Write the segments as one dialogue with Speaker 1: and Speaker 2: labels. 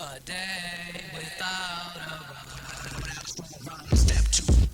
Speaker 1: A day without a rhyme.
Speaker 2: Step two.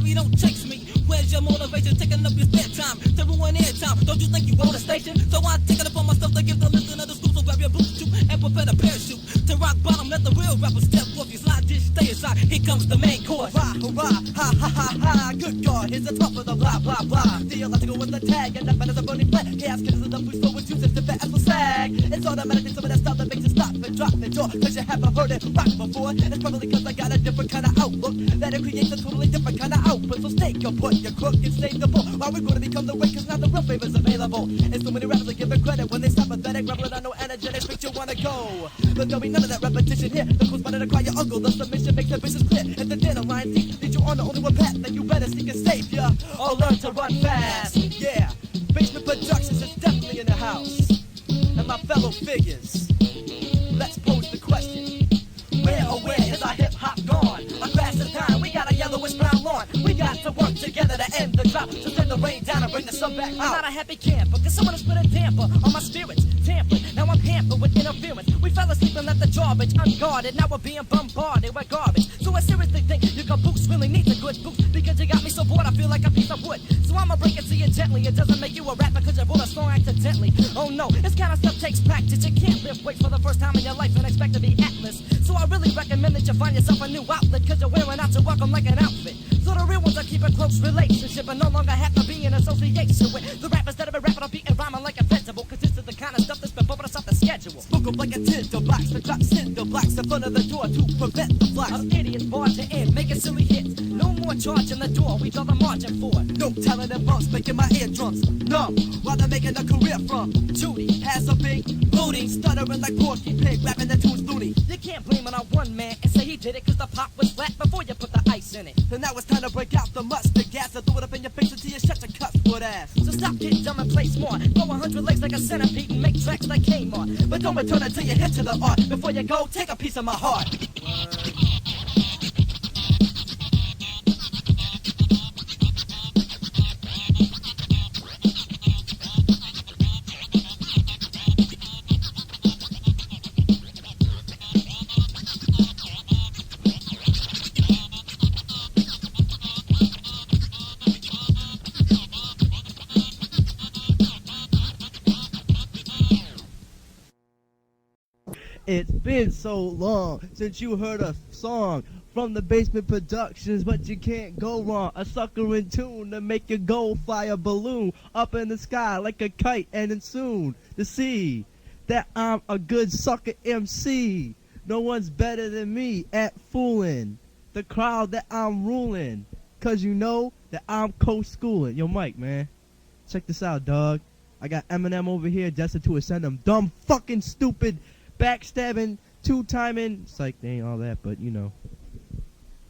Speaker 1: baby, don't chase me. Where's your motivation? Taking up your spare time to ruin airtime. Don't you think you own a station? So I take it upon myself to give the listener the scoop. So grab your boots too and prepare the parachute to rock bottom. Let the real rapper step off. You slide, just stay aside. Here comes the main course.
Speaker 2: Hurrah, hurrah, ha ha ha ha. Good God, here's the top of the blah blah blah. Theological with the tag and nothing is a burning flag. Gas is the blue so with you since the fat as will sag. It's automatically some of that stuff that makes you stop and drop the jaw. Cause you haven't heard it rock before. It's probably cause I got a different kind of outlook that it creates a totally different kind of output. So stay your put, your crook, and stay the ball. While we're gonna become the way, cause now the real flavor's available. And so many rappers are giving credit when they stop pathetic. Rapping on no energetic, makes you wanna go. But there'll be none of that repetition here. The cool's better to cry your uncle. The submission makes the business clear. And the dinner line deep leads you on the only one path. Then you better seek a savior or learn to run fast. Yeah, Basement Productions is definitely in the house. And my fellow figures, let's pose the question. Where oh where is our hip-hop gone? Our grass is dying, we got a yellowish brown lawn. We got to work together to end the drought. So send the rain down and bring the sun back out. I'm not a happy camper, cause someone has put a damper on my spirits. Tampered, now I'm hampered with interference. We fell asleep and left the garbage unguarded. Now we're being bombarded with garbage. So I seriously think your caboose really needs a good boost. Because you got me so bored, I feel like a piece of wood. So I'ma break it to you gently. It doesn't make you a rapper cause you wrote a song accidentally. Oh no, this kind of stuff takes practice. You can't lift weights for the first time in your life and expect to be Atlas. So I really recommend that you find yourself a new outlet. Cause you're wearing out to welcome like an outfit. So the real ones are keep a close relationship and no longer have to be in association with the rappers that have been rapping on beat and rhyming like a vegetable. Cause this is the kind of stuff that's been bumping us off the schedule. Spoke up like a tinder box to drop cinder blocks in front of the door to prevent the flocks of idiots barging in, making silly hits. No more charging the door, we draw the margin for. No talent and bumps making my eardrums numb while they're making a career from. Judy has a big booty, stuttering like Porky Pig, rapping the tunes loony. You can't blame it on one man and say he did it cause the pop was flat before you put the ice in it. And now it's time to break out the mustard gas and throw it up in your face until you shut your cuss wood ass. So stop getting dumb and play smart. Go 100 legs like a centipede and make tracks like Kmart. But don't return until you hit to the art. Before you go, take a piece of my heart.
Speaker 3: It's been so long since you heard a song from the Basement Productions, but you can't go wrong. A sucker in tune to make you go fly a balloon up in the sky like a kite, and then soon to see that I'm a good sucker MC. No one's better than me at fooling the crowd that I'm ruling, cause you know that I'm co-schooling. Yo, Mike, man, check this out, dog. I got Eminem over here destined to ascend them dumb fucking stupid backstabbing, two-timing. It's like they ain't all that, but you know,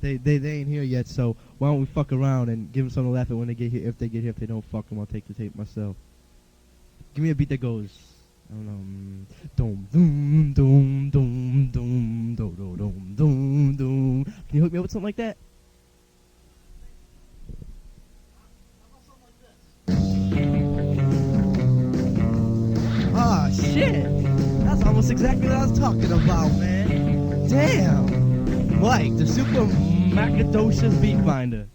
Speaker 3: they ain't here yet. So why don't we fuck around and give them something to laugh at when they get here? If they get here, if they don't, fuck them. I'll take the tape myself. Give me a beat that goes, I don't know, doom doom doom doom doom doom doom doom doom. Can you hook me up with something like that? Oh shit! That's almost exactly what I was talking about, man. Damn! Mike, the Super Macadocious Beat Finder.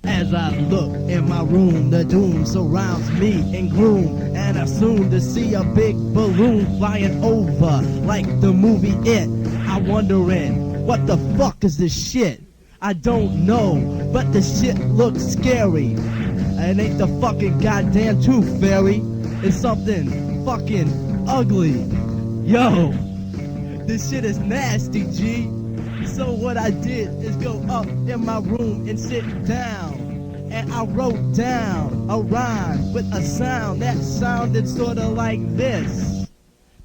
Speaker 3: As I look in my room, the doom surrounds me in gloom, and I'm soon to see a big balloon flying over like the movie It. I'm wondering, what the fuck is this shit? I don't know, but the shit looks scary. It ain't the fucking goddamn tooth fairy. It's something fucking ugly. Yo, this shit is nasty, G. So what I did is go up in my room and sit down. And I wrote down a rhyme with a sound that sounded sorta like this.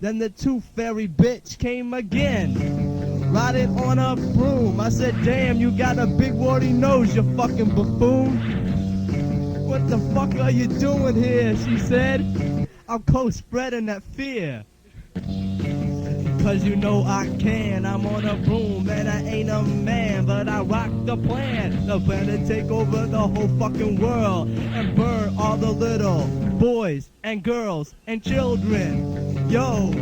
Speaker 3: Then the tooth fairy bitch came again, riding on a broom. I said, damn, you got a big warty nose, you fucking buffoon. What the fuck are you doing here? She said. I'm co-spreading that fear. Cause you know I can. I'm on a broom and I ain't a man, but I rock the plan. The plan to take over the whole fucking world and burn all the little boys and girls and children. Yo,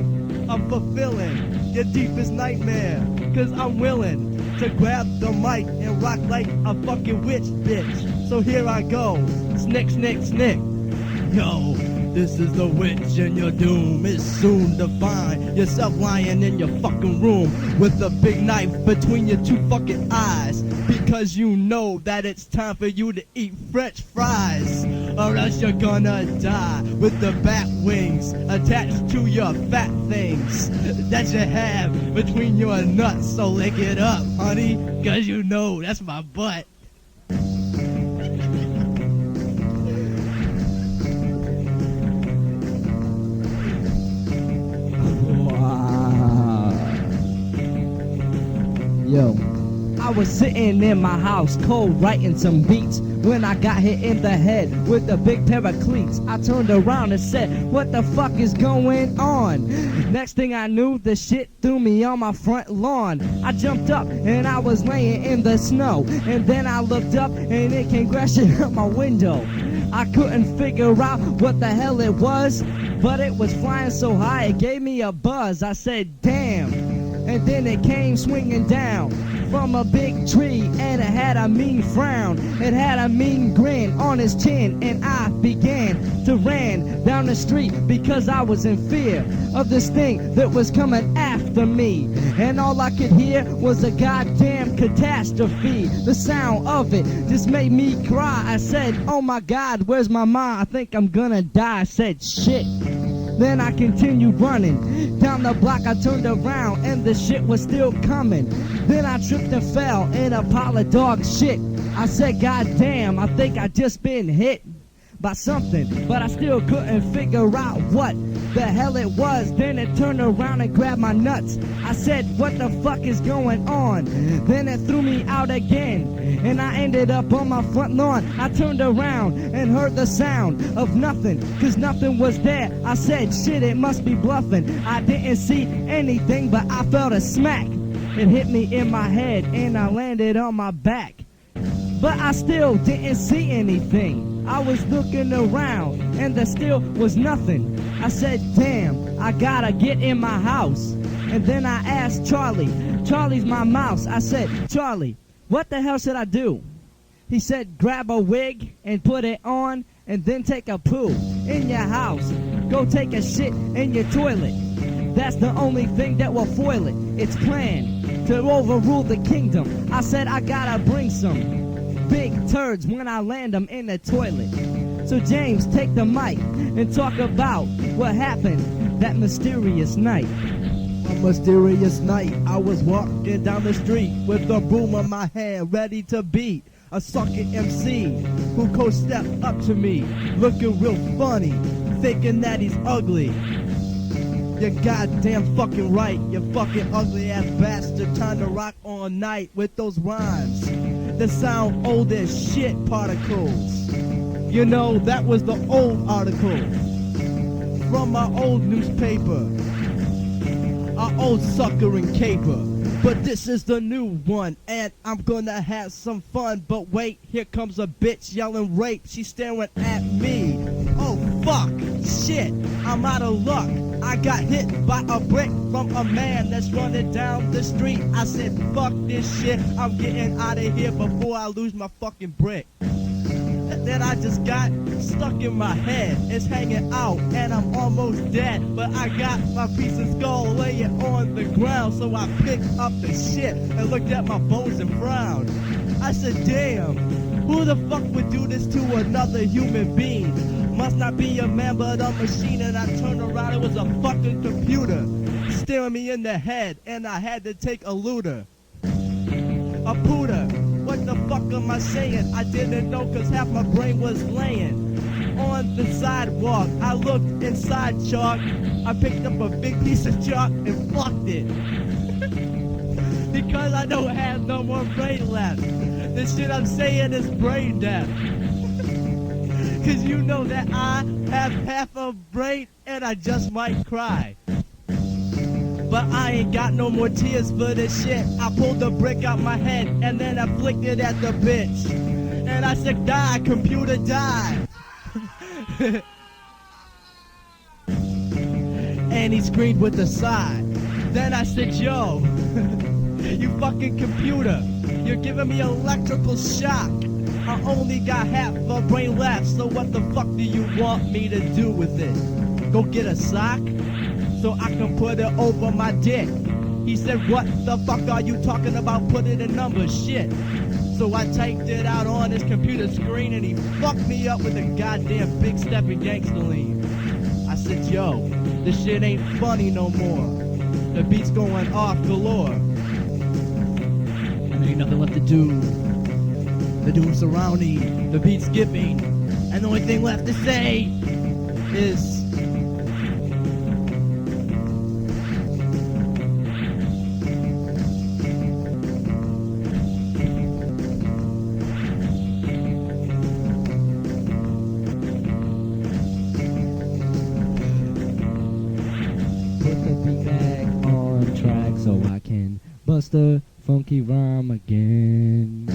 Speaker 3: I'm fulfilling your deepest nightmare, cause I'm willing to grab the mic and rock like a fucking witch, bitch. So here I go, snick, snick, snick. Yo, this is the witch and your doom is soon to find yourself lying in your fucking room with a big knife between your two fucking eyes, because you know that it's time for you to eat french fries, or else you're gonna die with the bat wings attached to your fat things that you have between your nuts. So lick it up, honey, cause you know that's my butt.
Speaker 2: Yo, I was sitting in my house, cold, writing some beats, when I got hit in the head with a big pair of cleats. I turned around and said, what the fuck is going on? Next thing I knew, the shit threw me on my front lawn. I jumped up and I was laying in the snow, and then I looked up and it came crashing out my window. I couldn't figure out what the hell it was, but it was flying so high it gave me a buzz. I said, damn. And then it came swinging down from a big tree, and it had a mean frown. It had a mean grin on his chin, and I began to ran down the street because I was in fear of this thing that was coming after me. And all I could hear was a goddamn catastrophe. The sound of it just made me cry. I said, oh my God, where's my mom? I think I'm gonna die. I said, shit. Then I continued running down the block. I turned around and the shit was still coming. Then I tripped and fell in a pile of dog shit. I said, God damn, I think I just been hit by something, but I still couldn't figure out what the hell it was. Then it turned around and grabbed my nuts. I said, what the fuck is going on? Then it threw me out again, and I ended up on my front lawn. I turned around and heard the sound of nothing, cause nothing was there. I said, shit, it must be bluffing. I didn't see anything, but I felt a smack. It hit me in my head and I landed on my back, but I still didn't see anything. I was looking around and there still was nothing. I said, damn, I gotta get in my house. And then I asked Charlie. Charlie's my mouse. I said, Charlie, what the hell should I do? He said, grab a wig and put it on, and then take a poo in your house. Go take a shit in your toilet. That's the only thing that will foil it. It's planned to overrule the kingdom. I said, I gotta bring some big turds when I land them in the toilet. So James, take the mic and talk about what happened that mysterious night.
Speaker 3: A mysterious night, I was walking down the street with a broom in my hand, ready to beat a sucking MC who co-stepped up to me, looking real funny, thinking that he's ugly. You're goddamn fucking right, you fucking ugly ass bastard, trying to rock all night with those rhymes that sound old as shit particles. You know, that was the old article from my old newspaper, our old sucker and caper. But this is the new one, and I'm gonna have some fun. But wait, here comes a bitch yelling rape. She's staring at me. Oh fuck, shit, I'm out of luck. I got hit by a brick from a man that's running down the street. I said, fuck this shit, I'm getting out of here before I lose my fucking brick. Then I just got stuck in my head. It's hanging out and I'm almost dead, but I got my piece of skull laying on the ground. So I picked up the shit and looked at my bones and frowned. I said, damn, who the fuck would do this to another human being? Must not be a man but a machine. And I turned around, it was a fucking computer staring me in the head, and I had to take a looter. A pooter. What the fuck am I saying? I didn't know, cause half my brain was laying on the sidewalk. I looked inside chalk. I picked up a big piece of chalk and fucked it. Because I don't have no more brain left. The shit I'm saying is brain death. Cause you know that I have half a brain and I just might cry. But I ain't got no more tears for this shit. I pulled the brick out my head and then I flicked it at the bitch. And I said, die, computer, die. And he screamed with a sigh. Then I said, yo, You fucking computer, you're giving me electrical shock. I only got half a brain left, so what the fuck do you want me to do with it? Go get a sock? So I can put it over my dick. He said, what the fuck are you talking about? Put it in numbers, shit. So I typed it out on his computer screen and he fucked me up with a goddamn big step in gangsterline. I said, yo, this shit ain't funny no more. The beat's going off galore. And there ain't nothing left to do. The doom surrounding, the beat skipping, and the only thing left to say is put the beat back on track so I can bust a funky rhyme again.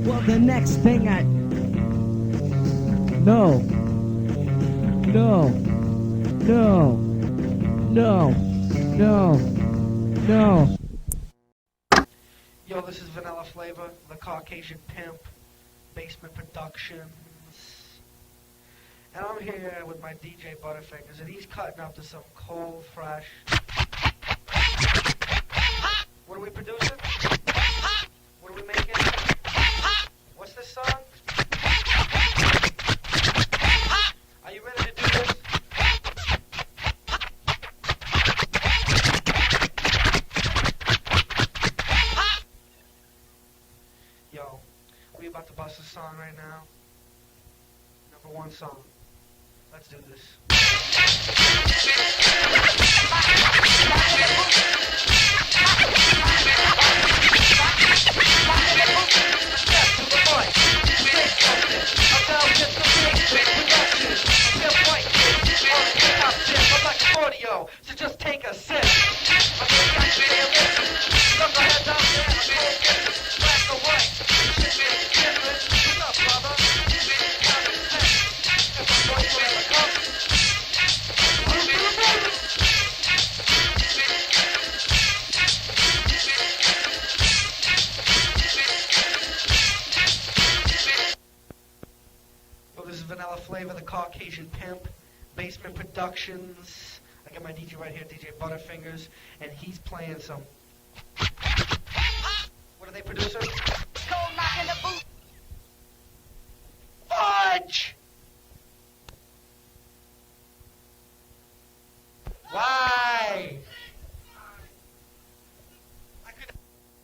Speaker 3: Well, the next thing No. No. No. No. No. No.
Speaker 2: Yo, this is Vanilla Flavor, the Caucasian Pimp, Basement Productions. And I'm here with my DJ Butterfingers, and he's cutting up to some cold, fresh. What are we producing? What are we making? What's this song? Are you ready to do this? Yo, we about to bust a song right now. Number one song. Let's do this. So just take a sip. I'm gonna get you there, listen. Stuck our heads out there, I'm cold kisses. Black or white, shit makes a difference. What's up, brother? Common sense. If my voice will ever come. Well, this is Vanilla Flavor, the Caucasian Pimp, Basement Productions. I got my DJ right here, DJ Butterfingers, and he's playing some. What are they producing?
Speaker 4: Cold knock in the boot.
Speaker 2: Fudge! Why? I could.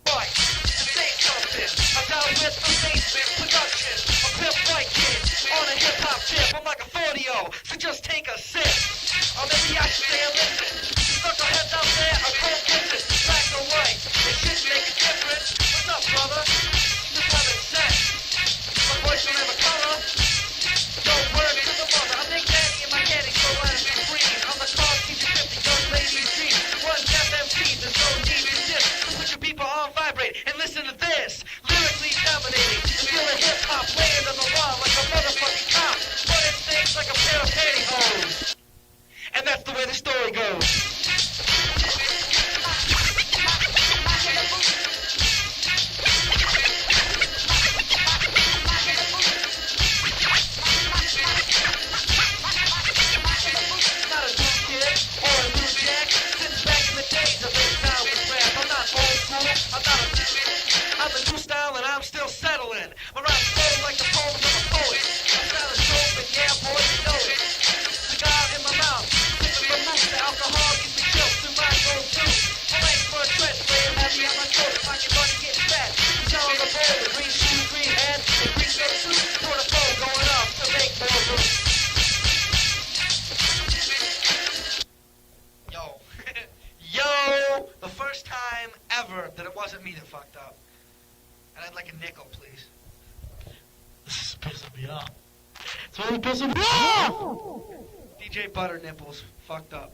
Speaker 2: Right. Say something. I'm down with the Basement Production. A pimp white kid on a hip hop tip. I'm like a 40-0, so just take a sip. Or maybe I should say a listen. Stuck our heads out there, I'm cold kisses. Black or white, it should make a difference. What's up, brother? Just common sense. My voice don't have a color. Don't work to the mother. I think Daddy and my caddy so out of me green. I'm the car teacher 50, young lady dream. One FMC, there's no need to this. So put your people on vibrate and listen to this. Lyrically dominating. The feel of hip hop laying on the wall like a motherfucking cop. Running things like a pair of pantyhose. And that's the way the story goes. Not a new kid or a new jack. Since back in the days of this time with rap. I'm not old school, I'm a new style and I'm still settling. My rhymes flow like the poems of a poet. My style is dope and yeah, boy, you know it. Cigar in my mouth. The alcohol gives me chills through my go-to. I'm waiting for a stretch, laying heavy on my shoulders. Find your money getting fat. Down on the boulder, green shoes, green head, and green face suit. Pour the phone going up to make more room. Yo. Yo! The first time ever that it wasn't me that fucked up. And I'd like a nickel, please. This is pissing me off. It's really pissing me off! DJ Butter Nipples fucked up.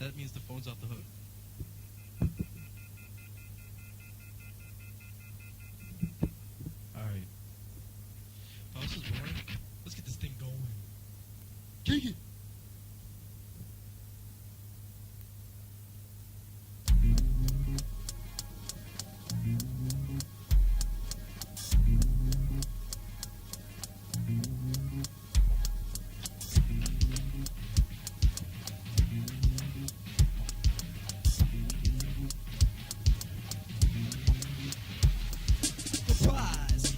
Speaker 3: that means the phone's off the hook. Alright. Oh, this is boring. Let's get this thing going. Kick it!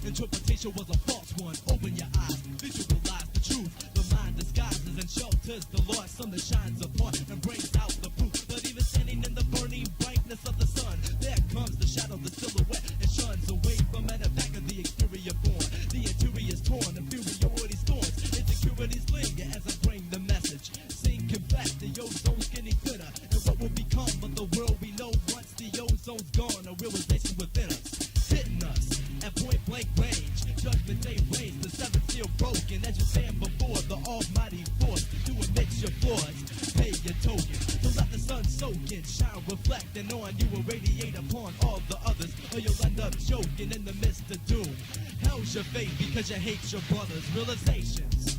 Speaker 5: Interpretation was a false one. Open your eyes, visualize the truth. The mind disguises and shelters the Lord. Sun that shines upon and brings out the proof. But even standing in the burning brightness of the sun, there comes the shadow, the silhouette, and shuns away from at the back of the exterior born. The interior is torn, inferiority storms, insecurities linger as I bring the message. Sing, confess, the ozone's getting thinner, and what will become of the world we know once the ozone's gone? A realization within us, hitting us at point blank range. Judgment day reigns, the seventh seal broken as you stand before the almighty force to admit your flaws. Pay your token, so let the sun soak in, shine, reflecting on you and radiate upon all the others, or you'll end up choking in the midst of doom. Hell's your fate because you hate your brothers. Realizations,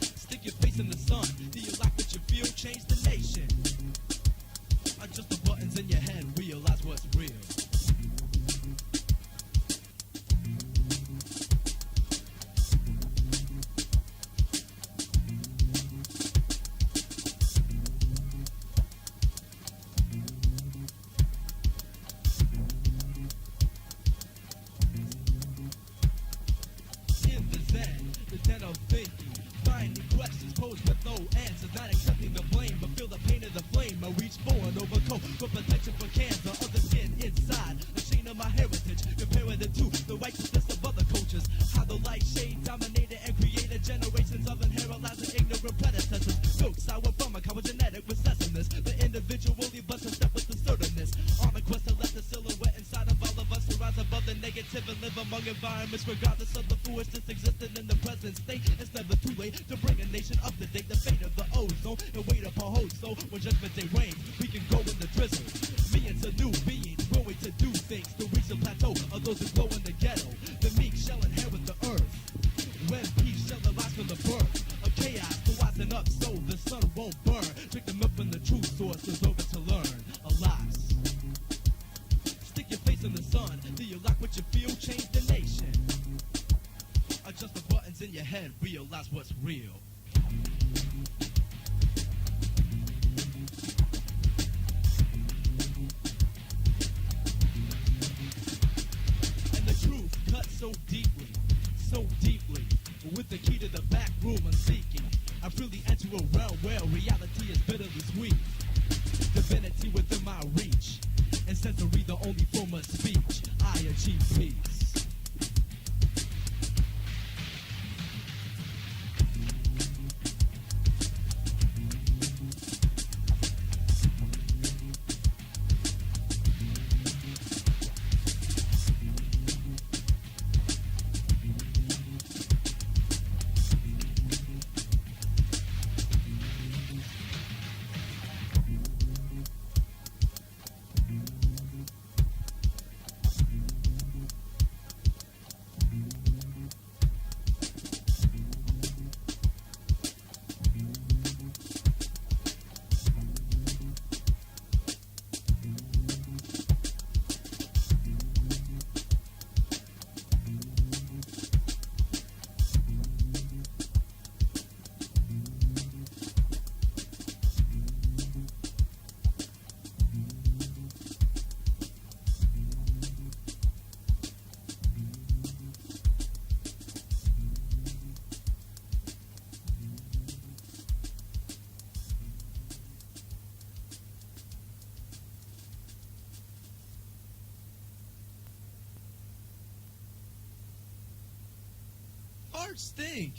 Speaker 5: stick your face in the sun. Do you like what you feel? Change the nation. Adjust the buttons in your head, realize what's real. The den of thinking, finding questions posed with no answers, not accepting the blame, but feel the pain of the flame. I reach for an overcoat for protection for cancer of the skin inside. Ashamed of my heritage, comparing it to the righteousness of other cultures. How the light shade dominated and created generations of inheritors and ignorant predecessors. Built sour from a genetic recessiveness. The individually but to step with assertiveness. On a quest to let the silhouette inside of all of us to rise above the negative and live among environments regardless of the foolishness existing in the present state. It's never too late to bring a nation up to date. The fate of the ozone and wait upon hope. So when judgment day reigns, we can go in the drizzle. Beings a new beings, willing to do things to reach the plateau of those who glow in the ghetto. The meek shall inherit the earth. When peace shall arise from the birth of chaos, to wisen up so the sun won't burn. Pick them up in the truth source, is over to learn. Alas, stick your face in the sun. Do you like what you feel? Change the nation. Adjust the buttons in your head, realize what's real. And the truth cuts so deeply, with the key to the back room I'm seeking. I freely enter a realm where reality is bitterly sweet. Divinity within my reach, and sensory the only form of speech. I achieve peace. Farts stink.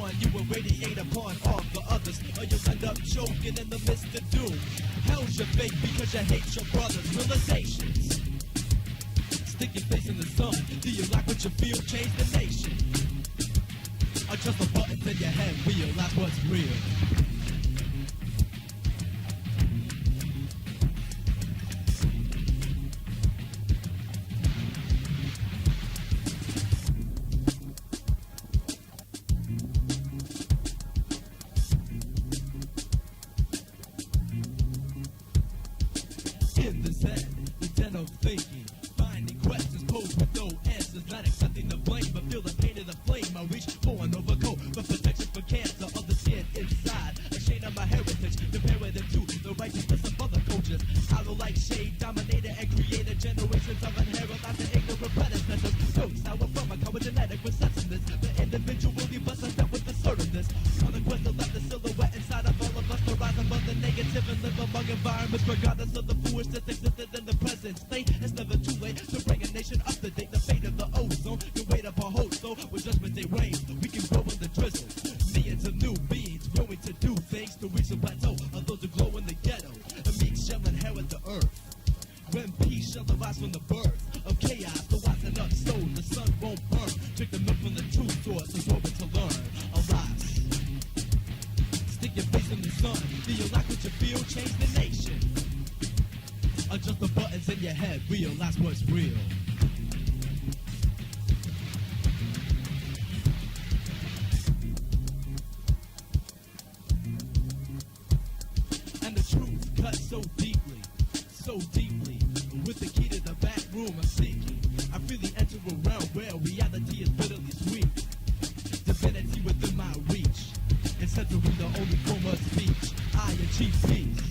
Speaker 5: on you and radiate upon all the others, or you'll end up choking in the midst of doom. Hell's your fate because you hate your brothers. Realizations. Stick your face in the sun. Do you like what you feel? Change the nation. Adjust the buttons in your head. Realize what's real. In the zen, the den of thinking, finding questions posed with no answers, not accepting the blame, but feel the pain of the flame. I reach for an overcoat for protection for cancer of the skin inside. Ashamed of my heritage, comparing it to the righteousness of other cultures. Hollow like shade, dominated and created generations of inherent after ignorant predecessors. Notes I were from a common genetic recessiveness. The individually blessed us up with assertiveness. On the quest to left the silhouette inside of all of us to rise above the negative and live among environments regardless of the foolishness existed in the present state. It's never too late to bring a nation up to date. The fate of the ozone can wait up our hope. So when judgment day reigns, we can grow in the drizzle. Millions of new beings willing to do things to reach a plateau of those who glow in the ghetto. The meek shall inherit the earth. When peace shall arise from the birth of chaos, the wise and up so the sun won't burn. Drink the milk from the true source, absorb it to learn. Arise. Stick your face in the sun. Do you like what you feel? Change the nation. Adjust the buttons in your head. Realize what's real. And the truth cuts so deeply, so deeply. With the key to the back room I'm seeking, I freely enter a realm where reality is bitterly sweet. Divinity within my reach, and censoring the only form of speech. I achieve peace.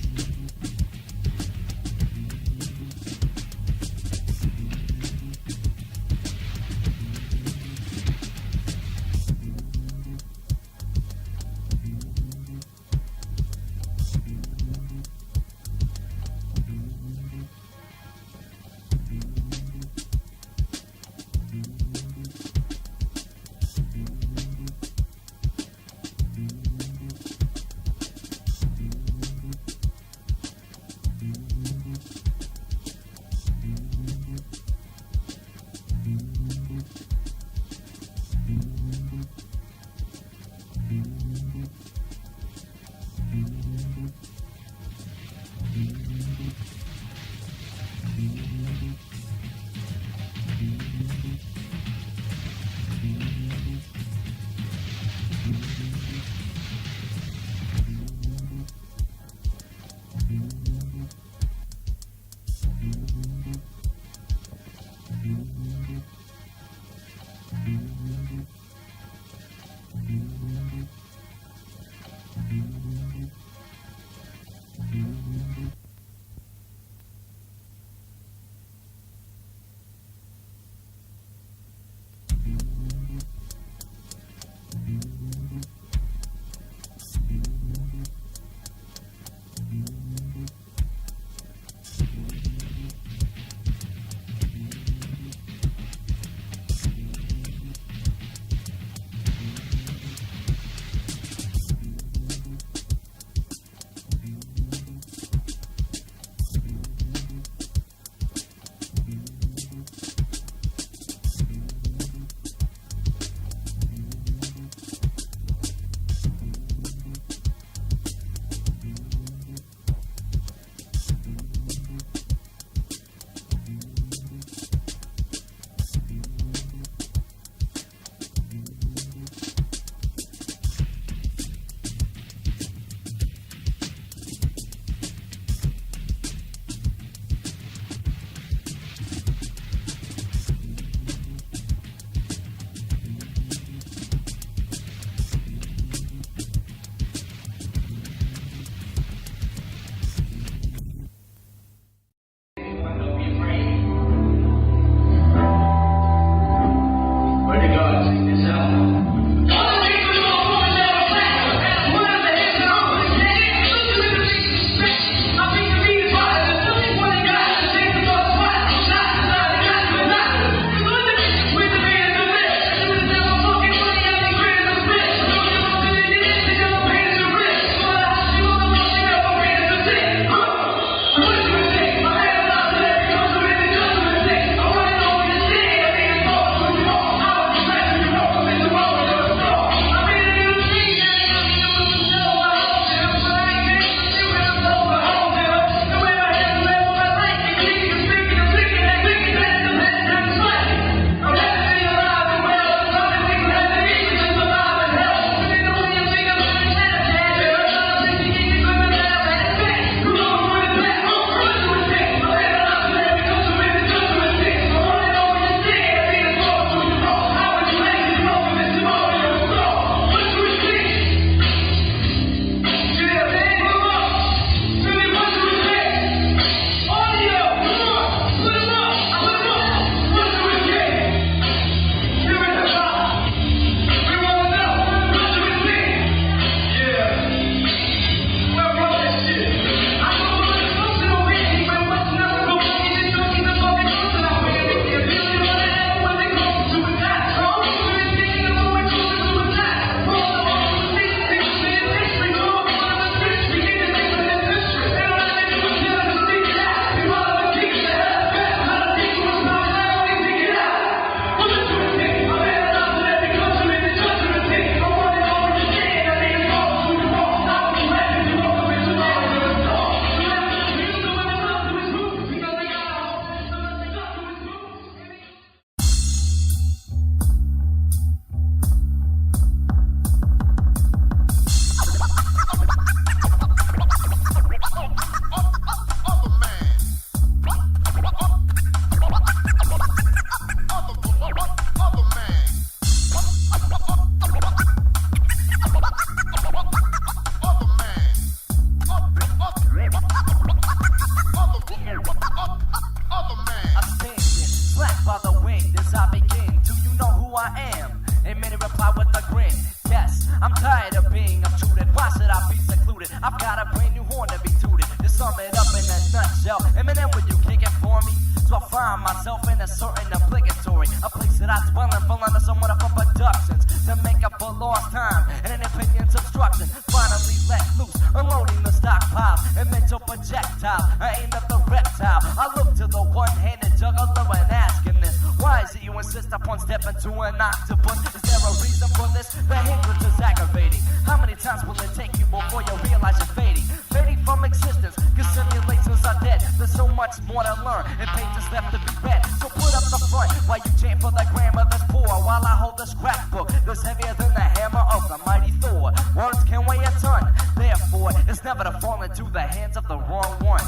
Speaker 2: I'm tired of being obtruded. Why should I be secluded? I've got a brand new horn to be tooted. To sum it up in a nutshell, Eminem, would you kick it for me? So I find myself in a certain obligatory, a place that I dwell in, full under somewhat of a productions to make up for lost time and an opinion's obstruction. Finally let loose, unloading the stockpile and mental projectile. I aimed at the reptile. I look to the one-handed juggler and ask him this: why is it you insist upon stepping to an octopus? Is there a reason for this? The hindrance is aggravating. How many times will it take you before you realize you're fading? Fading from existence, cause simulations are dead. There's so much more to learn and pages left to be read. So put up the front while you chant for the grammar that's poor, while I hold the scrapbook that's heavier than the hammer of the mighty Thor. Words can weigh a ton, therefore it's never to fall into the hands of the wrong one.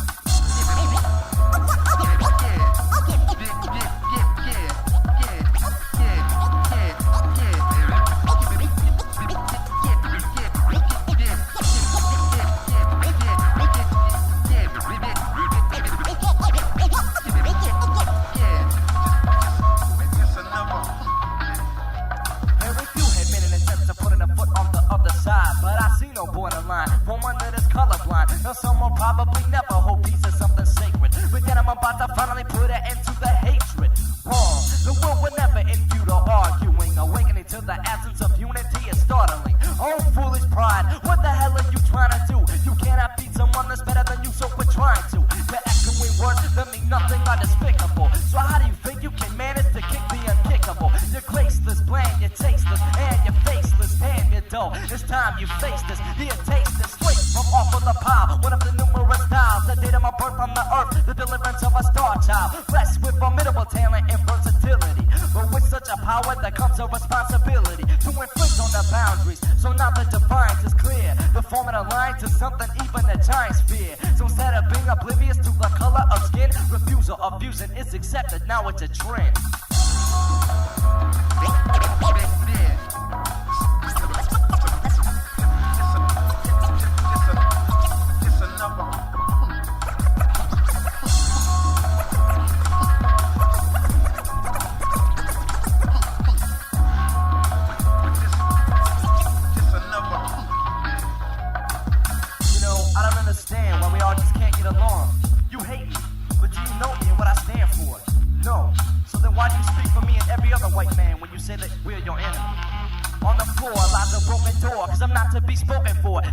Speaker 2: Now someone probably never hope peace is something sacred. But then I'm about to finally put an end to the hatred. Wrong, the world will never end feud or arguing. Awakening to the absence of unity is startling. Oh, foolish pride, what the hell are you trying to do? You cannot beat someone that's better than you, so quit trying to. The echoing words that mean nothing are despicable. So how do you think you can manage to kick the unkickable? You're graceless, bland, you're tasteless, and you're faceless. Damn, you're dull. It's time you face this. Here, taste this. Straight from off of the pile. One of the numerous styles. The date of my birth on the earth. The deliverance of a star child. Blessed with formidable talent and versatility. But with such a power that comes a responsibility to infringe on the boundaries. So now the defiance is clear. The forming a line to something even the giants fear. So instead of being oblivious to the color of skin, refusal of fusion is accepted. Now it's a trend.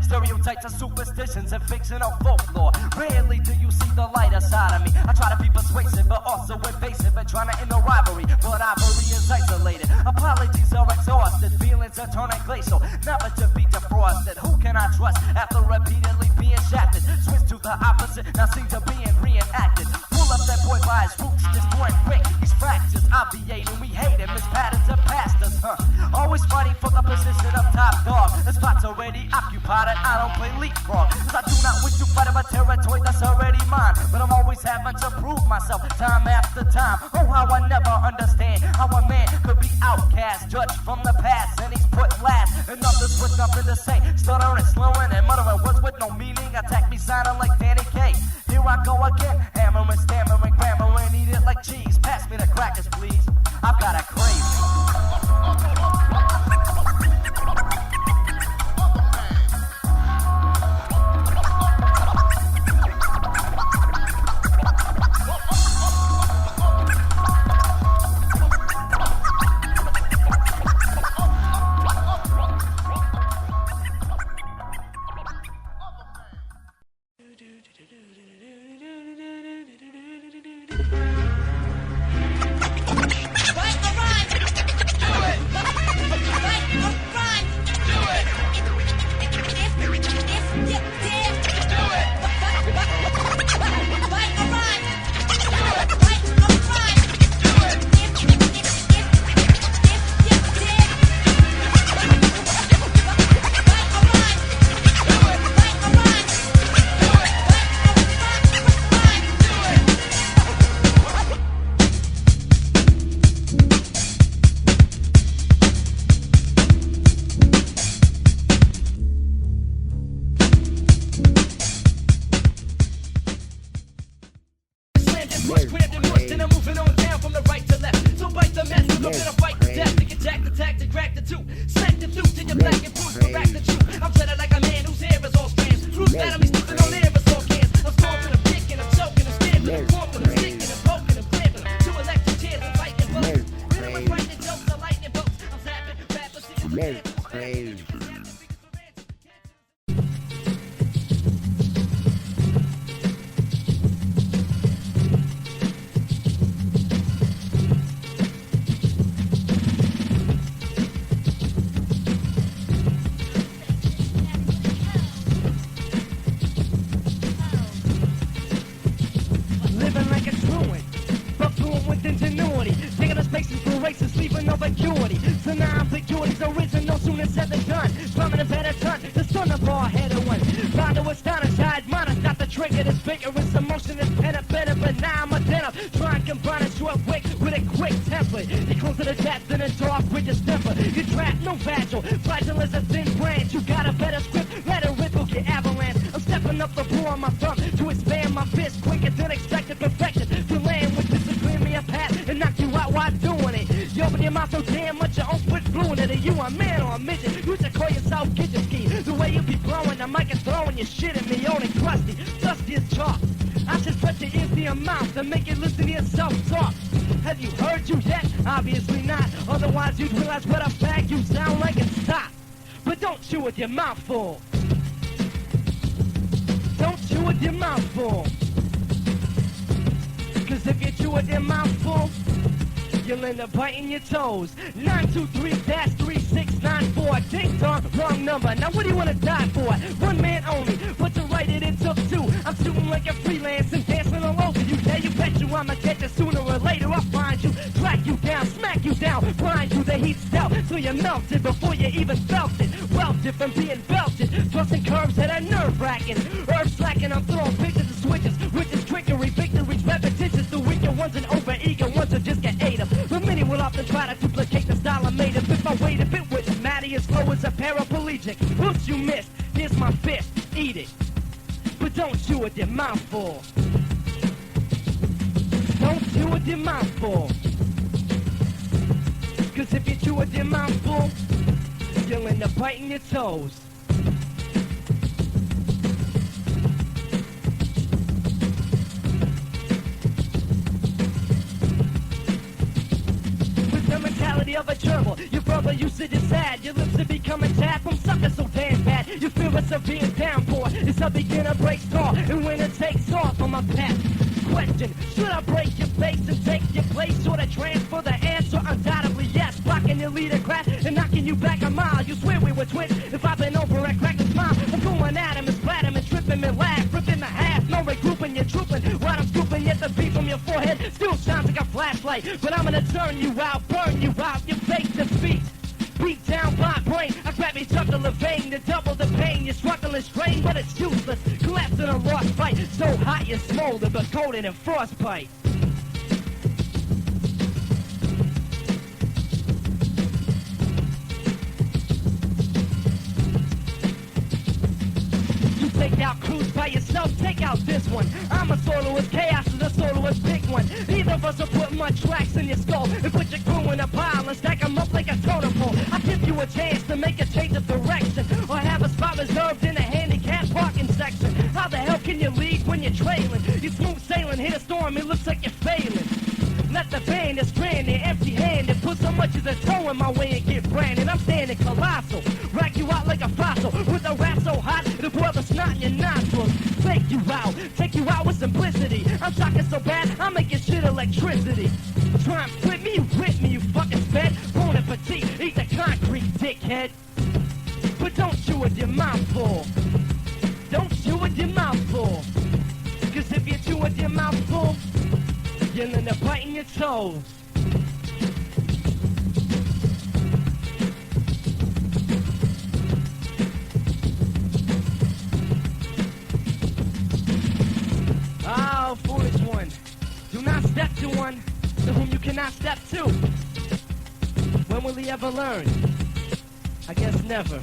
Speaker 2: Stereotypes and superstitions and fictional folklore. Rarely do you see the lighter side of me. I try to be persuasive but also invasive and trying to end the rivalry. But ivory is isolated. Apologies are exhausted. Feelings are turning glacial. Never to be defrosted. Who can I trust after repeatedly being shafted? Switch to the opposite. Now seem to being reenacted. Pull up that boy by his roots. Destroying quick. He's fractures obviating. We hate him. His patterns are past us. Always fighting for the position of top dog. The spot's already occupied and I don't play leapfrog. Cause I do not wish to fight over territory that's already mine. But I'm always having to prove myself time after time. Oh, how I never understand how a man could be outcast, judged from the past, and he's put last. And others with nothing to say, stuttering, slowing, and muttering words with no meaning. Attack me sounding like Danny Kaye. Here I go again, hammering, stammering, grammar, eat it like cheese. Pass me the crackers, please. I've got a craving.
Speaker 6: ruined. But fluent with ingenuity, taking the spaces for races, leaving no vacuity. So now ambiguity's original, soon said and done. Drumming a better gun, the son of our headed one. Bound to astonish, I admonish, not the trigger, this vigorous emotion is better, but now I'm a dinner. Try and combine a short wick with a quick template. You close to the depth in a dark with your temper. You trap, no fragile, fragile as a thin branch. You got a better script, let it ripple, get avalanche. I'm stepping up the floor on my thumb to expand my fist quicker than expected perfection. To land with disagree me a path and knock you out while doing it. You open your mouth so damn much your own foot fluent it. Are you a man or a midget? You should call yourself kitchen ski. The way you be blowing the mic and throwing your shit at me, only crusty, dusty as chalk. I should stretch your ears to your mouth and make you listen to yourself talk. Have you heard you yet? Obviously not. Otherwise you'd realize what a fag you sound like and stop. But don't chew with your mouth full. Don't chew with your mouth full. Cause if you chew with your mouth full, you'll end up biting your toes. 923-3694. Ding dong, wrong number. Now what do you want to die for? One man only, but to write it took two. I'm shooting like a freelance and dancing all over you. Yeah, you bet you I'ma get you sooner or later. I'll find you, track you down, smack you down, blind you. The heat's out till you melted before you even felt it. Welted from being belted, twisting curves that are nerve-wracking. Earth slacking, I'm throwing pictures and switches, which is trickery, victories, repetitious. The weaker ones and over-eager ones will just get ate up. But many will often try to duplicate the style I made up. If I wait a bit with Matty as slow as a paraplegic. Oops, you missed. Here's my fist. Eat it. But don't chew with your mouth full. Don't chew with your mouth full. Cause if you chew with your mouth full, you'll end up biting your toes. Of a gerbil, your brother used to just sad. Your lips are becoming tapped from sucker so damn bad. You feel it's a being downpour. It's a beginner breaks tall, and when it takes off on my path. Question: should I break your face and take your place? Should I transfer the answer? Undoubtedly yes. Blocking your leader crash and knocking you back a mile. You swear we were twins. If I've been over and cracked a smile, I'm going at him and splat him and trip him and laugh, ripping the half. No regrouping, you're trooping. While I'm scooping, yet the beat from your forehead still shines like a flashlight. But I'm gonna turn you out, burn you out. You fake defeat. Beat down by brain. I grab your jugular vein to double the pain. You're struggling strain, but it's useless. Collapse in a lost fight. So hot you smolder, but coated in frostbite. You take out crews by yourself, take out this one. I'm a soloist, chaos is a soloist, big one. Neither of us will put much tracks in your skull and put your crew in a pile and stack them up like a totem pole. I give you a chance to make a change of direction or have a spot reserved in a handicap parking section. How the hell can you lead when you're trailing? You smooth sailing, hit a storm, it looks like you're failing. Let the band is stranded, empty-handed. Put so much as a toe in my way and get branded. I'm standing colossal, rack you out like a fossil. With a rap so hot, it'll boil the snot in your nostrils. Take you out with simplicity. I'm talking so bad, I'll make your shit electricity. Try and flip me, you rip me, you fucking sped. Bone and petite, eat the concrete, dickhead. But don't chew with your mouth full. Don't chew with your mouth full. Cause if you chew with your mouth full, you'll end up biting your toes. Oh, foolish one. Do not step to one to whom you cannot step to. When will he ever learn? I guess never.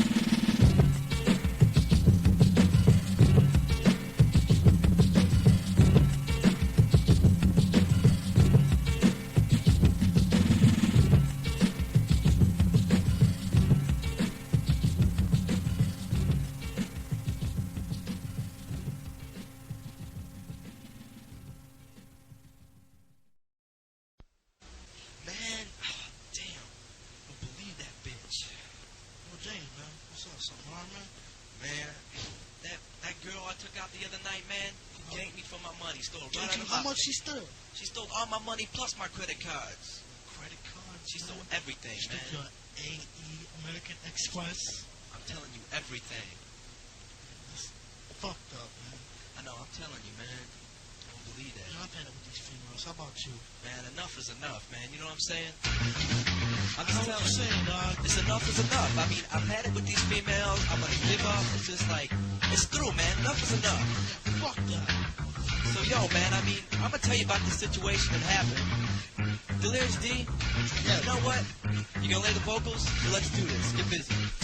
Speaker 7: She stole?
Speaker 8: She stole all my money plus my credit cards.
Speaker 7: Credit cards?
Speaker 8: She stole everything,
Speaker 7: she
Speaker 8: man.
Speaker 7: Your AE American Express?
Speaker 8: I'm telling you everything.
Speaker 7: It's fucked up, man.
Speaker 8: I know, I'm telling you, man.
Speaker 7: Don't
Speaker 8: believe that.
Speaker 7: You know, I've had it with these females. How about you?
Speaker 8: Man, enough is enough, man. You know what I'm saying? I'm
Speaker 7: I
Speaker 8: just
Speaker 7: know what
Speaker 8: telling
Speaker 7: you're
Speaker 8: you.
Speaker 7: saying, dog.
Speaker 8: It's enough is enough. I mean, I've had it with these females. I'm gonna give up. It's just like, it's through, man. Enough is enough.
Speaker 7: Fuck that.
Speaker 8: So, yo, man, I mean, I'm gonna tell you about the situation that happened. Delirious D, you know what? You gonna lay the vocals? Well, let's do this. Get busy.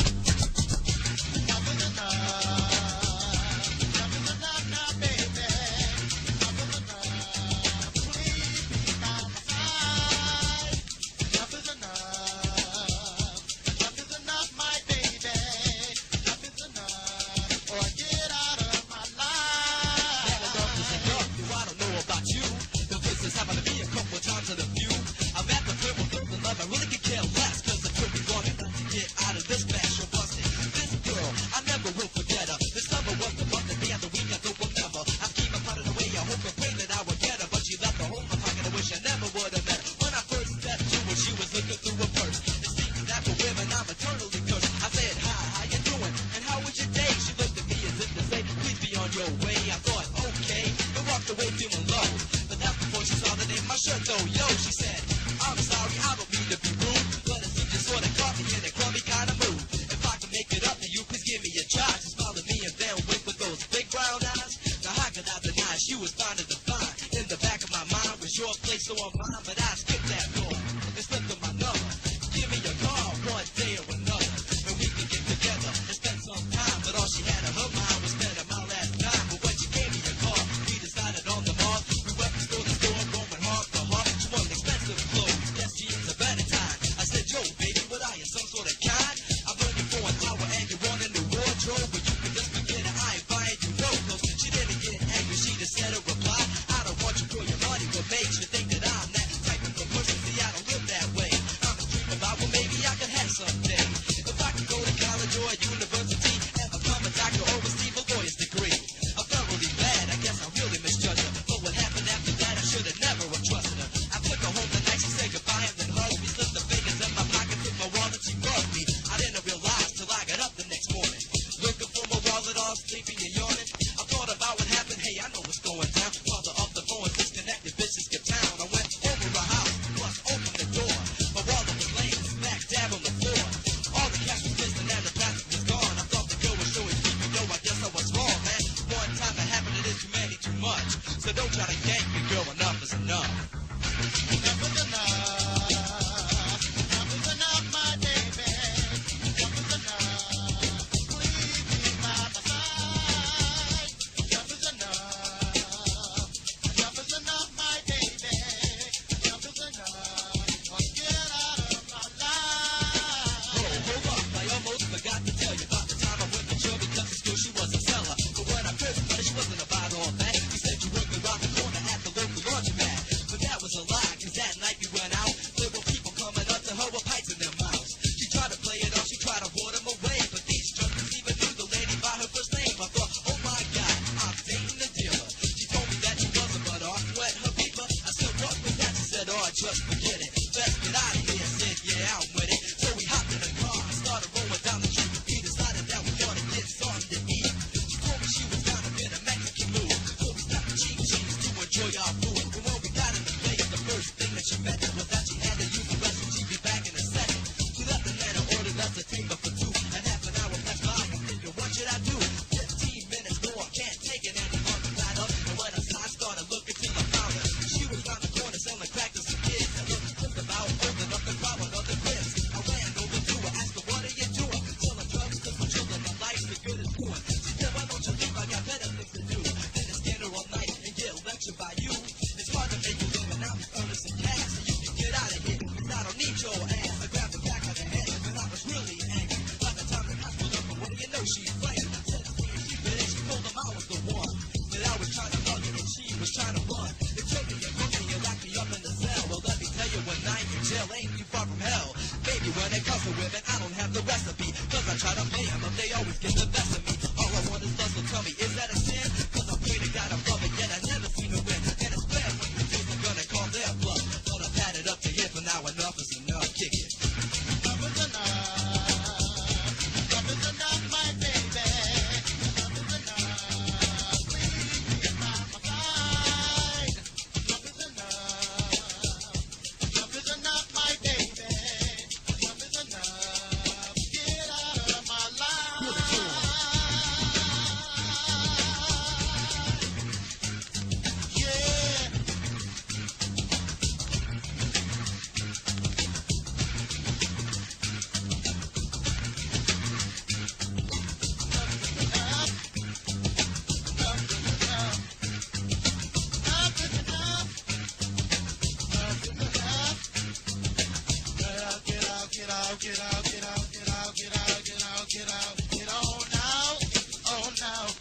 Speaker 7: get out, get out, get out, get out, get out, get out, get on out. Oh no,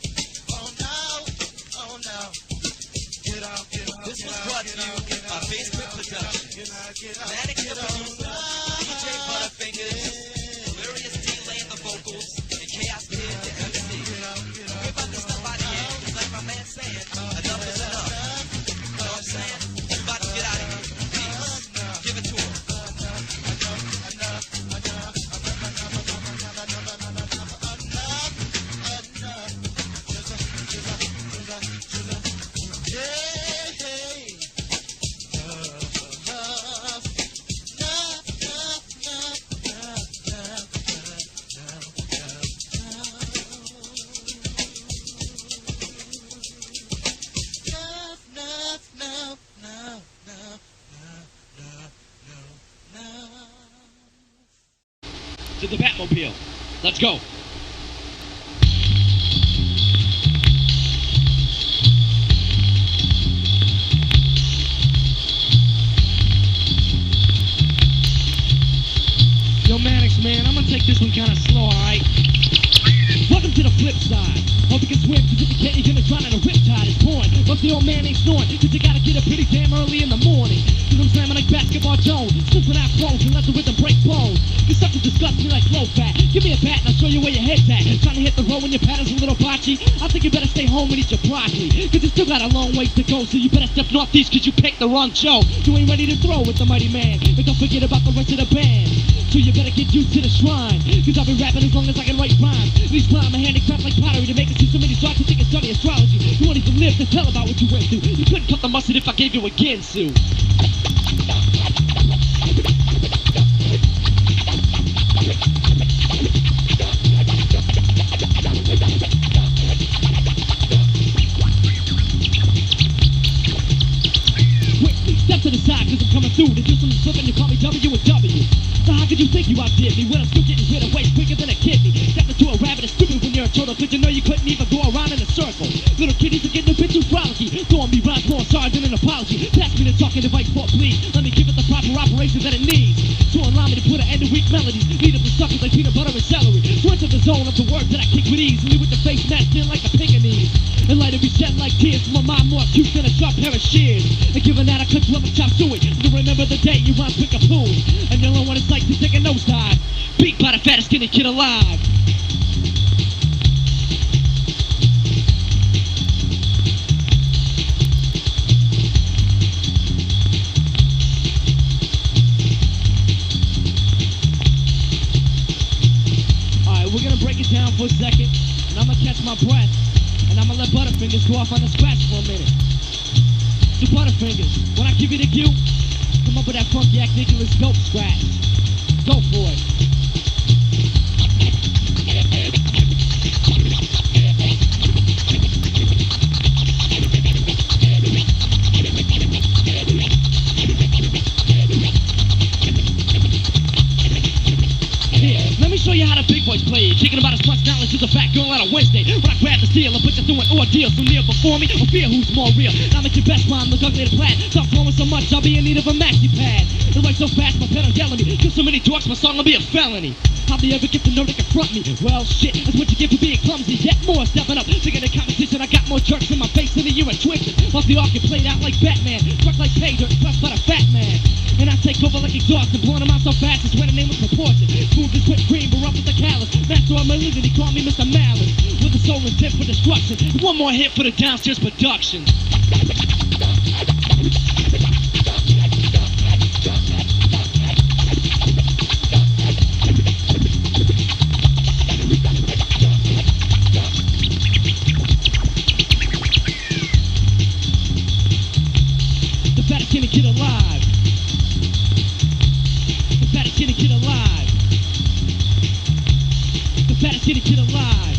Speaker 7: oh no, oh no. Get out, get out.
Speaker 8: This was brought to you by Bassmint Production. Manic the producer, DJ Butterfingers, Delirious D laying the vocals, and Chaos Kid the MC. We're about to step out of here, just like my man saying, enough is enough. You know what I'm saying? We're about to get out of here. Peace. Give it to him.
Speaker 9: To the Batmobile. Let's go. Yo, Mannix, man, I'm gonna take this one kind of slow, alright? Welcome to the flip side. Hope you can swim, cause if you can't, you're gonna drown in a riptide. It's pouring, but the old man ain't snoring, cause you gotta get up pretty damn early in the morning. Cause I'm slamming like basketball Jones, slipping out close and let the rhythm break bones. You're such a disgust me like low fat. Give me a bat and I'll show you where your head's at. Trying to hit the road when your pattern's a little botchy. I think you better stay home and eat your broccoli, cause you still got a long ways to go. So you better step northeast cause you picked the wrong show. You ain't ready to throw with the mighty man, but don't forget about the rest of the band. So you better get used to the shrine, cause I'll be rapping as long as I can write rhymes. These climb a handicraft like pottery to make it see so many stars to think it's study astrology. You won't even live to tell about what you went through. You couldn't cut the mustard if I gave you a Ginsu. Quickly, step to the side cause I'm coming through. To do some flipping, you call me W and W. So how could you think you outdid me when I'm still getting rid of weight quicker than a kidney? Step into a rabbit is stupid when you're a turtle, cause you know you couldn't even go around in a circle. Little kiddies are getting a bit too frolicky, throwing me rhymes more sorry than an apology. Pass me the talking device for please. Let me give it the proper operation that it needs. To allow me to put an end to weak melodies. Lead up the suckers like peanut butter and celery. So into the zone of the words that I kick with ease. Leave with the face masked in like a pickaninny. And let it be shed like tears from my mind more acute than a sharp pair of shears. And given that I cut you up and chop suey, you'll remember the day you rhyme quick a poo. And you'll know what it's like to take a nosedive. Beat by the fattest skinny kid alive. Alright, we're gonna break it down for a second, and I'm gonna catch my breath, and I'm gonna let Butterfingers go off on the scratch for a minute. So Butterfingers, when I give you the cue, come up with that funky act Nicholas dope scratch. Go for it. Let me show you how the big boys play. Kicking about as much knowledge as a fat girl on a Wednesday. When I grab the steel, I put you through an ordeal. So kneel before me, or fear who's more real. Now make your best rhyme look ugly to plaid. Stop flowing so much, I'll be in need of a maxi pad. It writes so fast, my pen will yell at me. Kill so many dorks, my song will be a felony. How'd they ever get to know they confront me? Well, shit, that's what you get for being clumsy. Yet more stepping up, bigger the competition. I got more jerks in my face than a year of twitching. Off the arc, you played out like Batman. Struck like pay dirt, plus but a fat man. And I take over like exhaust and blowing them out so fast, it's when the name was proportion. Smooth as whipped cream, but rough with the callus. Master of my living, he called me Mr. Malice. With a soul intent for destruction. One more hit for the downstairs production. The fattest skinny kid alive. The fattest skinny kid alive. The fattest skinny kid alive.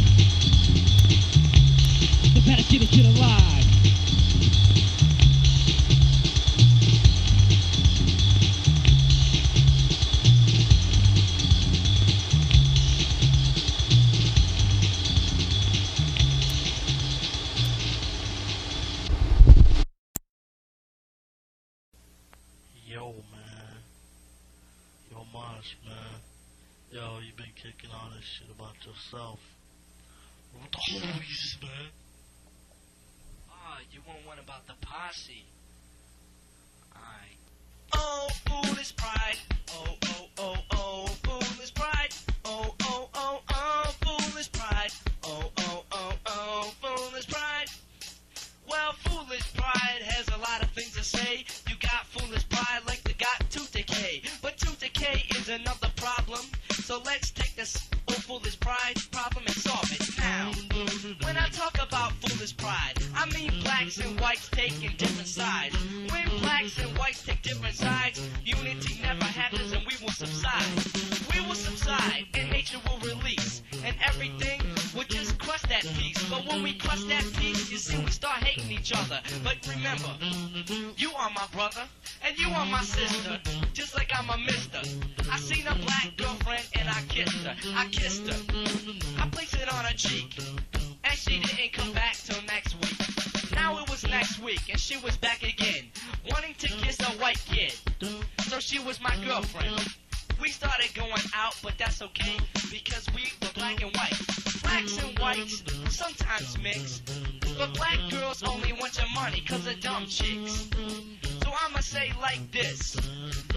Speaker 9: The fattest skinny kid alive.
Speaker 7: Yo, man. Yo, Marsh, man.
Speaker 10: Yo, you been kicking all this shit about yourself. What the homies, man?
Speaker 6: Ah, you want one about the posse. Alright.
Speaker 8: Oh, foolish pride. Oh, oh, oh, oh, foolish pride. Oh, oh, oh, oh, foolish pride. Oh, oh, oh, oh, foolish pride. Well, foolish pride has a lot of things to say. You got foolish pride like they got tooth decay. But tooth decay is another problem. So let's take this foolish pride problem and solve it now. When I talk about foolish pride, I mean blacks and whites taking different sides. When blacks and whites take different sides, unity never happens and we will subside. We will subside and nature will release, and everything will just crush that peace. But when we crush that peace, you see we start hating each other. But remember, you are my brother and you are my sister, just like I'm a mister. I seen a black girlfriend and I kissed her. I kissed her. I placed it on her cheek, and she didn't come back till next week. Now it was next week, and she was back again, wanting to kiss a white kid. So she was my girlfriend. We started going out, but that's okay, because we were black and white. Blacks and whites sometimes mix, but black girls only want your money, cause they're dumb chicks. So I'ma say like this: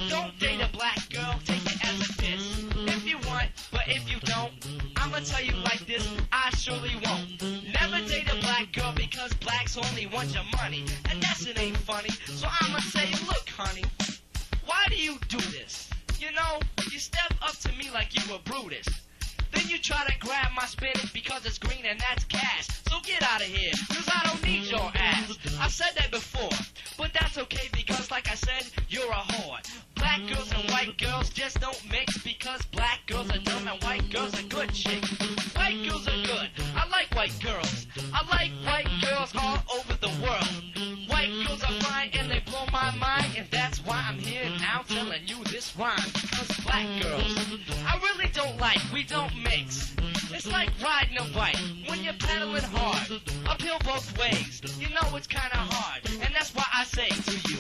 Speaker 8: don't date a black girl, take it as a diss. If you want, but if you don't, I'ma tell you like this: I surely won't. Never date a black girl, because blacks only want your money, and that's it ain't funny. So I'ma say, look honey, why do you do this? You know, you step up to me like you were Brutus. Then you try to grab my spinach because it's green and that's cash. So get out of here, cause I don't need your ass. I've said that before, but that's okay because like I said, you're a whore. Black girls and white girls just don't mix, because black girls are dumb and white girls are good chicks. White girls are good, I like white girls. I like white girls all over the world. White girls are fine and they blow my mind, and that's why I'm here now telling you this rhyme. Because black girls, I really don't like, we don't mix. It's like riding a bike when you're pedaling hard, uphill both ways. You know it's kinda hard, and that's why I say to you,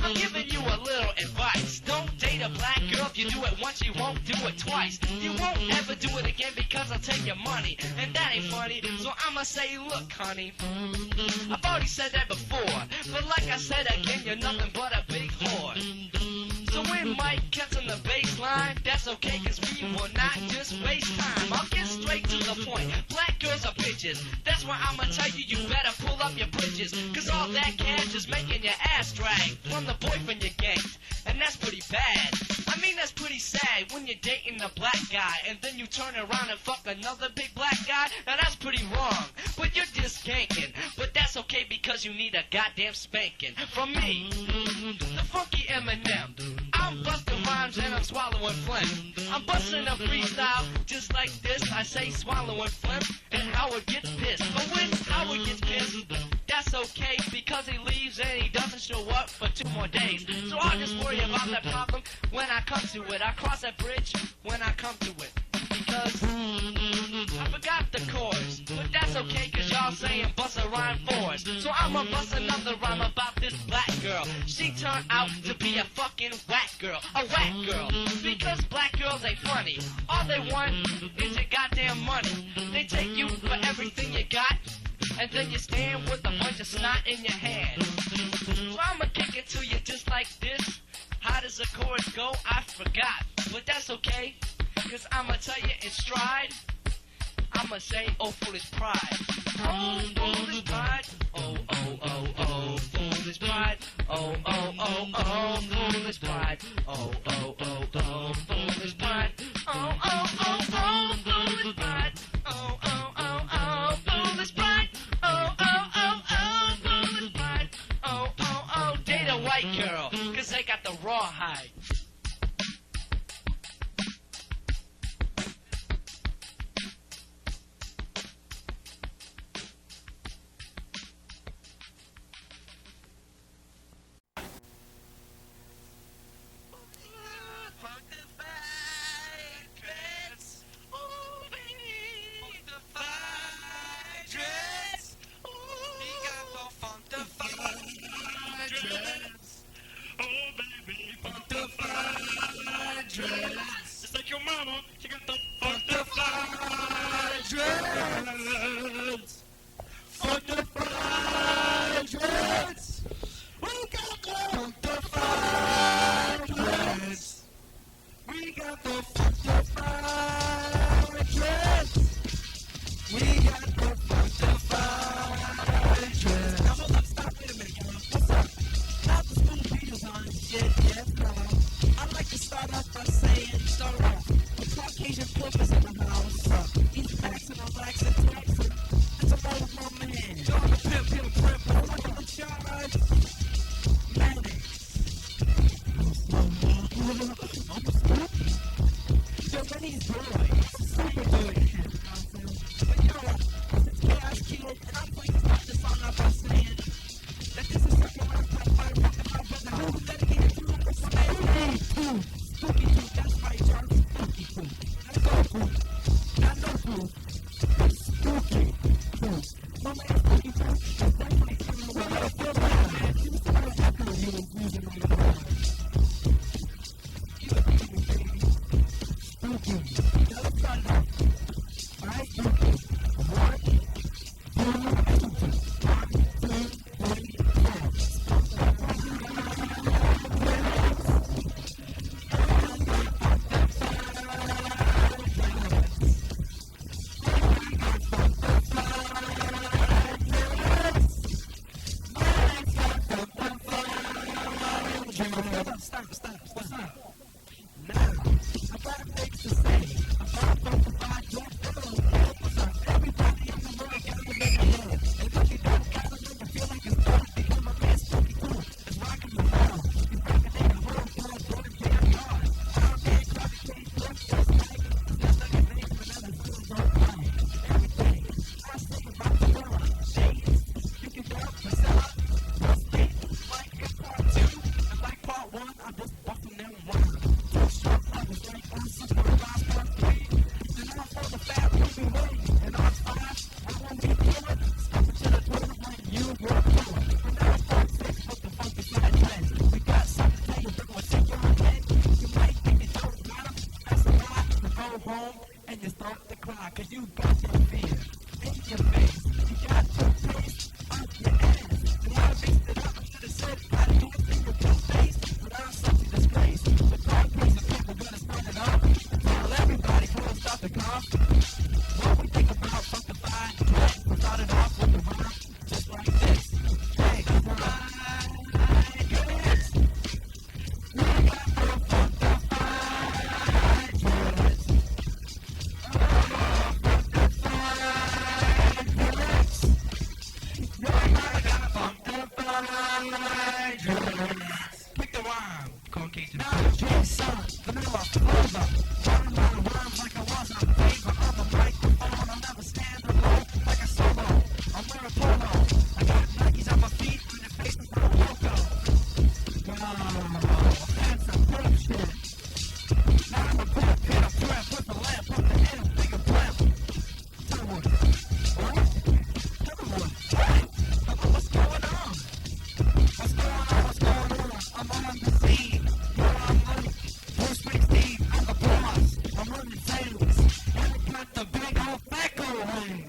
Speaker 8: I'm giving you a little advice. Don't date a black girl. If you do it once, you won't do it twice. You won't ever do it again because I'll take your money, and that ain't funny. So I'ma say, look honey, I've already said that before, but like I said again, you're nothing but a big whore. So when Mike gets on the bass line, that's okay, cause we will not just waste time. I'll get straight to the point. Black girls are bitches. That's why I'ma tell you, you better pull up your britches, cause all that cash is making your ass drag from the boyfriend you ganked, and that's pretty bad. I mean, that's pretty sad when you're dating a black guy, and then you turn around and fuck another big black guy. Now that's pretty wrong, but you're just ganking. But that's okay because you need a goddamn spanking from me, the funky Eminem. I'm busting rhymes and I'm swallowing phlegm. I'm busting a freestyle just like this. I say swallowing phlegm, and Howard gets pissed. But when Howard gets pissed, that's okay because he leaves and he doesn't show up for 2 more days. So I'll just worry about that problem when I come to it. I cross that bridge when I come to it, because I forgot the chords. But that's okay cause y'all saying bust a rhyme for us. So I'ma bust another rhyme about this black girl. She turned out to be a fucking whack girl. A whack girl. Because black girls ain't funny. All they want is your goddamn money. They take you for everything you got, and then you stand with a bunch of snot in your hand. So I'ma kick it to you just like this. How does the chorus go? I forgot. But that's okay, cause I'ma tell you in stride. I'ma say, oh, foolish pride. Oh, foolish pride. Oh, oh, oh, oh, foolish pride. Oh, oh, oh, oh, foolish pride. Oh, oh, oh, oh, foolish pride. Oh, oh, oh, oh, foolish pride. Oh, oh, oh, oh, foolish pride. Oh, oh, oh, oh, foolish pride. Oh, oh, oh, date a white girl, cause they got the rawhide.
Speaker 5: Oh baby,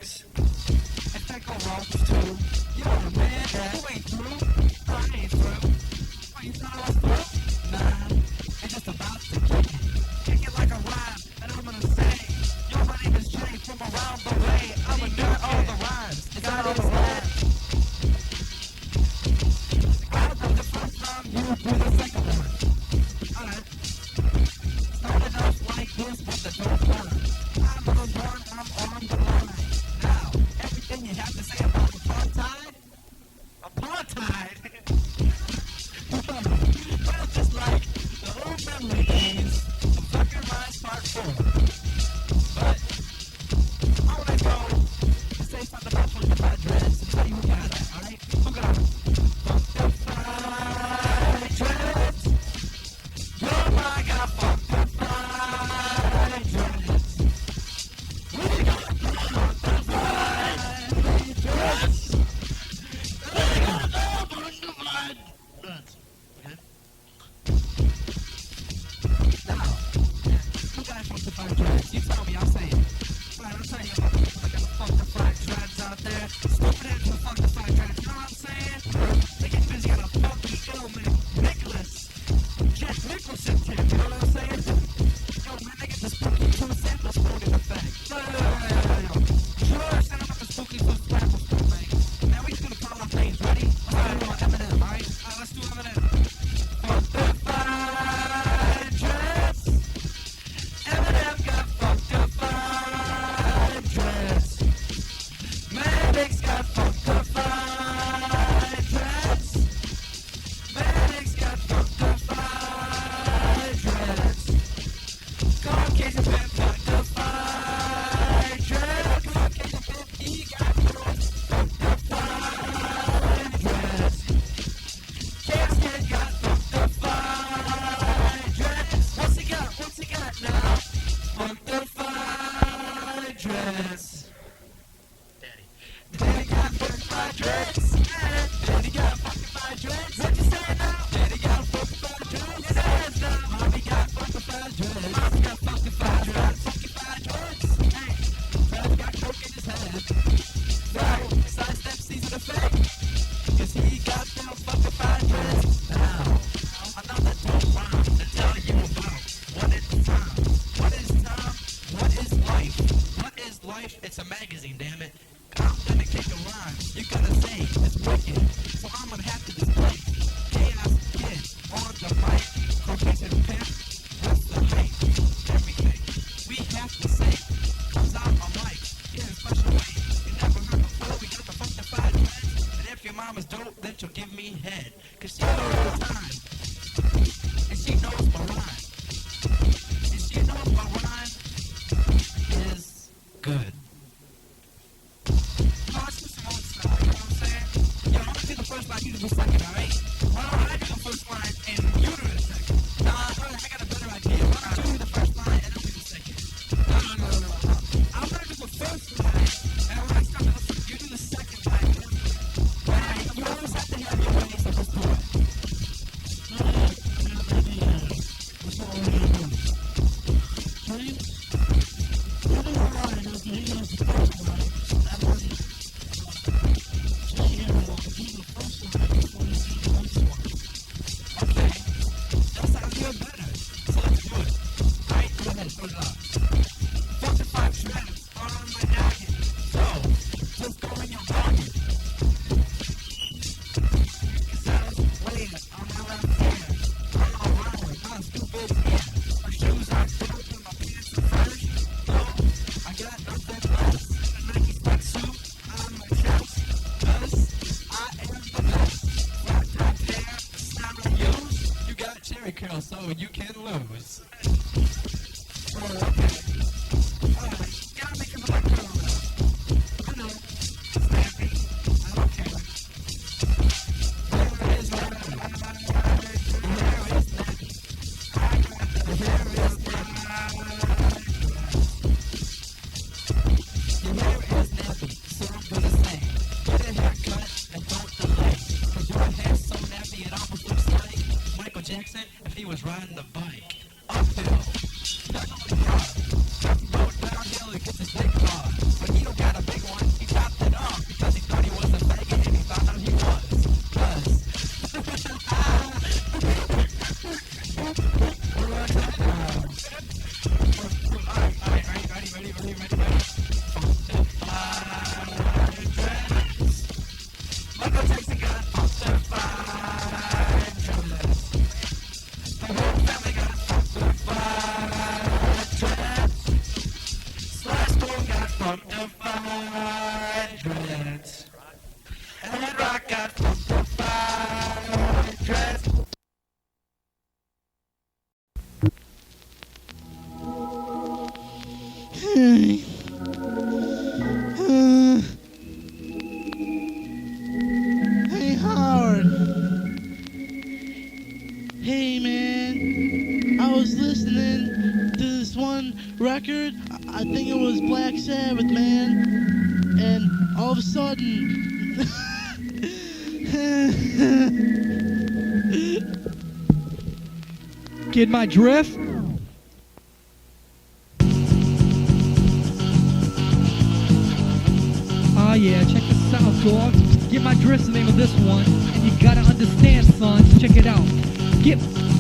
Speaker 6: drugs. And take on walks too. You're a man, you ain't through. I ain't through. What, you thought I was through? Nah, it's just about to kick it. Kick it like a rhyme, and I'm gonna say, yo, my name is Jay from around the way. I'm a nerd all the rhymes. It's all the rhymes. I do the first rhyme, you do the second one. Alright. Started off like this with the dope line. I'm on the run, I'm on the line. Now, everything you have to say about apartheid? Apartheid? Well, just like the old memory days of Fucking Rise Part 4. But I wanna go and say something about Funkified Dreads and tell you who got it, alright? Who got it? Funkified Dreads. Yo, I got Funkified Dreads. We got Funkified Dreads. We got Funkified
Speaker 10: That's okay.
Speaker 6: Now, who got Funkified Dreads? You tell me, I'll say it. Alright, I'll tell you about the people that got Funkified Dreads out there. Stupid heads with Funkified Dreads, you know what I'm saying? They get busy on a funky ill man, Nicholas. Jack Nicholson tip, you know what I'm saying? Yo, man, they get the spooky two sample spoon effect. Yo. Sure, send them up the spooky two sample spoon, man. Now we just gonna call our names, ready? Let's do Eminem, alright? Alright, let's do Eminem. Funkified Dreads. Eminem got Funkified Dreads. Maddox got Funkified Dreads. Maddox got Funkified Dreads. Caucasian Pimp Funkified Dreads. Caucasian Pimp, he got Funkified Dreads. Chaos Kid got Funkified Dreads. What's he got? What's he got now? Funkified Dreads. Daddy got Funkified Dreads. Daddy got Funkified Dreads. What you say now? Daddy got Funkified Dreads. Yes, now. Mommy got Funkified Dreads. Mommy got Funkified Dreads. Funkified Dreads. Hey, Daddy got coke in his head. Right, sidestep season effect. Cause he got those Funkified Dreads. Now, another dope rhyme to tell you about. What is time? What is time? What is life? What is life? It's a magazine, damn it. I'm gonna kick a rhyme. You gotta say it's wicked. So I'm gonna have to display Chaos Kid on the mic. Caucasian Pimp, what's the hype? Everything we have to say comes out on mic in a special way. You never heard before. We got the Funkified Dreads. And if your mom is dope, then she'll give me head. Cause she knows the time. And she knows my rhyme. And she knows my rhyme is good. Let's do some old style, you know what I'm saying? Yo, I'm gonna do the first line, you do the second, alright? Why don't I do the first line and you do the second? Nah, I got a better idea. Why don't you do the first line and I'll do the second? No. I'm gonna do the first line, and when I start to listen, you do the second line. Alright, you always have to have your way, so let's do it.
Speaker 10: What's all we gonna do? James? You do a line after he does the first line. That was it. Jay here will do the first line before you do the next one.
Speaker 6: Okay, that sounds even better. So let's do it. Alright, go ahead, put it up. Funkified Dreads are on my noggin. So, just go in your pocket. Cause I was weighing on my left hand. I'm all rolling, I'm stupid here. My shoes are dope and my pants are fresh. So, I got nothing less than a Nike sweatsuit on my chest. Cause I am the best. Flat top hair, the style I use. You got cherry curls, so you can lose. Oh, okay. Alright, gotta make him look cool now. I know. Snappy. I don't care. There is snappy. There is snappy. There is snappy. Your hair is nappy, so I'm gonna say, get a haircut and don't delay. Cause your hair's so nappy it almost looks like Michael Jackson if he was riding the bike. Uphill. Stuck on the car. Go downhill and gets his dick hard. But he don't got a big one.
Speaker 3: share it, man. And all of a sudden,
Speaker 9: Get my drift? Oh yeah, check this out, dog. Get my drift's the name of this one. And you gotta understand, son. Check it out.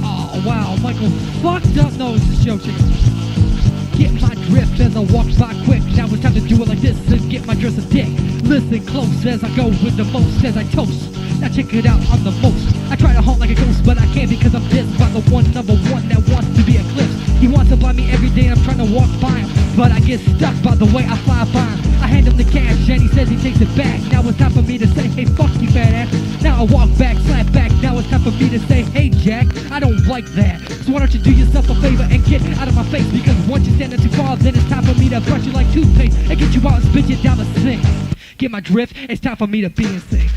Speaker 9: Oh wow, Michael fucked up. No, it's a show, check it out. Get my drift as I walk by quick. Now it's time to do it like this and get my drift a dick. Listen close as I go with the most as I toast. Now check it out, I'm the most. I try to haunt like a ghost, but I can't because I'm dissed by the number one that wants to be eclipsed. He wants to buy me every day and I'm trying to walk by him, but I get stuck by the way I fly by him. I hand him the cash and he says he takes it back. Now it's time for me to say, hey, fuck you, fat ass. Now I walk back, slap back. Now it's time for me to say, hey, Jack, I don't like that. So why don't you do yourself a favor and get out of my face? Because once you're standing too far, then it's time for me to brush you like toothpaste and get you out and spit you down the sink. Get my drift? It's time for me to be in sync.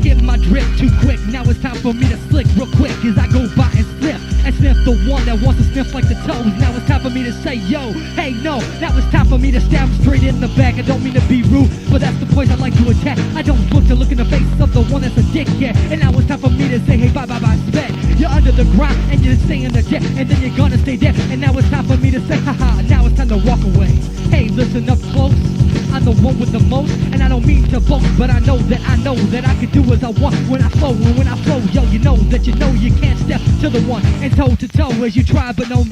Speaker 9: Get my drip too quick, now it's time for me to slick real quick as I go by and sniff the one that wants to sniff like the toes. Now it's time for me to say yo, hey no, now it's time for me to stab him straight in the back. I don't mean to be rude, but that's the place I like to attack. I don't look to look in the face of the one that's a dickhead. And now it's time for me to say hey bye bye bye spit. You're under the ground and you're staying the dead, and then you're gonna stay dead. And now it's time for me to say haha, now it's time to walk away. Hey, listen up close, I'm the one with the most, and I don't mean to boast, but I know that I can do as I want when I flow. And when I flow, yo, you know you can't step to the one and toe to toe as you try, but no,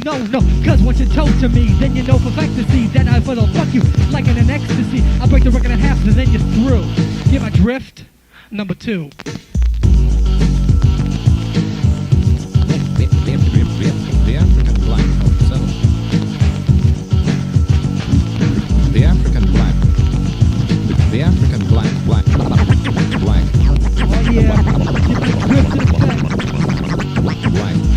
Speaker 9: cause once you're toe to me, then you know for fact to see that I will fuck you like in an ecstasy. I break the record in half and then you're through. Get my drift? Number 2.
Speaker 11: The African black settled. The African black. The African black.
Speaker 9: Oh yeah,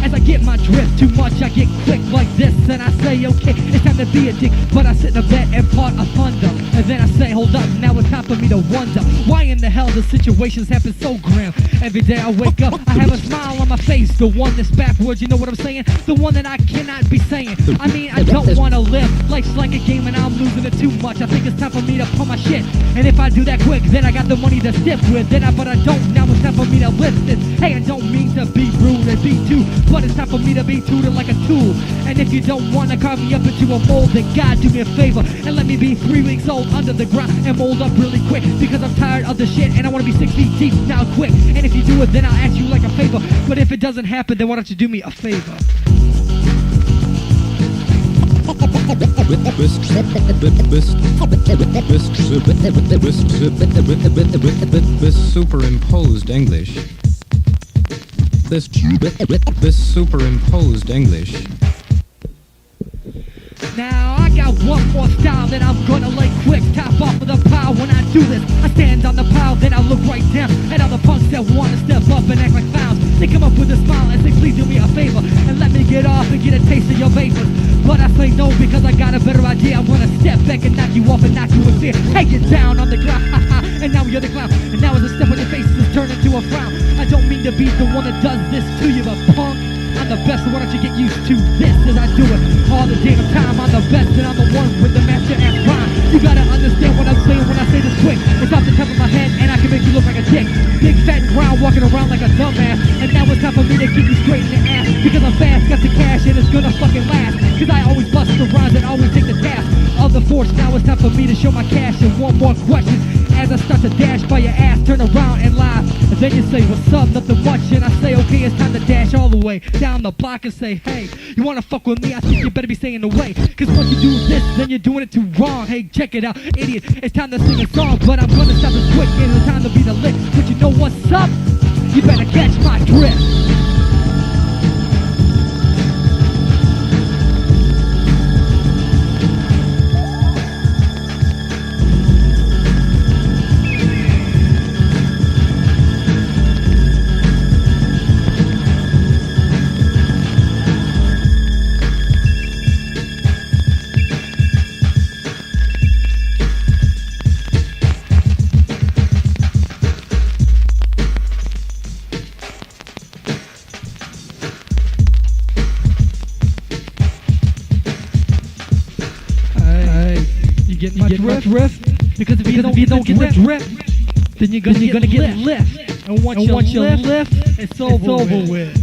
Speaker 9: as I get my drift too much, I get quick like this, and I say, okay, it's time to be a dick, but I sit in a bed and part of thunder, and then I say, hold up, now it's time for me to wonder, why in the hell the situations happen so grim? Every day I wake up, I have a smile on my face, the one that's backwards, you know what I'm saying? The one that I cannot be saying. I mean, I don't want to live, life's like a game and I'm losing it too much. I think it's time for me to pump my shit, and if I do that quick, then I got the money to stiff with, but I don't, now it's time for me to lift this. Hey, I don't mean to be rude and be too, but it's time for me to be tutored like a tool. And if you don't want to carve me up into a mold, then God do me a favor and let me be 3 weeks old under the ground and mold up really quick, because I'm tired of the shit and I want to be 6 feet deep now quick. And if you do it, then I'll ask you like a favor, but if it doesn't happen, then why don't you do me a favor?
Speaker 11: This superimposed English. This superimposed English.
Speaker 9: Now I got one more style that I'm gonna lay quick. Top off of the pile when I do this. I stand on the pile, then I look right down at all the punks that wanna step up and act like clowns. They come up with a smile and say, please do me a favor and let me get off and get a taste of your vapors. But I say no because I got a better idea. I wanna step back and knock you off and knock you in fear. Hey, get down on the ground, haha, and now you're the clown. And now as a step on your face is turned into a frown. I don't mean to be the one that does this to you, but punk, I'm the best, so why don't you get used to this as I do it all the damn time. I'm the best and I'm the one with the master ass rhyme. You gotta understand what I'm saying when I say this quick. It's off the top of my head and I can make you look like a dick. Big fat and round walking around like a dumbass. And now it's time for me to kick you straight in the ass, because I'm fast, got the cash and it's gonna fucking last. Cause I always bust the rhymes and always take the task of the force. Now it's time for me to show my cash. And one more question as I start to dash by your ass, turn around and laugh. And then you say, what's up, nothing much. And I say, okay, it's time to dash all the way down the block and say, hey, you wanna fuck with me? I think you better be staying away, cause once you do this, then you're doing it too wrong. Hey, check it out, idiot, it's time to sing a song, but I'm gonna stop this quick, and it's time to be the lick. But you know what's up? You better catch my drift. get my drift? Because if you don't get the drift, then you're gonna get lift. And once you lift, it's over with.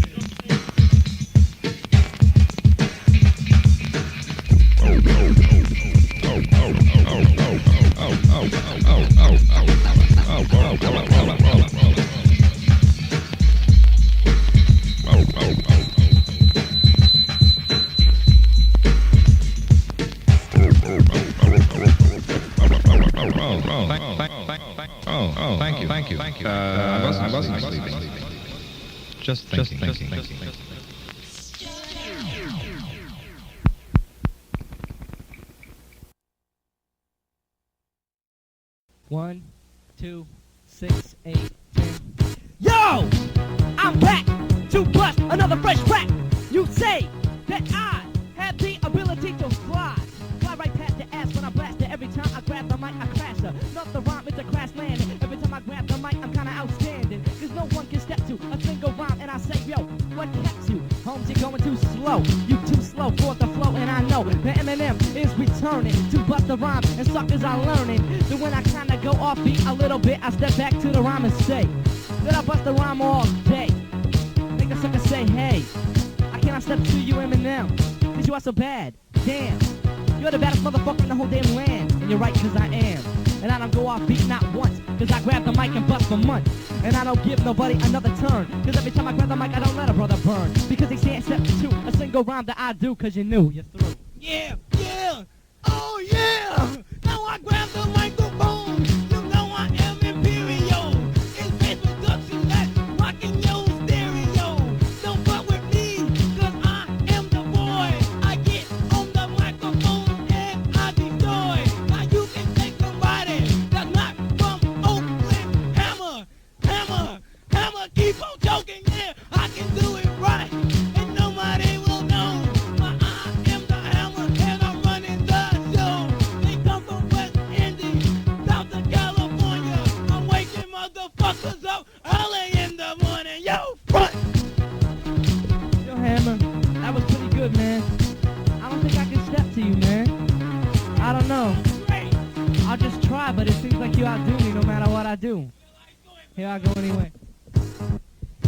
Speaker 11: Thank you. I wasn't sleeping. Just thinking.
Speaker 2: One, 2, 6, 8, 10. Yo! I'm back to bust another fresh rap. You say that I have the ability to fly. Fly right past your ass when I blast it. Every time I grab the mic, I crash her. Not the rhyme, it's a crash landing. Every time I grab the mic, I'm kinda outstanding. Cause no one can step to a single rhyme. And I say, yo, what kept you? Holmes, you're going too slow. You too slow for the flow. And I know that Eminem is returning to bust the rhyme. And suckers are learning. So when I kinda go off beat a little bit, I step back to the rhyme and say that I bust the rhyme all day. Make a sucker say, hey, I cannot step to you, Eminem, cause you are so bad. Damn, you're the baddest motherfucker in the whole damn land. And you're right, cause I am. And I don't go off beat not once, cause I grab the mic and bust for months. And I don't give nobody another turn, cause every time I grab the mic I don't let a brother burn. Because they can't step to a single rhyme that I do, cause you knew you're through.
Speaker 5: Yeah, oh yeah. Now I grab the microphone. You know I am imperial. It's bass production that's rocking your stereo. Don't fuck with me, cause I am the boy. I get on the microphone and I destroy. Now you can take somebody that's not from Oakland. Hammer, keep on joking, yeah. I can do it right, and nobody will know. But I am the hammer, and I'm running the show. They come from West Indies, South to California. I'm waking motherfuckers up early in the morning. Yo, front!
Speaker 2: Yo, Hammer, that was pretty good, man. I don't think I can step to you, man. I don't know.
Speaker 5: Great!
Speaker 2: I'll just try, but it seems like you outdo me no matter what I do. Here I go anyway.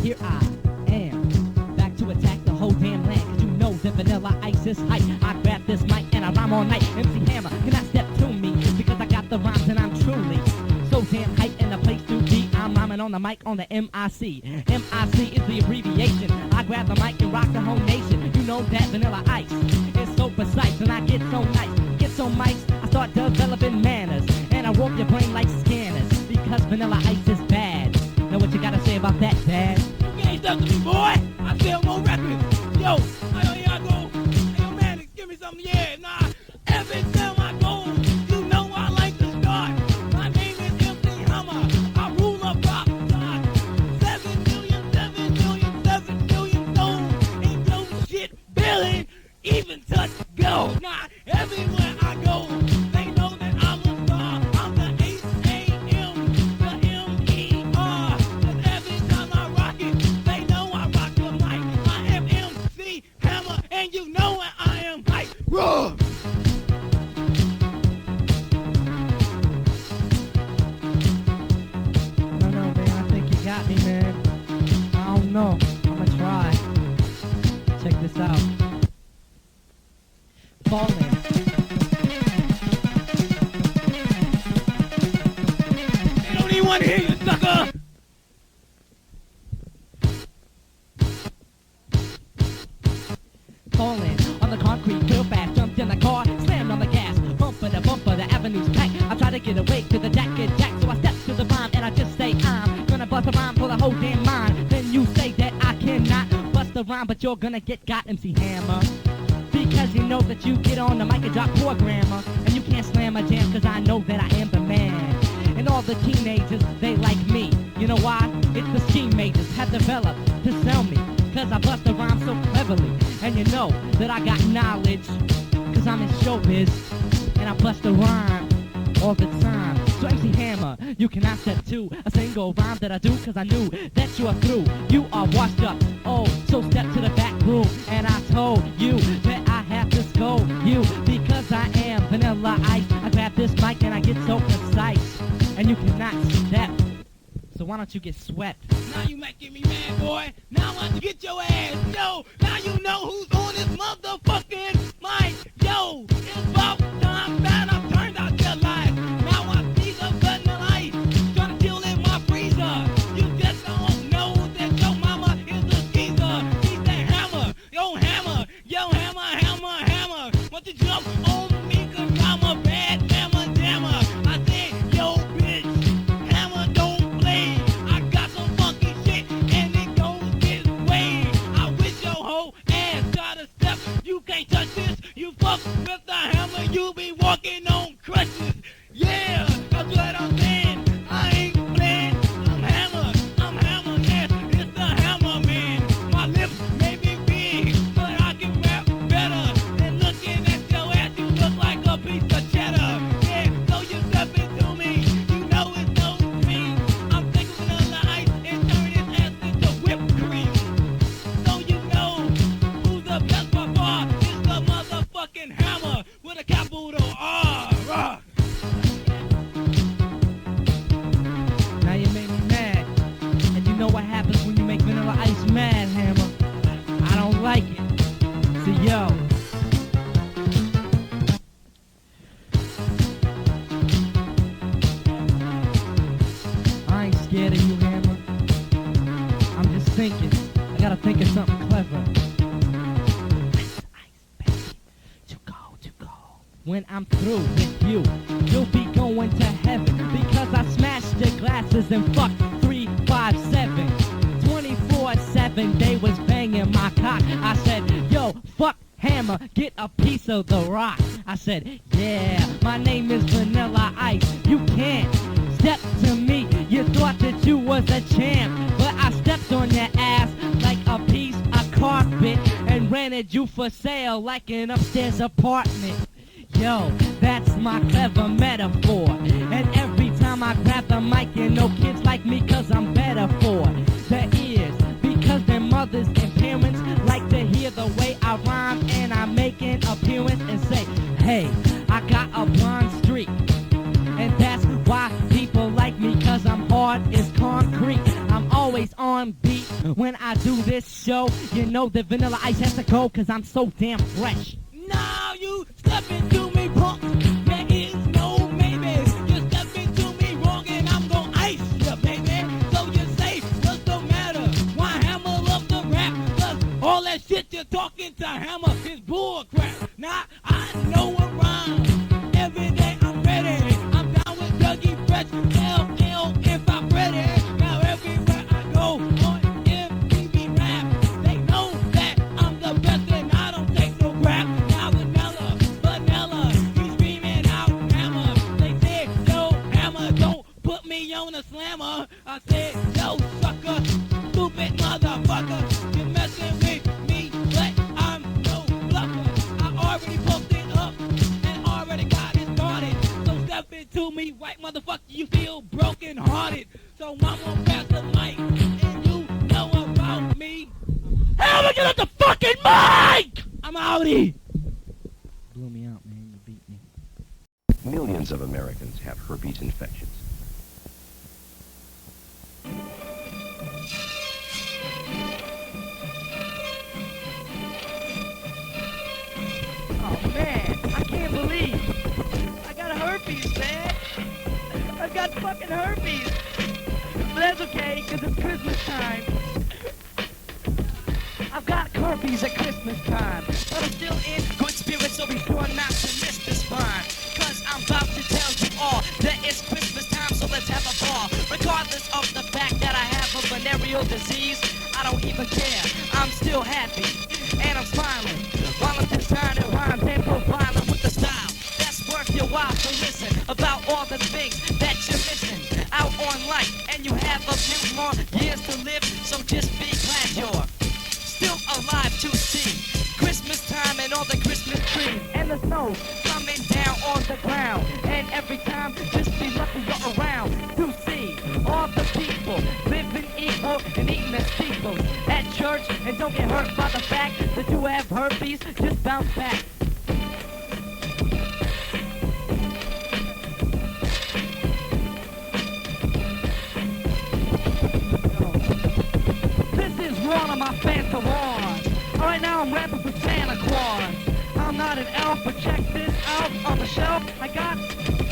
Speaker 2: Here I am, back to attack the whole damn land. Cause you know that Vanilla Ice is hype. I grab this mic and I rhyme all night. MC Hammer cannot step to me, because I got the rhymes and I'm truly so damn hype in the place to be. I'm rhyming on the mic on the MIC. MIC is the abbreviation. I grab the mic and rock the whole nation. You know that Vanilla Ice is so precise, and I get so nice. Get so mics, I start developing manners, and I warp your brain like scanners, because Vanilla Ice is bad. Know what you gotta say about that, Dad?
Speaker 5: You can't step to me, boy! I sell more records! Yo, here I go. Hey, yo, man, give me something, yeah, nah. Every time I go, you know I like to start. My name is MC Hammer. I rule a pop star. 7 million souls in your shit, barely even touch go. Nah, everywhere I go, they know that I'm a star. I'm the H-A-M, the M-E-R. And every time I rock it, they know I rock the mic. I am MC Hammer, and you know where I am. Hype, roar!
Speaker 2: I don't know, man. I think you got me, man. I don't know. I'ma try. Check this out. Falling.
Speaker 5: They don't even want to hear you, sucker!
Speaker 2: Falling on the concrete real fast. Jumped in the car, slammed on the gas. Bumper to bumper, the avenue's packed. I try to get away to the jack, so I step to the rhyme and I just say I'm gonna bust a rhyme for the whole damn mind. Then you say that I cannot bust the rhyme, but you're gonna get got, MC Hammer. Because you know that you get on the mic and drop poor grammar, and you can't slam a jam, cause I know that I am the man. And all the teenagers, they like me. You know why? It's the scheme majors have developed to sell me, cause I bust the rhyme so cleverly. And you know that I got knowledge, cause I'm in showbiz, and I bust the rhyme all the time. So MC Hammer, you cannot step to a single rhyme that I do, cause I knew that you are through. You are washed up, oh, so step to the back room. And I told you that I have to scold you, because I am Vanilla Ice. I grab this
Speaker 6: why don't you get swept?
Speaker 9: Now you making me mad, boy. Now I want to get your ass. Yo, now you know who's on this motherfucking mic. Yo, it's about time that I turned out your life. Now I see the vanilla ice trying to chill in my freezer. You just don't know that your mama is a skeezer. She's the hammer, yo hammer, yo hammer, hammer, hammer. Want to jump on me 'cause I'm a bad hammer jammer. I said, yo bitch, hammer don't play. I got some funky shit and it goes this way. I wish your whole ass got a step. You can't touch this. You fuck with the hammer, you be walking on crutches. Yeah, that's what I'm saying. I ain't playing. I'm hammer, yeah. It's the hammer, man. My lips may be big, but I can rap better than looking at your ass. You look like a piece of cheddar. Yeah, so you step into me. You know it's no me. I'm taking vanilla ice and turn his ass into whipped cream. So you know who's the best by far. It's the motherfucking hammer with a capital R. Rock.
Speaker 6: Now you made me mad. And you know what happens when you make Vanilla Ice mad, Hammer. I don't like it. So yo. I ain't scared of you, Hammer. I'm just thinking. I gotta think of something clever. When I'm through with you, you'll be going to heaven because I smashed your glasses and fucked 357. 24/7, they was banging my cock. I said, yo, fuck Hammer, get a piece of the rock. I said, yeah, my name is Vanilla Ice. You can't step to me. You thought that you was a champ, but I stepped on your ass like a piece of carpet and rented you for sale like an upstairs apartment. Yo, that's my clever metaphor. And every time I grab the mic, you know kids like me 'cause I'm better for their ears. Because their mothers and parents like to hear the way I rhyme. And I make an appearance and say, hey, I got a blonde streak. And that's why people like me 'cause I'm hard as concrete. I'm always on beat when I do this show. You know that Vanilla Ice has to go 'cause I'm so damn fresh.
Speaker 9: Now you step into me, punk. There is no maybe. You step into me wrong and I'm gon' ice you, baby. So you say, what's the matter? Why Hammer loves the rap? 'Cause all that shit you're talking to Hammer is bull crap. Now I know a rhyme. Every day I'm ready. I'm down with Dougie Fresh. LL if I'm ready. Now everywhere I go on MTV rap, they know that I'm the best and I don't take no crap. On a slammer, I said, yo, sucker, stupid motherfucker, you're messing with me, but I'm no bluffer. I already posted up and already got it started. So step into me, white motherfucker, you feel broken hearted. So I'm gonna pass the mic, and you know about me. Hammer, get up the fucking mic! I'm outie!
Speaker 6: Blew me out, man. You beat me.
Speaker 12: Millions of Americans have herpes infections.
Speaker 6: Oh man, I can't believe I got herpes, man. I got fucking herpes. But that's okay, 'cause it's Christmas time. I've got herpes at Christmas time. But I'm still in good spirits, so be sure not to miss this rhyme. 'Cause I'm about to tell you all that it's Christmas time, so let's have a ball. Regardless of the fact that I have a venereal disease, I don't even care. I'm still happy, and I'm smiling. While I'm just trying to rhyme and profiling with the style that's worth your while to listen about all the things that you're missing out on life. And you have a few more years to live, so just be glad you're still alive to see Christmas time and all the Christmas trees and the snow coming down on the ground. And every time, just be lucky you're around to see all the people living equal and eating their steeples at church. And don't get hurt by the fact that you have herpes, just bounce back. Right now I'm rapping for Santa Claus. I'm not an elf, but check this out. On the shelf, I got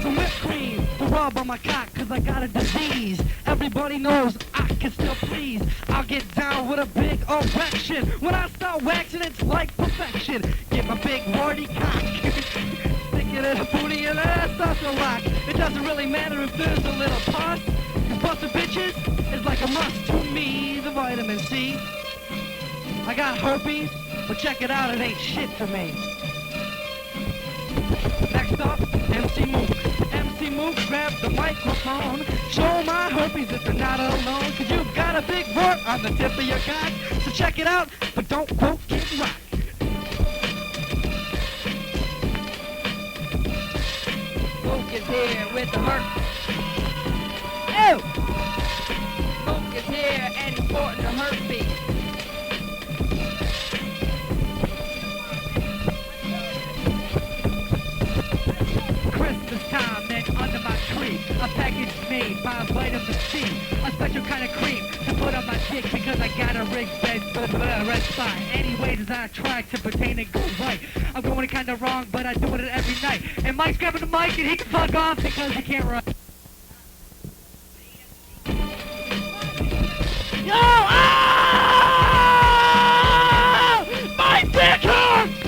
Speaker 6: some whipped cream to rub on my cock, cause I got a disease. Everybody knows I can still please. I'll get down with a big erection. When I start waxing, it's like perfection. Get my big warty cock. Stick it in a booty and ass off the rock. It doesn't really matter if there's a little pus. Cause busting bitches is like a must to me. The vitamin C. I got herpes, but check it out, it ain't shit to me. Next up, MC Mook. MC Mook, grab the microphone. Show my herpes that they're not alone. Cause you've got a big wart on the tip of your cock. So check it out, but don't quote Kid Rock. Mook is here with the herpes. Ew! Mook is here and he's sporting the herpes. Christmas time, then under my tree, a package made by vitamin C, a special kind of cream to put on my dick because I got a red spot. Anyways, as I try to pertain and go right, I'm going kinda wrong, but I do it every night. And Mike's grabbing the mic and he can fuck off because he can't run. Yo! Ah! My dick hurts!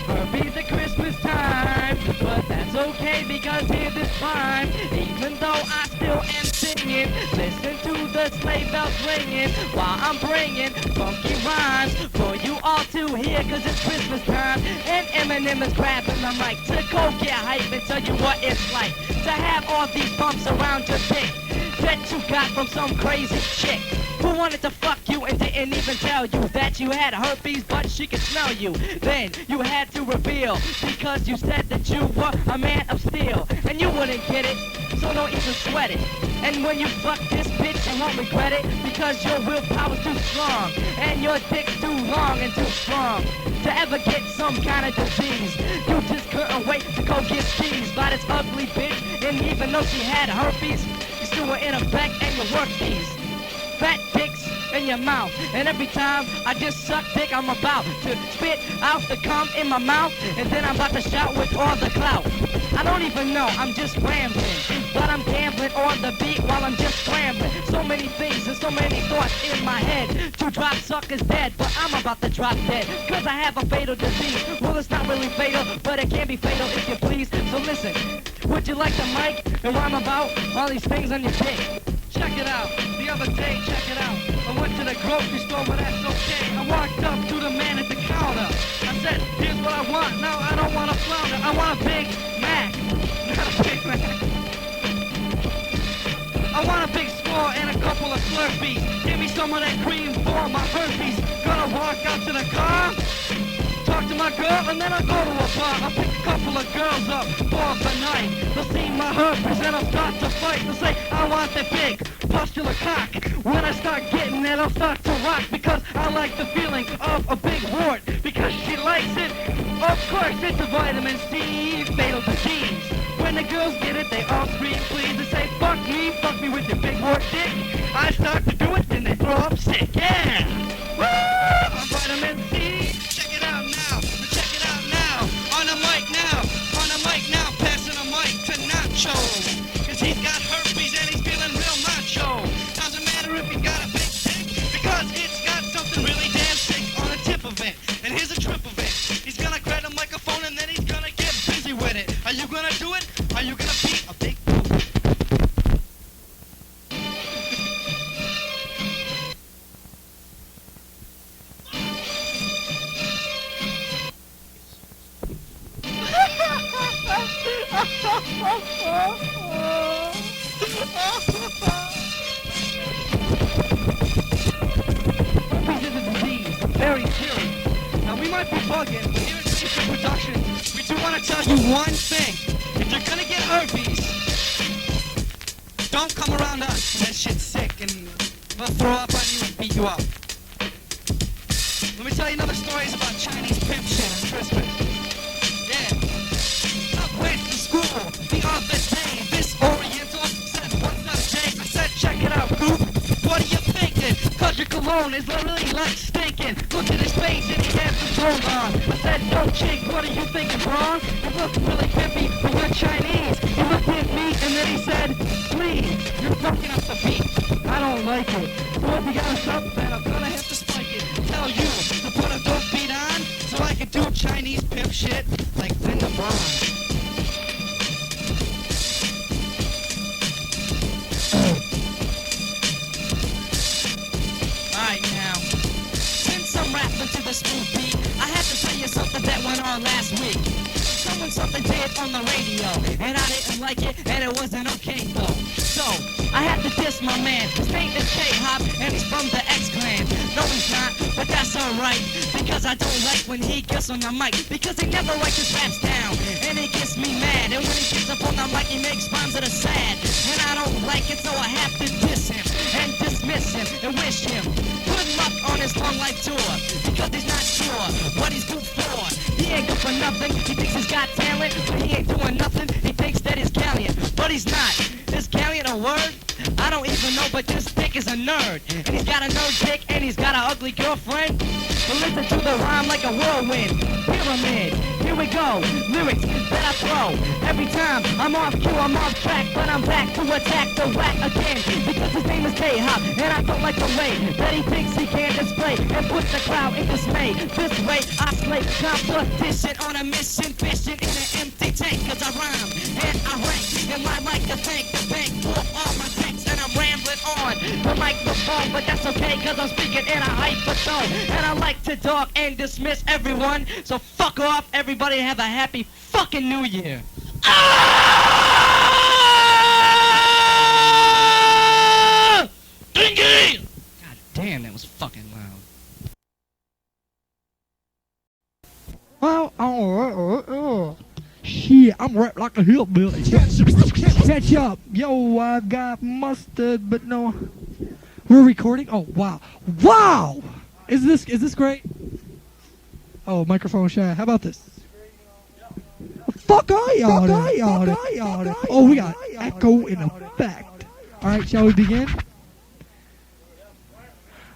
Speaker 6: Herpes at Christmas time, but that's okay because here's this rhyme. Even though I still am singing, listen to the sleigh bells ringing while I'm bringing funky rhymes for you all to hear, cause it's Christmas time and Eminem is grabbing the mic to go get hype and tell you what it's like to have all these bumps around your dick that you got from some crazy chick who wanted to fuck you and didn't even tell you that you had herpes, but she could smell you. Then you had to reveal because you said that you were a man of steel and you wouldn't get it, so don't even sweat it. And when you fuck this bitch, you won't regret it because your willpower's too strong and your dick's too long and too strong to ever get some kind of disease. You just couldn't wait to go get teased by this ugly bitch, and even though she had herpes, you still were in effect and you worked these fat dicks in your mouth. And every time I just suck dick, I'm about to spit out the cum in my mouth, and then I'm about to shout with all the clout. I don't even know, I'm just rambling, but I'm gambling on the beat while I'm just scrambling. So many things and so many thoughts in my head to drop suckers dead, but I'm about to drop dead cause I have a fatal disease. Well, it's not really fatal, but it can be fatal if you please. So listen, would you like the mic and rhyme about all these things on your dick? Check it out, the other day, check it out. I went to the grocery store, but that's okay. I walked up to the man at the counter. I said, here's what I want. No, I don't want a flounder. I want a Big Mac. Not a Big Mac. I want a big score and a couple of Slurpees. Give me some of that cream for my herpes. Gonna walk out to the car, talk to my girl, and then I'll go to a bar. I'll pick a couple of girls up for the night. They'll see my herpes and I'll start to fight. They'll say, I want that big pustular cock. When I start getting it, I'll start to rock because I like the feeling of a big wart. Because she likes it, of course it's a vitamin C fatal disease. When the girls get it, they all scream please. They say, fuck me with your big wart dick. I start to do it, then they throw up sick. Yeah! Woo! I'm vitamin C. Check it out now. Check it out now. On the mic now. On the mic now. Passing the mic to Nacho. Cause he's got herpes and he's feeling real macho. Doesn't matter if he's got a big dick, because it's got something really damn sick on the tip of it. And here's a trip of it. He's gonna grab a microphone and then he's gonna get busy with it. Are you gonna do it? Are you gonna be a big poop? Herpes is a disease, very serious. Now we might be bugging, but here at Secret Productions, we do want to tell you one thing. If you're gonna get herpes, don't come around us. That shit's sick and we'll throw up on you and beat you up. Let me tell you another stories about Chinese pimp shit on Christmas. Yeah. I went to school the other day. This Oriental said, what's the Your cologne is literally like stinking. Look at his face and he has the tone on. I said, no chick, what are you thinking, bro? You look really pimpy, but you're Chinese. He looked at me and then he said, please, you're fucking up the beat. I don't like it. So if you got us up, then I'm gonna have to spike it. Tell you to put a dope beat on so I can do Chinese pimp shit like Linda Bond. Alright now, since I'm rapping to the smooth beat, I have to tell you something that went on last week. Someone something did on the radio, and I didn't like it, and it wasn't okay though. So, I had to diss my man. His name is K-Hop, and he's from the X-Clan. No, he's not, but that's alright, because I don't like when he gets on the mic, because he never writes his raps down, and it gets me mad. And when he gets up on the mic, he makes rhymes that are sad, and I don't like it, so I have to diss him, and dismiss him, and wish him good luck on his long life tour, because he's not sure what he's good for. He ain't good for nothing, he thinks he's got talent, but he ain't doing nothing, he thinks that he's gallant, but he's not. Is gallant a word? I don't even know, but this dick is a nerd, and he's got a nerd dick, and he's got an ugly girlfriend. But listen to the rhyme like a whirlwind, pyramid, here we go, lyrics that I throw. Every time I'm off cue, I'm off track, but I'm back to attack the whack again, because his name is K-Hop, and I don't like the way that he thinks he can display, and put the crowd in dismay. This way I slay competition on a mission, fishing in an empty tank, cause I rhyme, and I rank, and I like to thank the bank for all my thanks, and I'm rambling on the microphone, but that's okay, cause I'm speaking in a hypertone, and I like to talk and dismiss everyone, so fuck off, everybody, have a happy fucking New Year. Ah! Dingy! God damn, that was fucking loud.
Speaker 3: Well, shit, I'm rapping like a hillbilly. Catch up. Yo, I got mustard, but no. We're recording? Oh, wow. Wow! Is this great? Oh, microphone shy. How about this? Fuck all y'all. Oh, we got echo in effect. All right, shall we begin?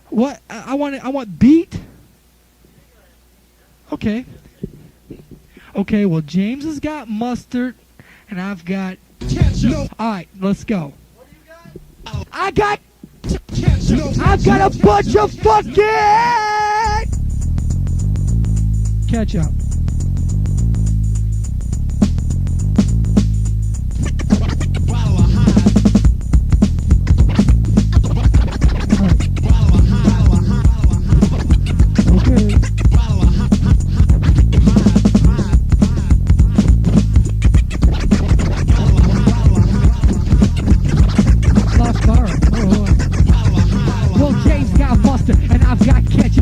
Speaker 3: What? I want beat. Okay. Okay, well, James has got mustard, and I've got ketchup. All right, let's go. I've got a bunch of fucking ketchup.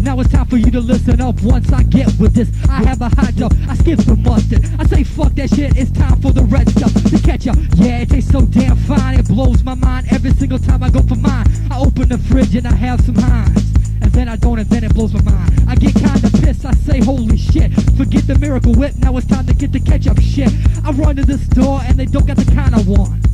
Speaker 3: Now it's time for you to listen up once I get with this. I have a hot dog, I skip the mustard. I say fuck that shit, it's time for the red stuff. The ketchup, yeah, it tastes so damn fine. It blows my mind every single time I go for mine. I open the fridge and I have some Heinz, and then I don't, and then it blows my mind. I get kinda pissed, I say holy shit. Forget the Miracle Whip, now it's time to get the ketchup shit. I run to the store and they don't got the kind I want.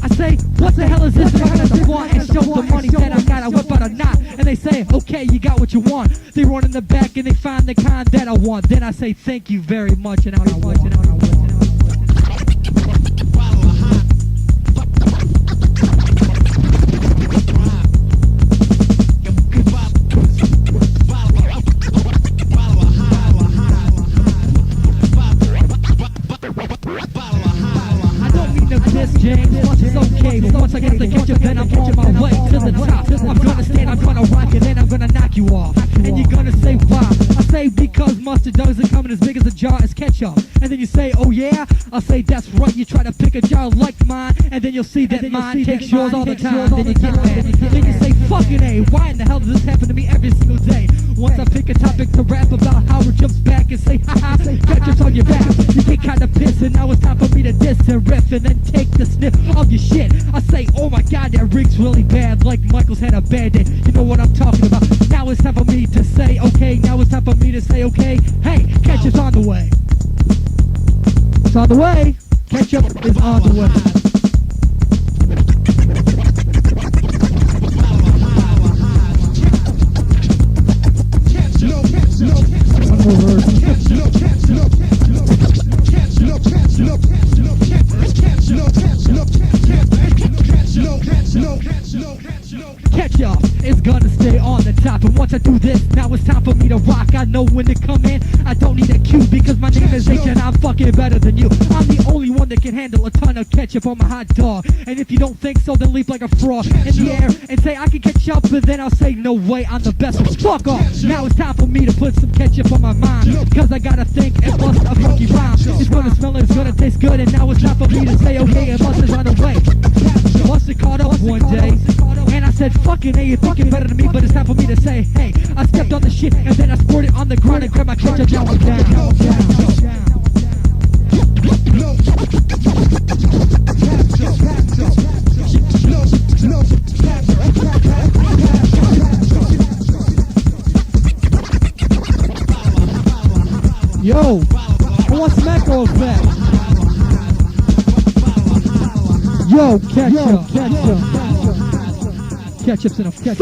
Speaker 3: I say, what the hell is this kind of the want? And show the money that I got, I whip out a knot. And they say, okay, you got what you want. They run in the back and they find the kind that I want. Then I say, thank you very much, and out I walk. James, once it's okay, but once I get the ketchup, then I'm on my way to the top. I'm gonna stand, I'm gonna rock it, and I'm gonna knock you off. And you're gonna say why? I say because mustard doesn't come in as big as a jar as ketchup. And then you say, oh yeah? I'll say that's right, you try to pick a jar like mine, and then you'll see that mine takes yours all the time. Then you get mad. Then you say, fucking A, why in the hell does this happen to me every single day? Once I pick a topic to rap about, Howard jumps back and say, haha, ketchup's on your back. You get kinda pissed, and now it's time for me to diss and riff, and then take the sniff of your shit. I say, oh my god, that reeks really bad, like Michael's had a bad day. You know what I'm talking about. Now it's time for me to say, okay, now it's time for me to say, okay, hey, ketchup's on the way. It's on the way. Ketchup is on the way.
Speaker 9: Ketchup is gonna stay on the top. And once I do this, now it's time for me to rock. I know when to come in, I don't need a cue, because my name is H and I'm fucking better than you. I'm the only one that can handle a ton of ketchup on my hot dog. And if you don't think so, then leap like a frog in the air and say I can catch up, but then I'll say no way, I'm the best. Fuck off. Now it's time for me to put some ketchup on my mind, cause I gotta think and bust a funky rhyme. It's gonna smell and it's gonna taste good, and now it's time for me to say okay and bust it right away. Mustard caught up one day, and I said, fucking hey, you're fucking better than me, but it's time for me to say, hey, I stepped on the shit, and then I scored it on the ground and grabbed my ketchup, now I'm down. Yo, I want some echo effect. Yo, ketchup. Ketchup's in effect.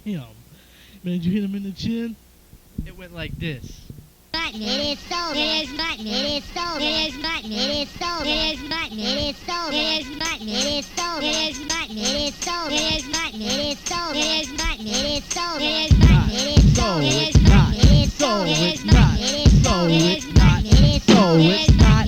Speaker 9: Damn. Man, did you hit him in the chin? It went like this.
Speaker 13: It is so. It is button. It is so. It is button. It is so. It is button. It is so. It is button. It is so. It is button. It is so. It is button. It is so. It is button. It is so. It is button. It is so. It is not. It is so. It is not. It is so. It is not. It is so. It's not.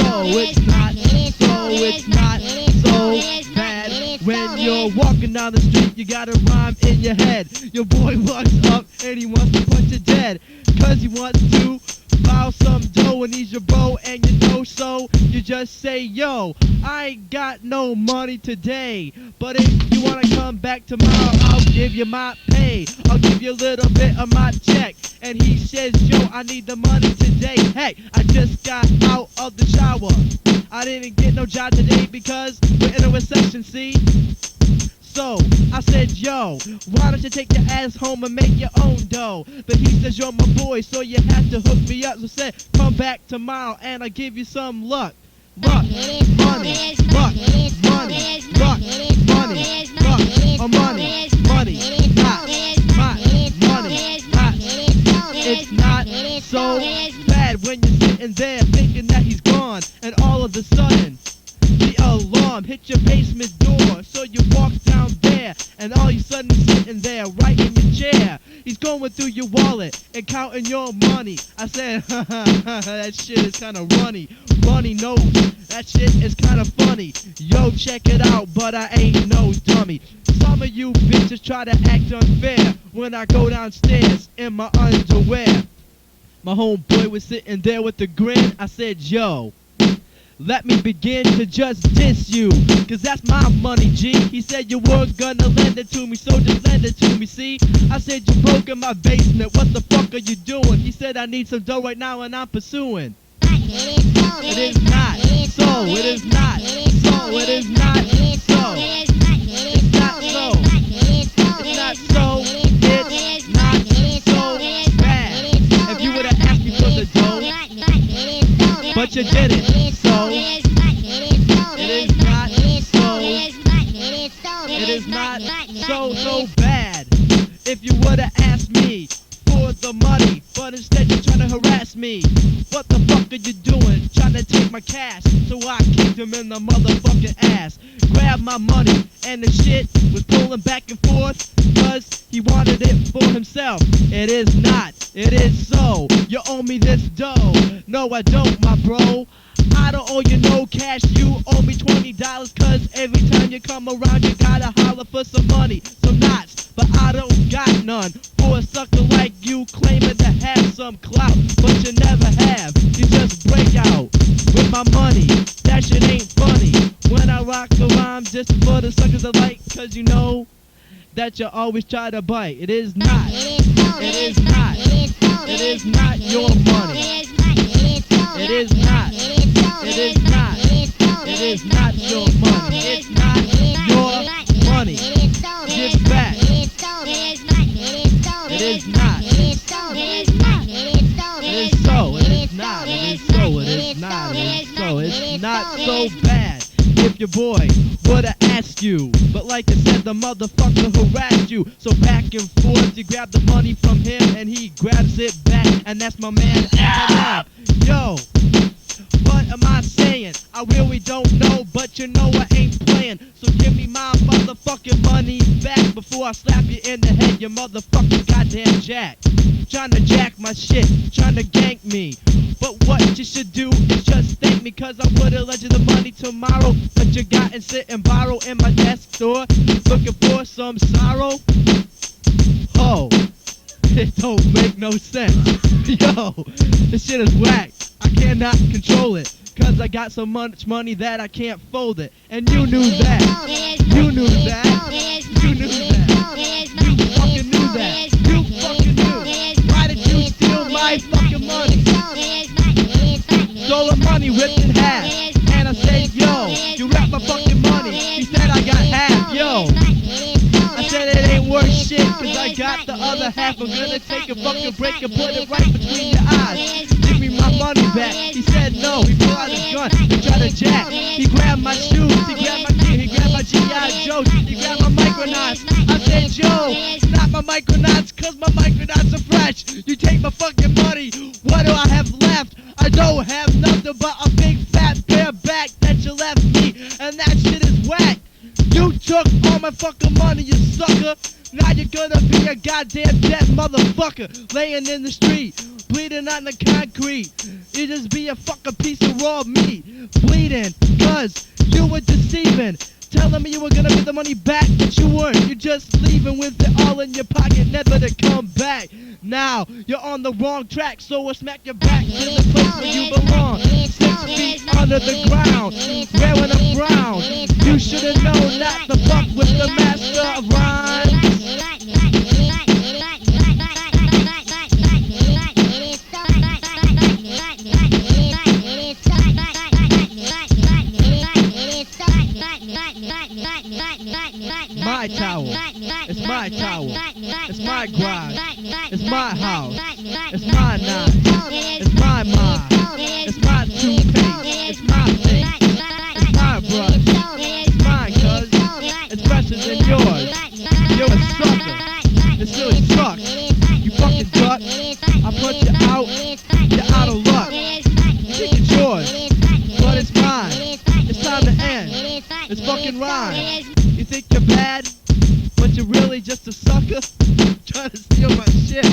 Speaker 13: So it's not. So it's not. So bad.
Speaker 9: When you're walking down the street, you got a rhyme in your head. Your boy walks up and he wants to punch you dead, cause he wants to file some dough and he's your bro and you know, so you just say, yo, I ain't got no money today, but if you wanna come back tomorrow, I'll give you my pay. I'll give you a little bit of my check. And he says, yo, I need the money today. Hey, I just got out of the shower. I didn't get no job today because we're in a recession, see? So, I said, yo, why don't you take your ass home and make your own dough? But he says, you're my boy, so you have to hook me up. So said, come back tomorrow and I'll give you some luck. Luck, money, luck, money, luck, money, luck, or money, money, not, money, not. It's not so bad when you're sitting there thinking that he's gone, and all of a sudden, the alarm hit your basement door. So you walk down there, and all of a sudden he's sitting there right in your chair. He's going through your wallet and counting your money. I said, that shit is kinda runny. Runny nose, that shit is kinda funny. Yo, check it out, but I ain't no dummy. Some of you bitches try to act unfair when I go downstairs in my underwear. My homeboy was sitting there with a grin. I said, yo, let me begin to just diss you, cause that's my money, G. He said you weren't gonna lend it to me, so just lend it to me, see? I said you broke in my basement, what the fuck are you doing? He said I need some dough right now and I'm pursuing. It is not, so it is not, so it is not, so it's not so, it's not so, it's not so bad. If you would've asked me for the dough, but you didn't, so it is not so, it is not so bad. If you would've asked me for the money, but instead you're trying to harass me. What the fuck are you doing? Trying to take my cash, so I kicked him in the motherfucking ass. Grabbed my money, and the shit was pulling back and forth, cause he wanted it for himself. It is not, it is so. You owe me this dough. No, I don't, my bro.
Speaker 3: I don't owe you no cash, you owe me $20, cause every time you come around you gotta holler for some money, some knots, but I don't got none. For a sucker like you claiming to have some clout, but you never have, you just break out with my money, that shit ain't funny. When I rock a rhyme just for the suckers I like, cause you know that you always try to bite. It is not, it is not, it is not your money. It is not, it is not, it is not your money. It's not your money. Give back. It is not. It is so. It is not. It is so. It is not. It is not. It is so. It's not so bad if your boy would've asked you, but like I said, the motherfucker harassed you. So back and forth, you grab the money from him and he grabs it back, and that's my man Eminem. Yo, what am I saying? I really don't know, but you know I ain't playing. So give me my motherfucking money back before I slap you in the head, you motherfucking goddamn jack. Trying to jack my shit, trying to gank me. But what you should do is just thank me, cause I would've lent you the money tomorrow, but you got and sit and borrow in my desk door, looking for some sorrow. Oh, it don't make no sense. Yo, this shit is whack. I cannot control it, cause I got so much money that I can't fold it. And you knew that. You knew that. You knew that. You fucking knew that. You fucking knew. Why did you steal my fucking money? Stole the money, ripped in half. And I said, yo, you wrapped my fucking money. He said I got half, yo. I said it ain't worth shit, cause I got the other half. I'm gonna take a fucking break and put it right between your eyes. Give me my money back. He said no, he pulled out his gun and tried to jack. He grabbed my shoes, he grabbed my gear, he grabbed my G.I. Joes, he grabbed my Micronauts. I said, yo, not my Micronauts, cause my Micronauts are fresh. You take my fucking money, what do I have left? I don't have nothing but a big fat bareback that you left me, and that shit is whack. You took all my fucking money, you sucker. Now you're gonna be a goddamn dead motherfucker, laying in the street, bleeding on the concrete. You just be a fucking piece of raw meat, bleeding, cause you were deceiving, telling me you were gonna get the money back, but you weren't. You're just leaving with it all in your pocket, never to come back. Now you're on the wrong track, so I'll smack you back to the place where you belong. 6 feet under the ground, wearing a brown. You should've known not to fuck with the master of rhymes. My tower, it's my tower, it's my garage, it's my house, it's my knife, it's my mind, it's my toothpaste, it's my thing, it's my brush, it's mine, cuz it's fresher than yours. You're a sucker, it's silly truck, you fucking duck, I put you out, you're out of luck. Think it's yours, but it's mine. It's time to end. It's fucking rhyme. You think you're bad, but you're really just a sucker trying to steal my shit.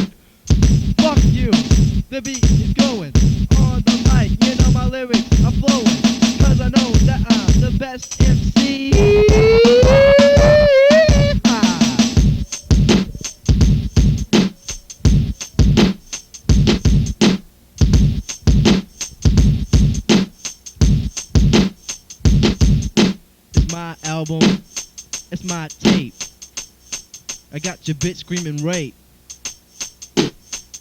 Speaker 3: Fuck you. The beat is going on the mic. You know my lyrics are flowing, cause I know that I'm the best MC. It's my album. It's my tape. I got your bitch screaming rape.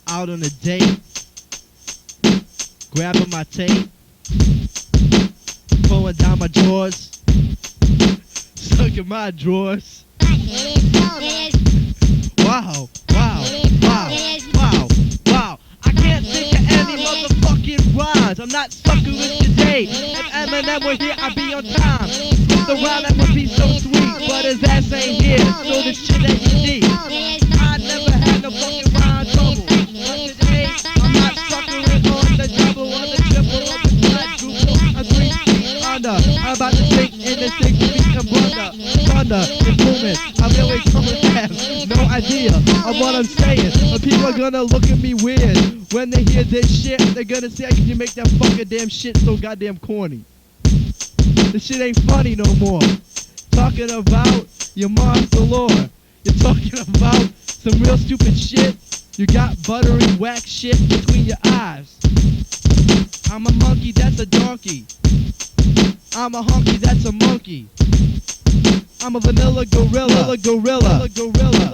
Speaker 3: Out on a date. Grabbing my tape. Pulling down my drawers. Sucking my drawers. Wow, wow, wow, wow, wow. I can't think of any motherfucking rhymes. I'm not sucking with today. If Eminem were here, I'd be on time. The rhyme that would be so sweet, but his ass ain't here, so the shit that you need. I never had no fucking rhyme trouble, but today I'm not sucking it on the double, on the triple, on the quadruple, a 3 feet under. I'm about to sink in the 6 feet and blunder. Thunder is moving, I'm really coming fast. no idea of what I'm saying. But people are gonna look at me weird when they hear this shit. They're gonna say, how can you make that fucking damn shit so goddamn corny? This shit ain't funny no more. Talking about your mom's galore. You're talking about some real stupid shit. You got buttery wax shit between your eyes. I'm a monkey, that's a donkey. I'm a honky, that's a monkey. I'm a vanilla gorilla.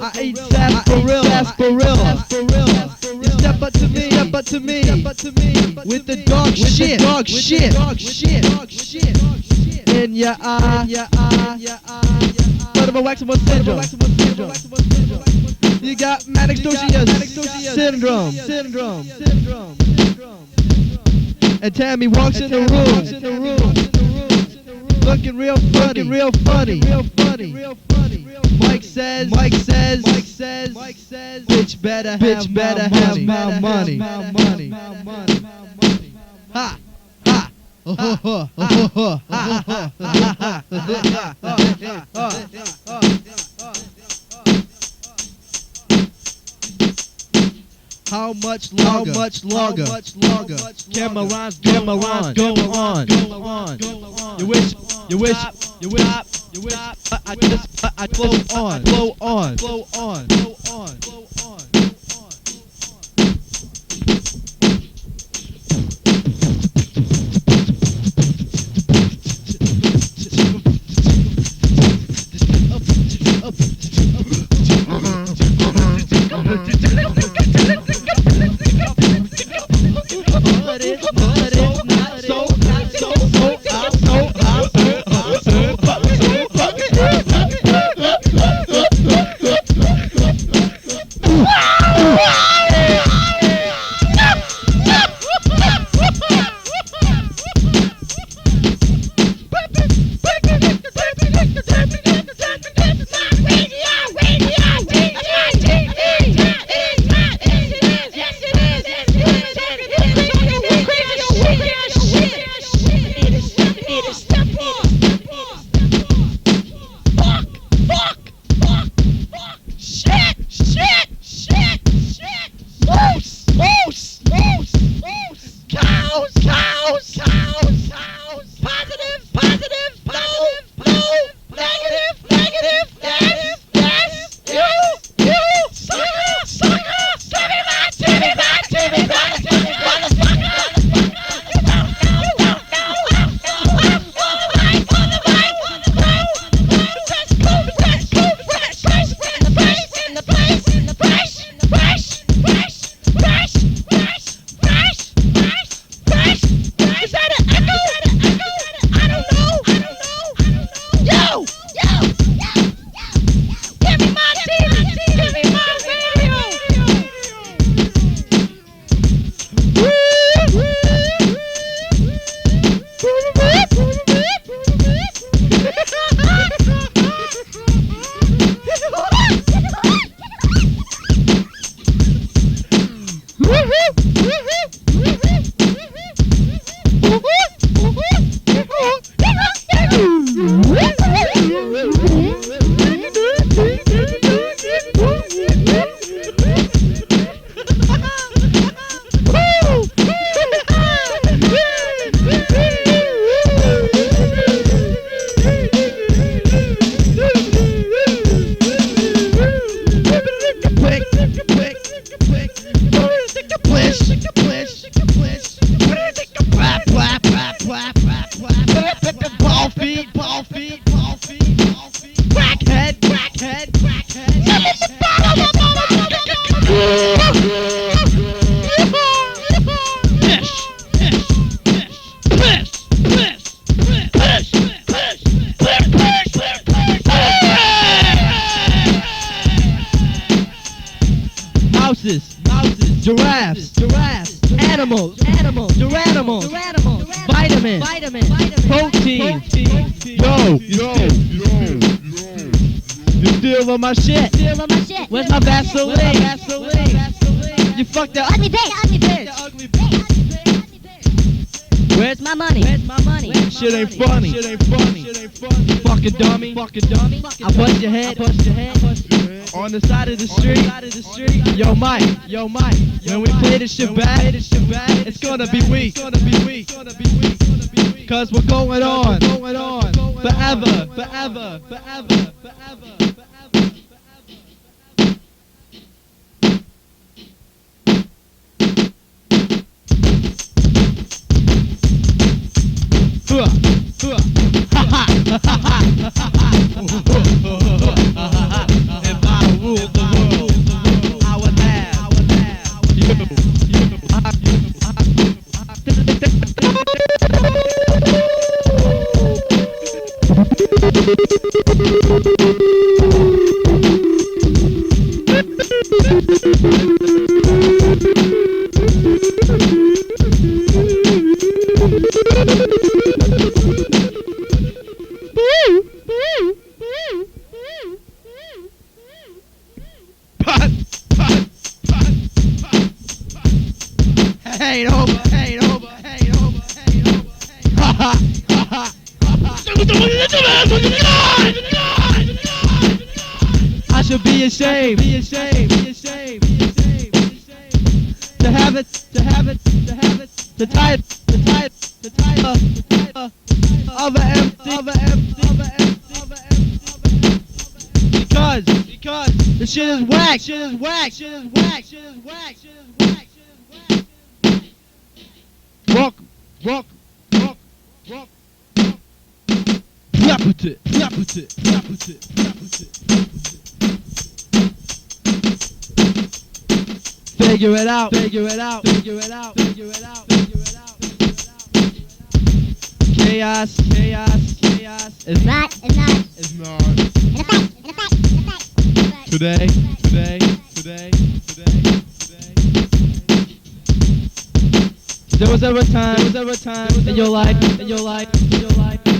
Speaker 3: I ate sarsaparilla. You step up to me, with the dog shit. In your eye. Butterball waxable syndrome. You got manic syndrome. And Tammy walks in the room. Looking real funny. Mike says, bitch better have my money. Ha. How much longer? Can my rhymes go on? You wish I flow on. Giraffes, animals, geranimals, vitamins, protein. Yo. You stealing my shit. Where's my Vaseline? You fucked the ugly bitch. Where's my money? Shit ain't funny. Fucking dummy. I bust your head. on the side of the street. Yo, Mike. When we play this shit back, it's gonna be weak. Cause we're going on forever. If I ruled the world, I would have you. Ain't over. I should be ashamed to have it, the type of an empty. Because the shit is whack. Rock. Flap it. Figure it out. Chaos is not. Today. There was ever a time in your life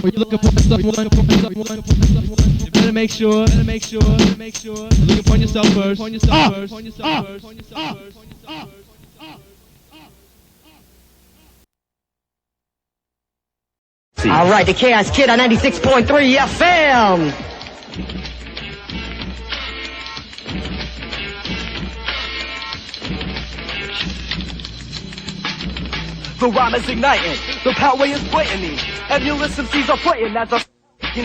Speaker 3: where you look upon someone. You better make sure you look upon yourself first.
Speaker 6: All right, the Chaos Kid on 96.3 FM.
Speaker 2: The rhyme is igniting, the power is blatantly. Emulous MCs are playing as a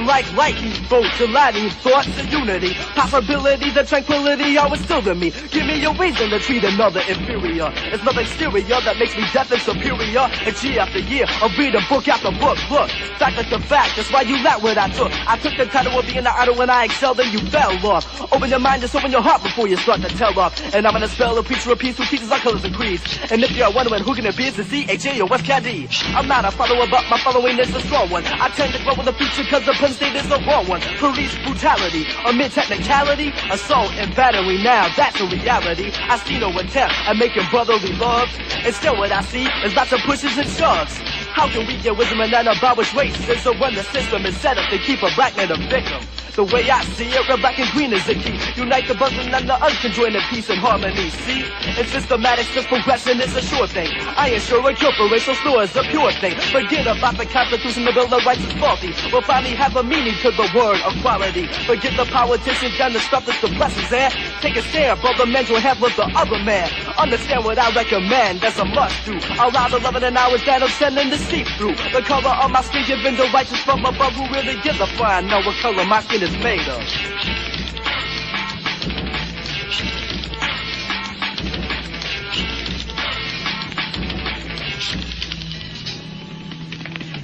Speaker 2: like lightning bolts, aligning thoughts and unity. Possibilities and tranquility are instilled in me. Give me a reason to treat another inferior. It's nothing exterior that makes me deaf and superior. And year after year, I'll read a book after book. Look, fact after fact, that's why you lack what I took. I took the title of being the idol when I excelled and you fell off. Open your mind, just open your heart before you start to tell off. And I'm gonna spell a preacher of peace who teaches our colors and creeds. And if you're wondering who can it be, it's the C-H-A or West Caddy. I'm not a follower, but my following is a strong one. I tend to grow with the future cause the Penn State is the wrong one. Police brutality, amid technicality, assault and battery now, that's a reality. I see no attempt at making brotherly love. Instead what I see is lots of pushes and shoves. How can we get wisdom and not abolish racism when the system is set up to keep a black man a victim? The way I see it, red, black, and green is the key. Unite the brethren and the earth can join in peace and harmony. See, it's systematic, just progression is a sure thing. I ensure a cure for racial slur is a pure thing. Forget about the Constitution, the Bill of Rights is faulty. We'll finally have a meaning to the word equality. Forget the politicians and the stuff that suppresses and take a stand, brother man, you'll have with the other man. Understand what I recommend, that's a must do. Allow the 11 hours that I'm sending to seep through. The color of my skin giving the righteous from above who really gives a flying know what color my skin is made of.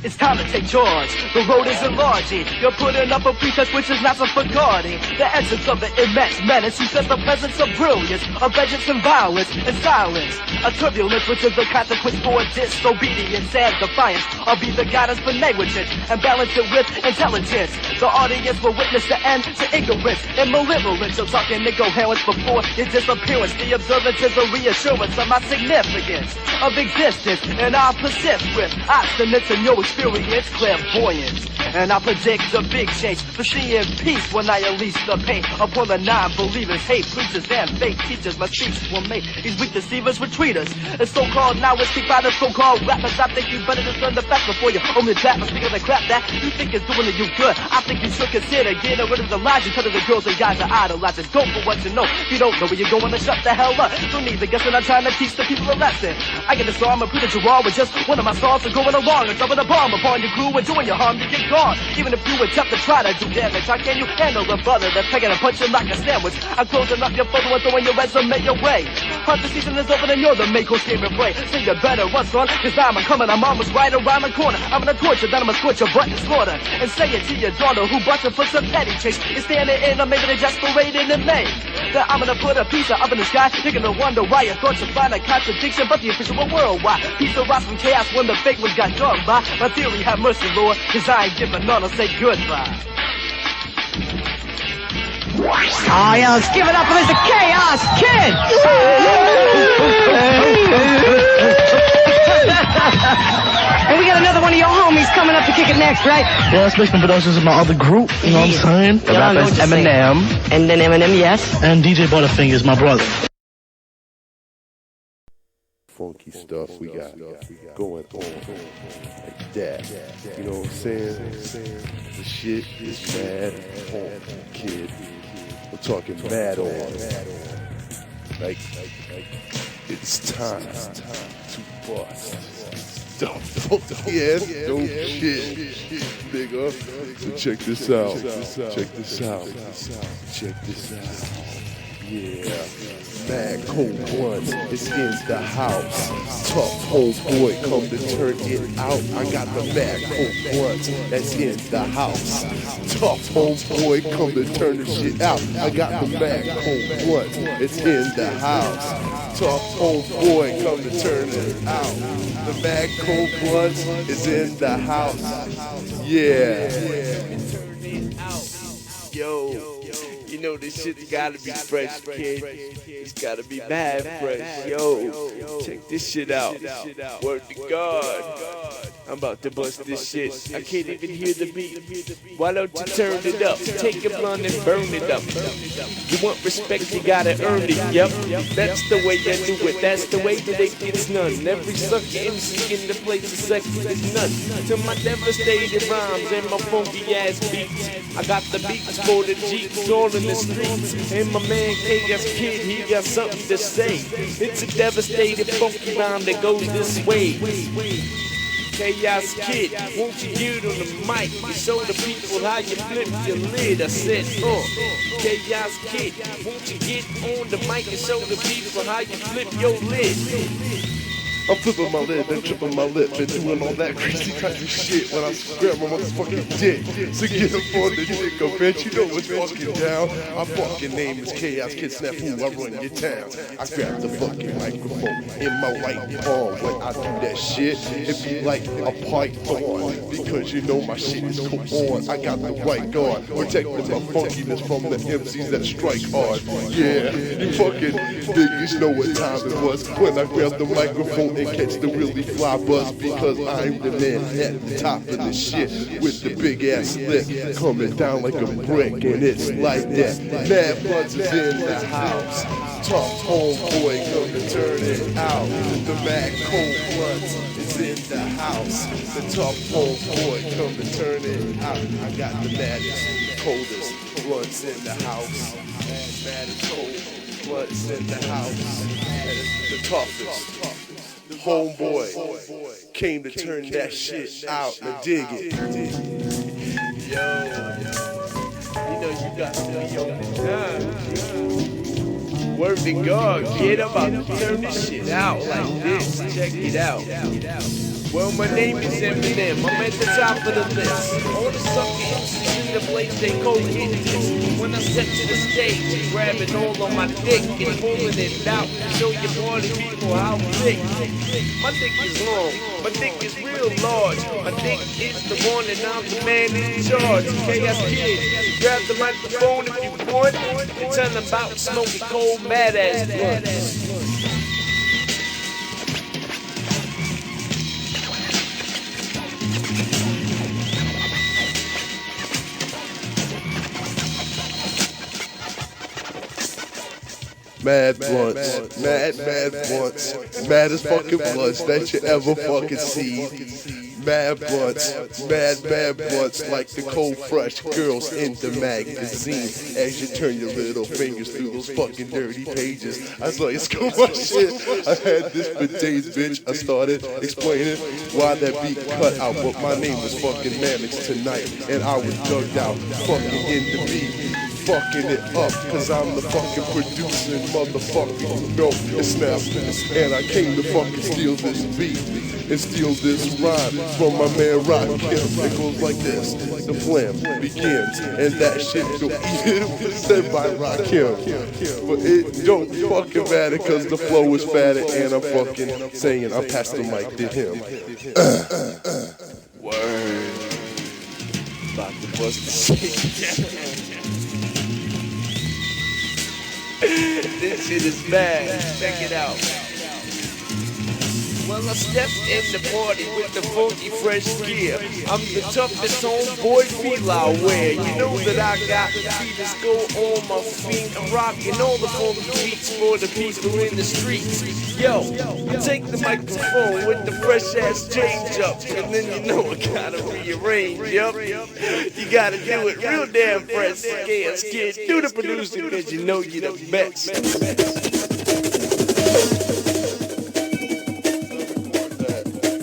Speaker 2: It's time to take charge. The road is enlarging. You're putting up a pretext which is not so forgotten. The essence of the immense menace who says the presence of brilliance, of vengeance and violence and silence. A turbulence which is the consequence for disobedience and defiance. I'll be the guidance for negligence and balance it with intelligence. The audience will witness the end to ignorance and malevolence. You're talking incoherence before your disappearance. The observance is a reassurance of my significance of existence, and I'll persist with obstinance and your experience clairvoyance. And I predict a big change for seeing peace when I unleash the pain upon the non-believers, hate preachers and fake teachers. My speech will make these weak deceivers retreaters. And so-called knowledge keep by the so-called rappers. I think you better discern the facts before you own the trap. I speak of the crap that you think is doing you good. I think you should consider getting rid of the lies you tell to the girls and guys are idolizing. Go for what you know. If you don't know where you're going, then shut the hell up. Don't need to guess when I'm trying to teach the people a lesson. I get the song, I'm pretty raw with just one of my songs. So going along and dropping a bomb upon your crew and doing your harm, you get gone. Even if you attempt to try to do damage, how can you handle a brother that's taking a punch you like a sandwich? I'm closing up your photo and throwing your resume away. Hunter season is over and you're the make who's game and play. So you better run, son, cause I'm coming. I'm almost right around the corner. I'm gonna torture, then I'm gonna scorch your butt and slaughter. And say it to your daughter who busted for some petty chase. You're standing in or maybe they're just parading in May. That I'm gonna put a piece of up in the sky. You're gonna wonder why you thought you'd find a contradiction, but the official were worldwide. Piece of rocks from chaos when the fake ones got done by. My theory, have mercy, Lord, cause I ain't giving none. I'll say goodbye.
Speaker 6: Oh, yeah, let's give it up for Mr. Chaos Kid! And we got another one of your homies coming up to kick it next, right?
Speaker 3: Yeah, that's Basement Productions is my other group, you know what I'm saying? The
Speaker 6: Yeah, I know
Speaker 3: rapper's
Speaker 6: what you're
Speaker 3: Eminem.
Speaker 6: And then Eminem, yes.
Speaker 3: And DJ Butterfinger is my brother.
Speaker 14: Funky stuff we got going on like that. You know what I'm saying? The shit is mad on, kid. I'm talking mad on. Like it's time to bust. Yeah, no shit, nigga. So check this out. Check this out. Check this out. Yeah. Mad cold blunts is in the house. Tough homeboy come to turn it out. I got the mad cold blunts that's in the house. Tough homeboy come to turn the shit out. I got the mad cold blunts that's in the house. Tough homeboy come to turn it out. The mad cold blunts is in the house. Yeah. Yo. You know this shit's gotta be fresh, kid. It's gotta be mad fresh. Yo, check this shit out. Word to God. I'm about to bust this shit. I can't even hear the beat. Why don't you turn it up? Take a blunt and burn it up. You want respect, you gotta earn it. Yep, that's the way I do it. That's the way that it gets none. Every sucker MC in the place is second is none. To my devastated rhymes and my funky ass beats. I got the beats for the Jeeps all in the streets. And my man Chaos Kid, he got something to say. It's a devastated funky rhyme that goes this way. Chaos Kid, won't you get on the mic and show the people how you flip your lid? I said, Chaos Kid, won't you get on the mic and show the people how you flip your lid? I'm flipping my lid and tripping my lip and doing all that crazy kind of shit when I grab my motherfucking dick. So get up on the dick, oh bitch, you know what's fucking down. My fucking name is Chaos Kid Snafu, I run your town. I grab the fucking microphone in my right palm when I do that shit. It be like a python, because you know my shit is cool on. I got the right guard, protecting my funkiness from the MCs that strike hard. Yeah, you fucking niggas know what time it was when I grabbed the microphone and catch the really fly buzz, because I'm the man at the top of the shit with the big ass lip coming down like a brick, and it's like that. Mad Blunts is in the house. Tough homeboy come to turn it out. The Mad Cold Blunts is in the house. The tough homeboy come to turn it out. I got the maddest, coldest blunts in the house. Maddest cold blunts in the house. And it's the toughest. Homeboy came to turn that shit out and dig it. Yo, you know you got to be on the time. Word to God, kid, I'm about to turn this shit out like this. Check it out. Well, my name is Eminem. I'm at the top of the list. All the sucker MCs in the place, they go hit this. When I step to the stage, grabbing all on my dick and pulling it out to show your party people how thick. My dick is long. My dick is real large. My dick is the one and I'm the man in charge. Chaos Kid, grab the microphone if you want and tell them about smoking cold mad ass blunts.
Speaker 15: Mad blunts, mad blunts, maddest fucking blunts that you ever fucking see. Mad blunts, mad blunts like the cold fresh girls in the magazine. As you turn your little fingers through those fucking dirty pages, I saw you score my shit. I had this for days, bitch. I started explaining why that beat cut out, but my name was fucking Mannix tonight, and I was drugged out, fucking in the beat. Fucking it up, cause I'm the fucking producer and motherfucker who know it snaps. And I came to fucking steal this beat and steal this rhyme from my man Rakim. It goes like this: the flam begins, and that shit don't even said by Rakim. But it don't fucking matter, cause the flow is fatter, and I'm fucking saying I pass the mic to him.
Speaker 14: Word. About to bust the shit. This shit is bad. Check it out. Well, I stepped in the party with the funky fresh gear. I'm the toughest homeboy feel I wear. You know that I got feelers go on my feet. I'm rocking all the funky beats for the people in the streets. Yo, I take the microphone with the fresh ass change up, and then you know I gotta rearrange. Yup, you gotta do it real damn fresh. Scared, do the producer, cause you know you're the best.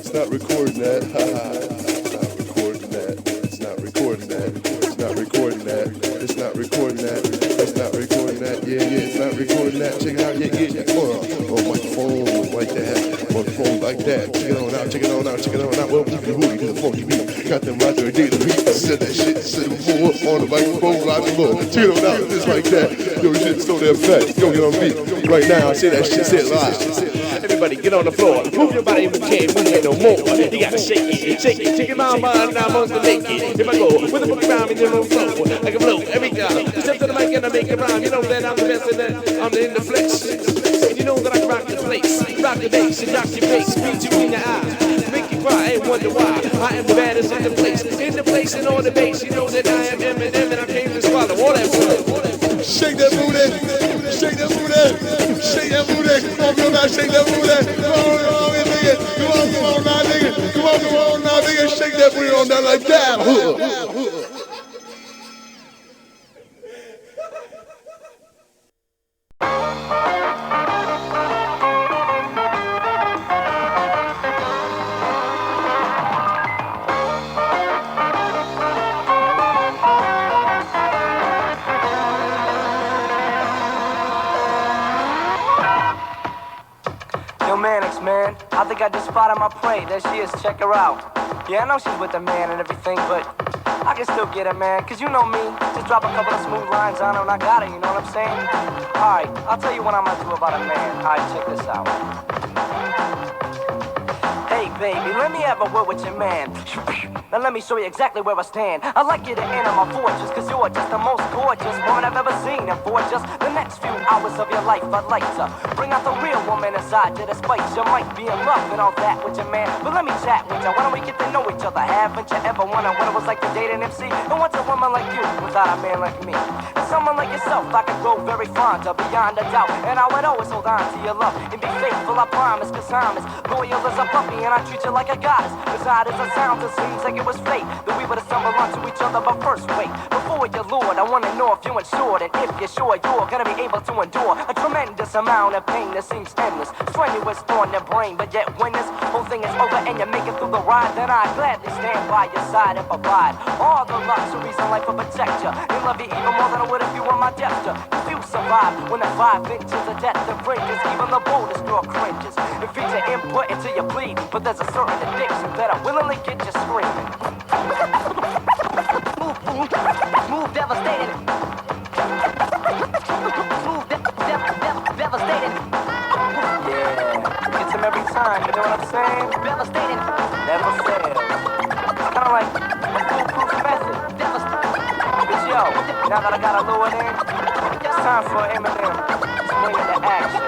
Speaker 15: It's not recording that. It's not recording that. It's not recording that. It's not recording that. It's not recording that. It's not recording that. Yeah, it's not recording that. Check it out. Yeah. Oh, my phone like that. My phone like that. Check it on out. Check it on out. Check it on out. Well, you do the funky beat. Got them right there. Did the beat. Said that shit. Said the floor on the microphone. Right below. Check it on out. Just like that. Yo, shit so damn fat. Yo, get on beat. Right now, I say that shit. Say it live.
Speaker 14: Everybody get on the floor. Move your body if you can't move it no more. You gotta shake it my mind, now I'm on the naked. If I go with a book around me, then I'm flow. I can blow every guy. Step to the mic and I make it rhyme. You know that I'm the best and that I'm in the flesh. And you know that I can rock the place, rock the bass and rock your face, beat you in the eye, make you cry and wonder why. I am the baddest in the place and on the bass. You know that I am Eminem and I came to swallow all that food.
Speaker 15: Shake that booty, shake that booty, shake that booty. Come on, girl, now shake that booty. Come on, nigga. Come on now, nigga. Come on now, nigga. Shake that booty on down like that.
Speaker 6: Man, I think I just spotted my prey. There she is, check her out. Yeah, I know she's with the man and everything, but I can still get it, man. Cause you know me, just drop a couple of smooth lines on her and I got it, you know what I'm saying? Alright, I'll tell you what I'm gonna do about a man. Alright, check this out. Hey baby, let me have a word with your man. Now let me show you exactly where I stand. I'd like you to enter my fortress, cause you're just the most gorgeous woman I've ever seen. And for just the next few hours of your life, I'd like to bring out the real woman inside you. Despite you might be in love and all that with your man, but let me chat with you. Why don't we get to know each other? Haven't you ever wondered what it was like to date an MC? And what's a woman like you without a man like me? And someone like yourself I could grow very fond of, beyond a doubt. And I would always hold on to your love and be faithful, I promise. Cause I'm as loyal as a puppy and I treat you like a goddess. As odd as it sounds, it seems like it was fate that we would stumble onto each other. But first, wait, before you Lord, I wanna know if you're insured. And if you're sure, you're gonna be able to endure a tremendous amount of pain that seems endless, strenuous on the brain. But yet when this whole thing is over and you make it through the ride, then I gladly stand by your side and provide all the luxuries in life will protect you and love you even more than I would if you were my dexter. If you survive when the 5 inches of death that fringes, even the boldest girl cringes and feeds your input until you bleed. But there's a certain addiction that I willingly get you screaming. Smooth, devastating. Smooth, devastating. Yeah, gets him every time, you know what I'm saying? Devastating. Never fails. It's kinda like a foolproof method. Devastating. But yo, now that I got a lure in, it's time for Eminem to bring into action.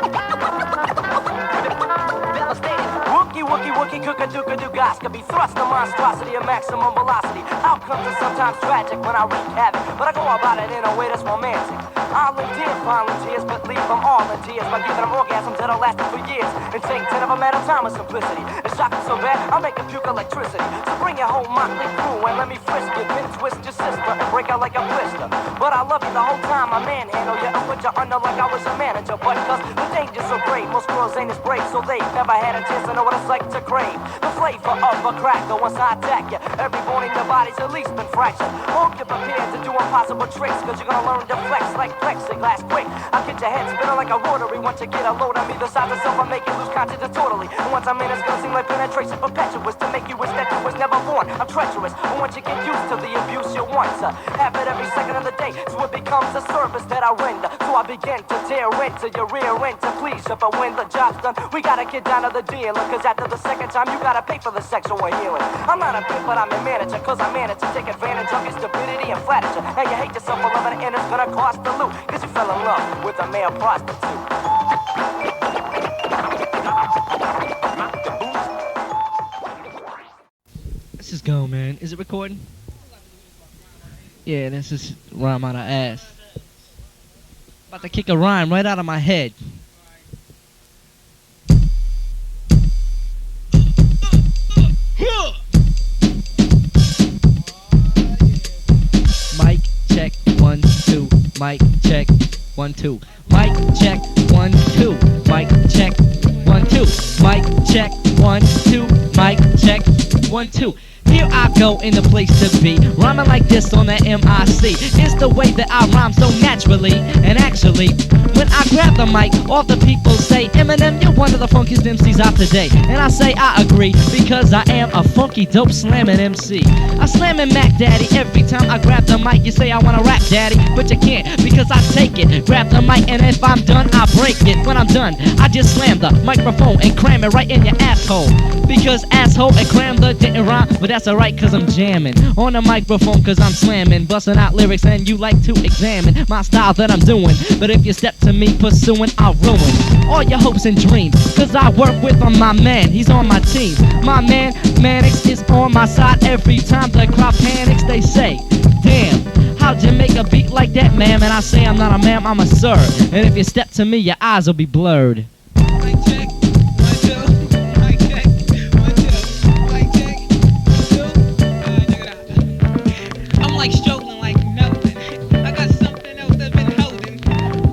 Speaker 6: Wookie, cook-a-dook-a-doo-gas can be thrust to monstrosity of maximum velocity. Outcomes are sometimes tragic when I wreak havoc, but I go about it in a way that's romantic. I'll endear volunteers, but leave them all in tears by giving them orgasms that'll last them for years. And take 10 of them at a time with simplicity. It's shocking so bad, I'll make them puke electricity. So bring your whole motley crew and let me frisk you, then twist your sister and break out like a blister. But I love you the whole time, I manhandle you and put you under like I was a manager. But cause the danger's so great, most girls ain't as brave, so they never had a chance to know what it's like to crave the flavor of a cracker. Once I attack you, every bone in your body's at least been fractured. Hope you're prepared to do impossible tricks, cause you're gonna learn to flex like plexiglass quick. I'll get your head spinning like a rotary. Once you get a load on me, the size of self, I make you lose consciousness totally. And once I'm in, it's gonna seem like penetration perpetuous to make you wish that you was never born. I'm treacherous, but once you get used to the abuse, you want to have it every second of the day. So it becomes a service that I render. So I begin to tear into your rear end to please you. But when the job's done, we gotta get down to the dealer. Cause after the second time, you gotta pay for the sexual healing. I'm not a pimp, but I'm a manager. Cause I manage to take advantage of your stupidity and flattery. Now you hate yourself for loving it, and it's gonna cost the loot. Cause you fell in love with a male prostitute.
Speaker 3: Let's just go, man. Is it recording? Yeah, this is rhyme out of ass. About to kick a rhyme right out of my head. Mic check 1 2. Mic check 1 2. Mic check 1 2. Mic check 1 2. Mic check 1 2. Mic check 1 2. Here I go in the place to be, rhyming like this on the MIC. It's the way that I rhyme so naturally. And actually, when I grab the mic, all the people say, Eminem, you're one of the funkiest MCs out today. And I say I agree, because I am a funky, dope, slamming MC. I slamming Mac Daddy every time I grab the mic. You say I wanna rap Daddy, but you can't, because I take it. Grab the mic, and if I'm done, I break it. When I'm done, I just slam the microphone and cram it right in your asshole. Because asshole and cram the didn't rhyme, but that's alright, cause I'm jamming on the microphone, cause I'm slamming, busting out lyrics, and you like to examine my style that I'm doing. But if you step to me pursuing, I'll ruin all your hopes and dreams, cause I work with my man, he's on my team. My man, Mannix, is on my side. Every time the crowd panics, they say, damn, how'd you make a beat like that, ma'am? And I say I'm not a ma'am, I'm a sir. And if you step to me, your eyes will be blurred.
Speaker 1: Mic check, 1 2. Mic check, 1 2. Mic check, 1 2. Check it out. I'm like struggling like nothing. I got something else that's been holding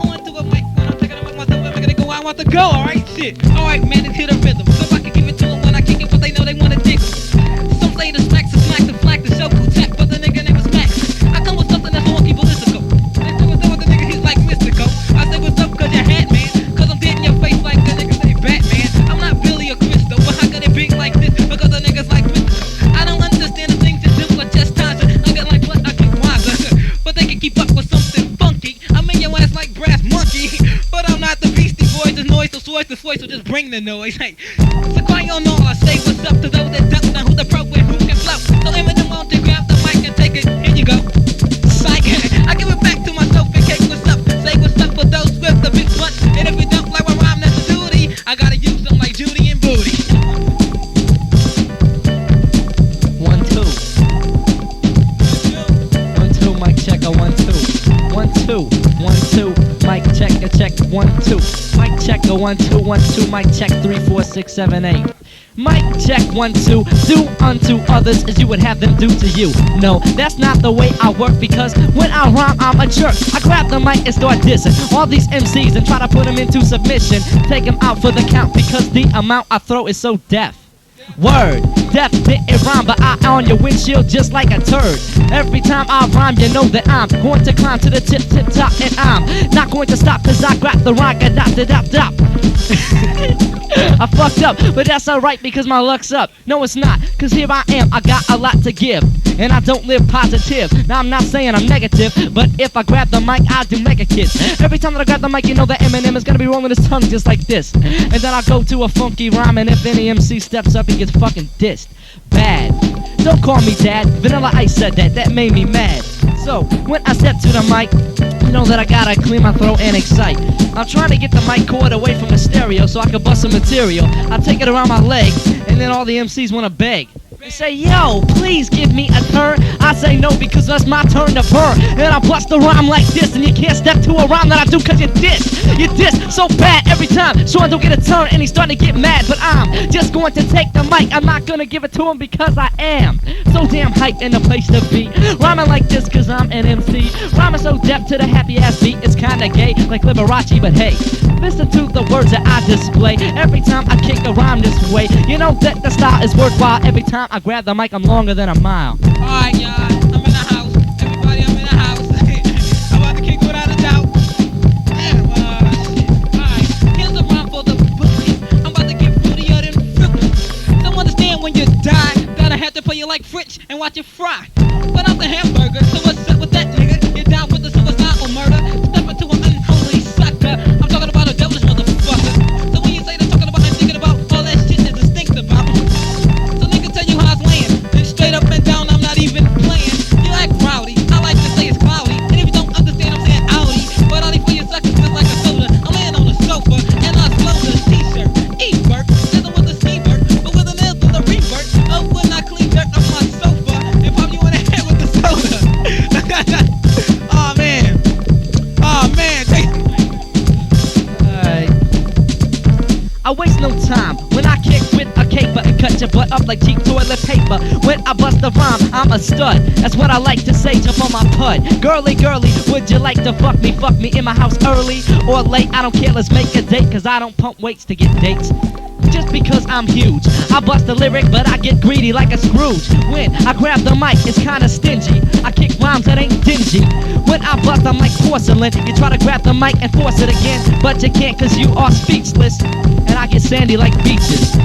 Speaker 1: on to a mic when I'm taking it with myself and making it go. I want to go, alright, shit. Alright, man, it's hit a rhythm. So if I can give it to them when I kick it, but they know they want to dig. Some say the smacks are smack, the flack, the show cool tech, but the nigga name is Max. I come with something that's wonky ballistical. They say what's up with the nigga, he's like mystical. I say what's up cause you're hat, man. Cause I'm dead in your face like the nigga say Batman. I'm not Billy or Crystal, but how could it be like this? Because the niggas like mystical. I don't understand the things you do, but just times I get like what I keep wiser. But they can keep up with something funky. I'm in your ass like brass monkey. But I'm not the Beastie Boys, the noise, the voice, so just bring the noise. Hey, so quiet on all, I say what's up to those that don't know who the pro and who can flow. So Eminem won't you grab the mic and take it, here you go. Psych, I give it back to myself in case what's up. Say what's up for those with the big butt. And if you don't like my rhyme, that's a duty. I gotta use them like Judy and Booty.
Speaker 3: 1 2. 1 2, mic check a 1 2. 1 2. 1 2. Mic check a check 1 2. Mic check a 1 2 1 2. Mic check 3 4 6 7 8. Mic check 1 2. Do unto others as you would have them do to you. No, that's not the way I work, because when I rhyme I'm a jerk. I grab the mic and start dissing all these MCs and try to put them into submission. Take them out for the count, because the amount I throw is so deaf. Word, deaf didn't rhyme, but I on your windshield just like a turd. Every time I rhyme, you know that I'm going to climb to the tip top, and I'm not going to stop, cause I got the rhyme, dop. I fucked up, but that's alright because my luck's up. No, it's not, cause here I am, I got a lot to give, and I don't live positive. Now I'm not saying I'm negative, but if I grab the mic, I do mega kids. Every time that I grab the mic, you know that Eminem is gonna be rolling his tongue just like this. And then I go to a funky rhyme, and if any MC steps up, he gets fucking dissed. Bad. Don't call me dad, Vanilla Ice said that, that made me mad. So, when I step to the mic, you know that I gotta clear my throat and excite. I'm trying to get the mic cord away from the stereo so I can bust some material. I take it around my leg, and then all the MCs wanna beg.
Speaker 6: and say, yo, please give me a turn. I say no because that's my turn to burn. And I bust a rhyme like this, and you can't step to a rhyme that I do cause you diss so bad every time. So I don't get a turn, and he's starting to get mad. But I'm just going to take the mic, I'm not gonna give it to him because I am so damn hyped in the place to be. Rhyming like this cause I'm an MC. Rhyming so deaf to the happy ass beat, it's kinda gay, like Liberace, but hey, listen to the words that I display. Every time I kick a rhyme this way, you know that the style is worthwhile. Every time I grab the mic, I'm longer than a mile.
Speaker 1: Alright, y'all, I'm in the house. Everybody, I'm in the house. I'm about to kick without a doubt. Damn, shit. Alright, here's a rhyme for the bookies. I'm about to get fruitier than fruit. Don't understand when you die that I have to pay you like French and watch you fry. But I'm the hamburger, so what's up with that nigga? You're down with the suicide or murder? Step into an unholy sucker. I'm talking about a devilish motherfucker. So when you say they're talking about and thinking about all that shit that distinct about. So nigga tell you how it's laying. Then straight up and down, I'm not even playing. You act rowdy, I like to say it's cloudy. And if you don't understand, I'm saying Audi. But all these for your suckers is like a soda. I'm laying on the sofa and I slow the t-shirt. E-Bert, isn't with the C-Bert, but with a nail to the revert. Oh, when I clean dirt off my sofa and pop you in the head with the soda. Oh man. Oh man.
Speaker 6: I waste no time when I kick with a caper and cut your butt up like cheap toilet paper. When I bust a rhyme, I'm a stud. That's what I like to say, jump on my pud. Girly, girly, would you like to fuck me? Fuck me in my house early or late, I don't care, let's make a date. Cause I don't pump weights to get dates. Just because I'm huge, I bust a lyric, but I get greedy like a Scrooge. When I grab the mic, it's kinda stingy. I kick rhymes that ain't dingy. When I bust, I'm like porcelain. You try to grab the mic and force it again, but you can't cause you are speechless. And I get sandy like beaches.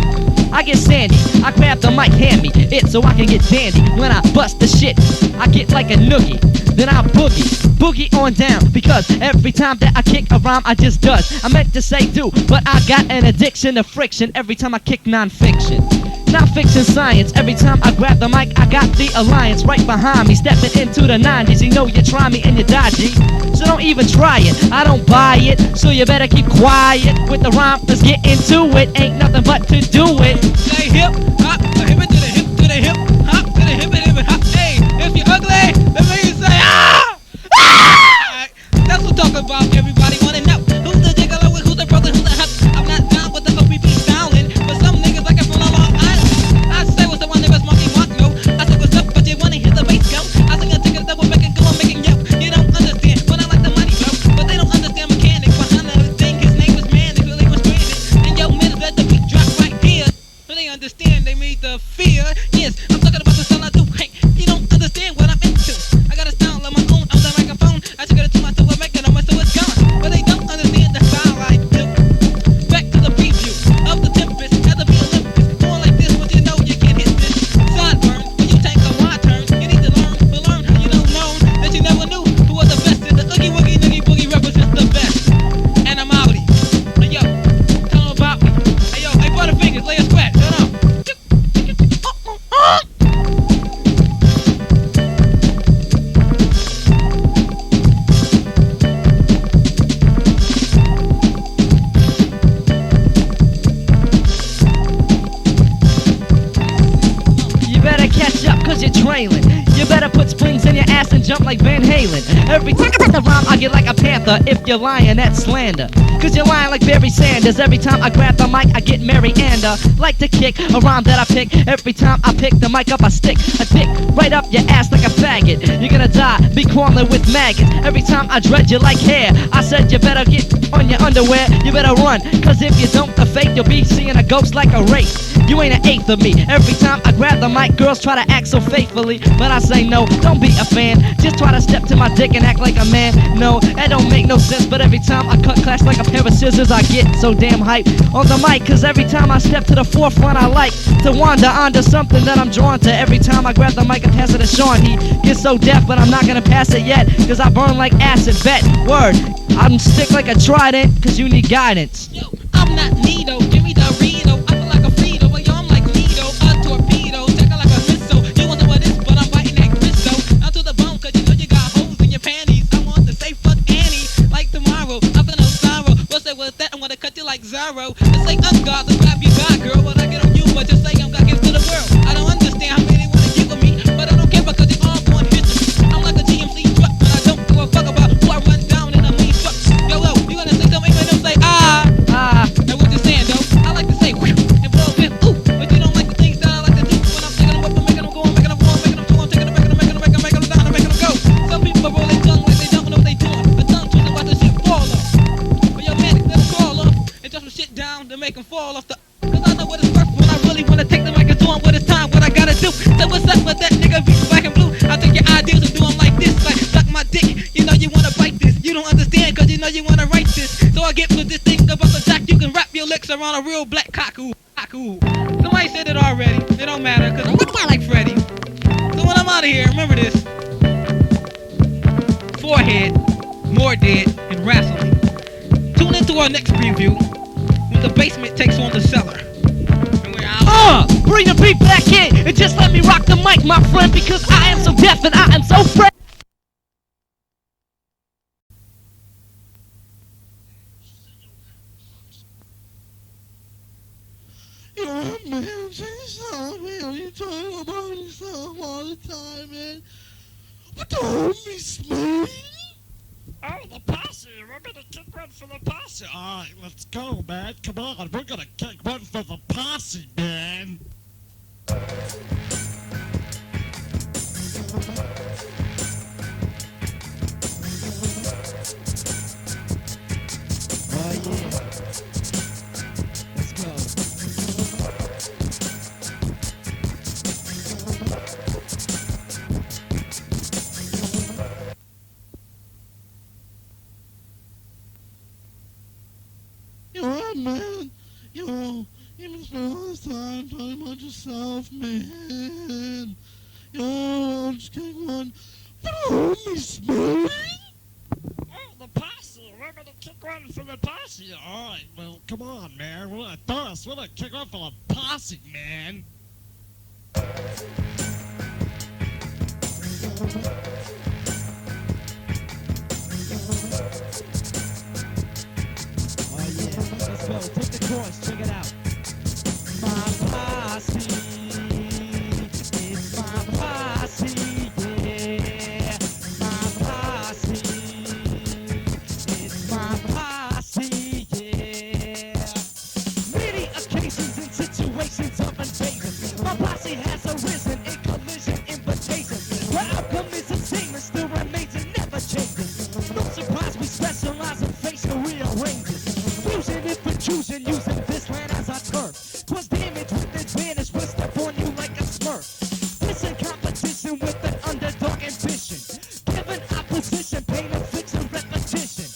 Speaker 6: I get sandy, I grab the mic, hand me it so I can get dandy. When I bust the shit, I get like a noogie. Then I boogie on down. Because every time that I kick a rhyme, I just does. I meant to say do, but I got an addiction to friction every time I kick non-fiction. Non-fiction science, every time I grab the mic, I got the alliance right behind me, stepping into the 90s. You know you try me and you dodgy, so don't even try it. I don't buy it, so you better keep quiet with the rhyme. Let's get into it, ain't nothing but to do it.
Speaker 1: Say hip, hop, hip it to the hip, to the hip, hop, to the hip, hop. Hey, if you're ugly, let me say ah! Ah! That's what I'm talking about. Everybody wanna know who's the jiggler with, who's the brother, who's the hut. I'm not down with the OPP styling, but some niggas like it from Long Island. I say what's the one niggas monkey want no. I say what's up, but you wanna hear the bass go. I sing a ticket double back and go on making yo. You don't understand, but I like the money, bro. But they don't understand mechanics behind the thing. His name was man, they really was stranded. And yo, man, let the beat drop right here. So they understand, they made the fear. Yes, I'm talking about the style I do. Hey, you don't understand what I'm into. I got a style of my own on the microphone. I took it to myself and make it on myself, it's gone. But they don't understand the style I do. Back to the preview of the Tempest, had to be Olympus. Going like this, but you know you can't hit this. Sideburn, when you take a wide turn, you need to learn how you don't know that you never knew who was the best. And the Oogie Woogie Noogie Boogie represents the best. And I'm outie. Hey yo, tell them about me. Hey yo, hey Butterfingers, lay a scratch, shut up.
Speaker 6: You better catch up cause you're trailing. You better put springs in your ass and jump like Van Halen. Every time I the rhyme, I get like a panther. If you're lying, that's slander. Cause you're lying like Barry Sanders. Every time I grab the mic, I get Mary Ander. Like to kick a rhyme that I pick. Every time I pick the mic up, I stick a dick right up your ass like a faggot. You're gonna die, be crawling with maggots. Every time I dread you like hair. I said you better get on your underwear. You better run, cause if you don't, the fake, you'll be seeing a ghost like a wraith. You ain't an eighth of me. Every time I grab the mic, girls try to act so faithfully, but I say no, don't be a fan. Just try to step to my dick and act like a man. No, that don't make no sense. But every time I cut class like a pair of scissors, I get so damn hype on the mic. Cause every time I step to the forefront, I like to wander onto something that I'm drawn to. Every time I grab the mic and pass it to Sean, he gets so deaf, but I'm not gonna pass it yet. Cause I burn like acid, bet, word. I'm stick like a trident, cause you need guidance.
Speaker 1: Yo, I'm not Nito, give me the Rito. I feel like a Frito, but yo, I'm like Nito, a torpedo, check out like a missile. You wonder what is, but I'm biting that Crisco. Not to the bone, cause you know you got holes in your panties. I want to say fuck Annie, like tomorrow. I feel no sorrow. What's that with that? I'm gonna cut you like Zorro. It's like ungodly, grab you God, girl. But I get on you, but just say I'm got gifts to the world. I don't understand to make them fall off the. Cause I know what it's worth when I really wanna take the mic and do on what it's time, what I gotta do. So what's up with that nigga beat black and blue? I think your ideals are doing like this, like suck my dick. You know you wanna bite this. You don't understand cause you know you wanna write this. So I get with this thing about the jack. You can wrap your licks around a real black cock. Ooh, cock, ooh. Somebody said it already. It don't matter cause I'm not like Freddy. So when I'm out of here, remember this. Forehead, more dead, and wrestling. Tune into our next preview when the basement takes on the cellar.
Speaker 6: Bring the beat back in and just let me rock the mic, my friend, because I am so deaf and I am so fresh.
Speaker 10: Yo, man, stop, man. You talking about yourself all the time, man. What the homie Smooth? Oh, the posse. We're gonna kick one for the posse. Alright, let's go, man. Come on, we're gonna kick one for the posse, man.
Speaker 6: Oh, yeah. Let's go.
Speaker 10: Yo, man. Yo, you been spending all this time talking about yourself, man. Yo, I'm just kidding one. What a homie Smooth? Oh, the posse. We're gonna kick one for the posse. Alright, well, come on, man. We're gonna thirst. We're gonna kick one for the posse, man.
Speaker 6: Oh yeah, let's go. Take the chorus, check it out. My posse, it's my posse, yeah. My posse, it's my posse, yeah. Many occasions and situations of invasion, my posse has arisen in collision invitations. The outcome is the same and still remains and never changes. No surprise, we specialize in facial rearranges. Fusion if we're choosing, using this land as our turf. Cause damage with advantage will step on you like a smurf. This in competition with an underdog ambition. Given opposition, pain, affliction, repetition.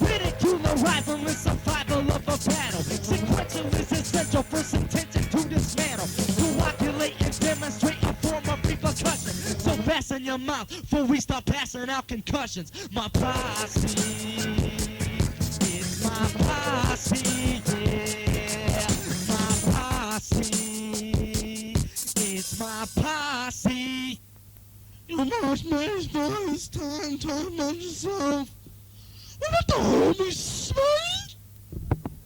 Speaker 6: Ridicule a rival and survival of a battle. Sequential is essential, first intention to dismantle. Cooculate and demonstrate a form of repercussion. So fasten your mouth before we start passing out concussions. My posse, it's my posse, yeah. My posse, it's my posse.
Speaker 10: Yo, Marsh, man, you spent all this time talking about yourself. What the homie Smooth?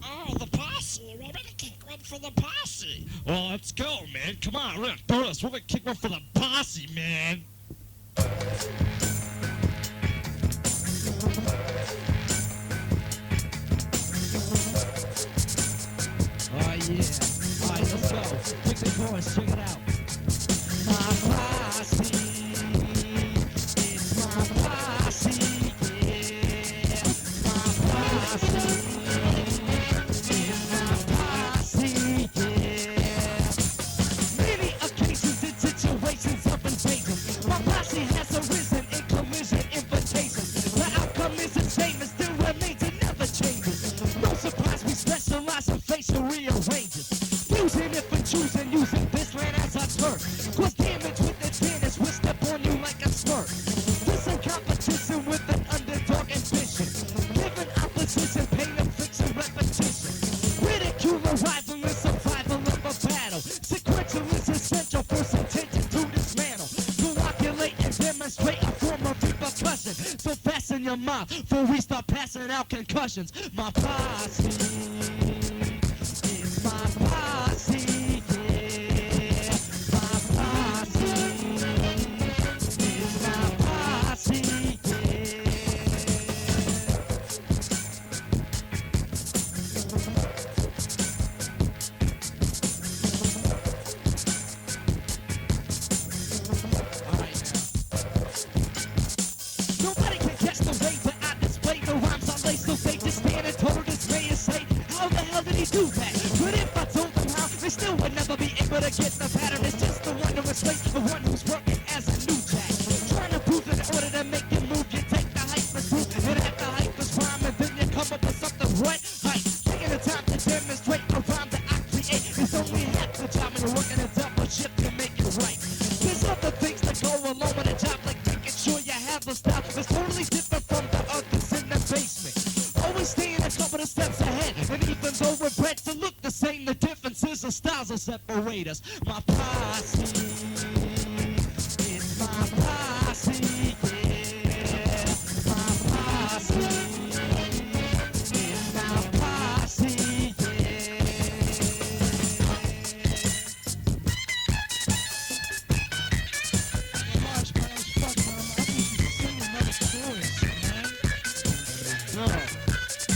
Speaker 10: Oh, the posse. We're gonna kick one for the posse. Well, let's go, man. Come on, we're gonna do this. We're gonna kick one for the posse, man.
Speaker 6: Oh yeah. Alright, let's go. Take the chorus, check it out. My posse, it's my posse, yeah. My posse, it's my posse, yeah. Many occasions and situations of invasion, my posse has arisen in collision invitations. The outcome is the same and still remains and never changes. No surprise, we specialize in facial rearranges. Fusion if we're choosing, using this land as our turf. Cause damage with advantage will step on you like a smurf. This in competition with an underdog ambition. Given opposition, pain, affliction, repetition. Ridicule a rival and survival of a battle. Sequential is essential, first intention to dismantle. Cooculate and demonstrate a form of repercussion. So fasten your mouth before we start passing out concussions. My posse, it's my posse, yeah. My posse, it's my posse, yeah. Alright now. Nobody can catch the way that I display the rhymes I lay, so they just stand in total dismay and say get the pattern is just the one to replace the one who's working as a new jack. Trying to prove that in order to make it move, you take the hype and proof it at the hype is rhyme, and then you come up with something right. Hype, taking the time to demonstrate a rhyme that I create is only half the job, and you're working a double shift to make it right. There's other things that go along with a job, like making sure you have a style that's totally different from the others in the basement. Always staying a couple of steps ahead, and even though we're bred to look the same, the differences of styles will separate us. My posse, it's my posse, yeah. My posse, it's my posse, yeah.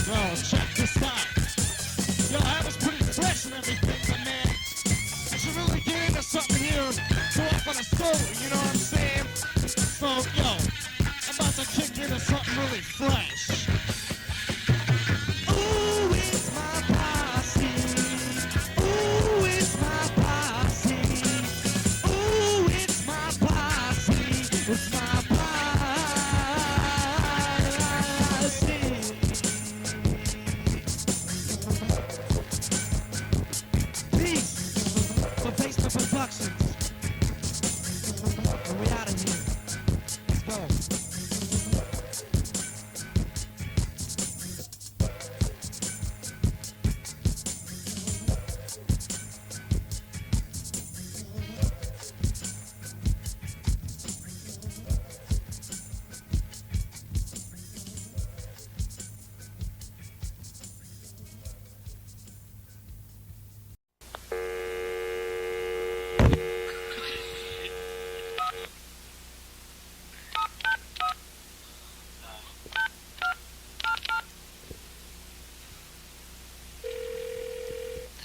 Speaker 6: Yo, check this out. Yo, I was pretty fresh and everything, but man, I should really get into something here. Go off on a story, you know what I'm saying? So, yo, I'm about to kick into something really fresh. Ooh, it's my posse. Ooh, it's my posse. Ooh, it's my posse. It's my posse. For Basement Productions. And we out of here. Let's go.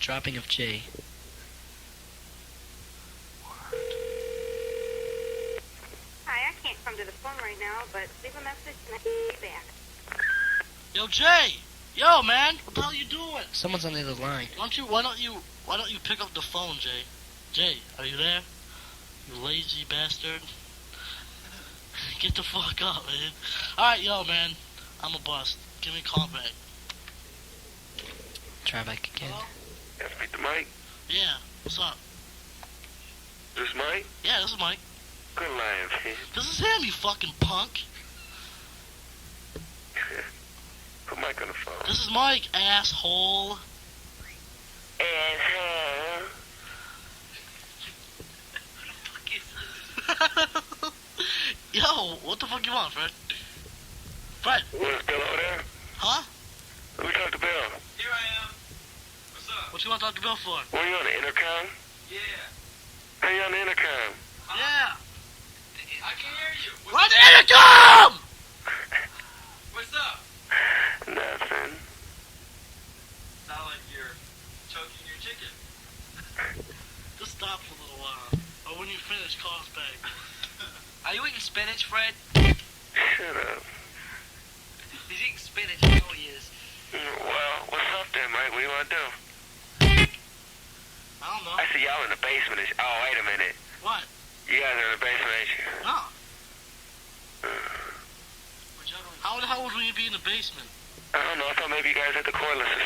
Speaker 16: Dropping of J.
Speaker 4: Hi, I can't come to the phone right now, but leave a message and I'll be back.
Speaker 17: Yo, Jay! Yo, man! What the hell are you doing?
Speaker 16: Someone's on the other line.
Speaker 17: Why don't you pick up the phone, Jay? Jay, are you there? You lazy bastard. Get the fuck up, man. Alright, yo, man. I'm a bust. Give me a call back.
Speaker 16: Try back again.
Speaker 17: Hello?
Speaker 18: Yeah, speak to Mike.
Speaker 17: Yeah, what's up?
Speaker 18: This Mike?
Speaker 17: Yeah, this is Mike.
Speaker 18: Good lying, man.
Speaker 17: This is him, you fucking punk.
Speaker 18: Put Mike on the phone.
Speaker 17: This is Mike, asshole.
Speaker 18: Asshole.
Speaker 17: Yo, what the fuck you want, Fred? Fred?
Speaker 18: What's Bill over there?
Speaker 17: Huh?
Speaker 18: Let me talk to Bill.
Speaker 17: Here I am. What's up? What you want to talk to Bill for?
Speaker 18: Were you on the intercom?
Speaker 17: Yeah.
Speaker 18: Hey, you on the intercom?
Speaker 17: Yeah. I can hear you. We're on the intercom! What's up?
Speaker 18: Nothing.
Speaker 17: Sound like you're choking your chicken. Just stop for a little while. Or when you finish, call us back. Are you eating spinach, Fred?
Speaker 18: Shut up.
Speaker 17: He's eating spinach, I know he is.
Speaker 18: Well, what's up then, Mike? What do you want to do?
Speaker 17: I don't know.
Speaker 18: I see y'all in the basement. Oh, wait a minute.
Speaker 17: What?
Speaker 18: You guys are in the basement, ain't you?
Speaker 17: No. How the hell would we be in the basement?
Speaker 18: I don't know. I thought maybe you guys had the cordless or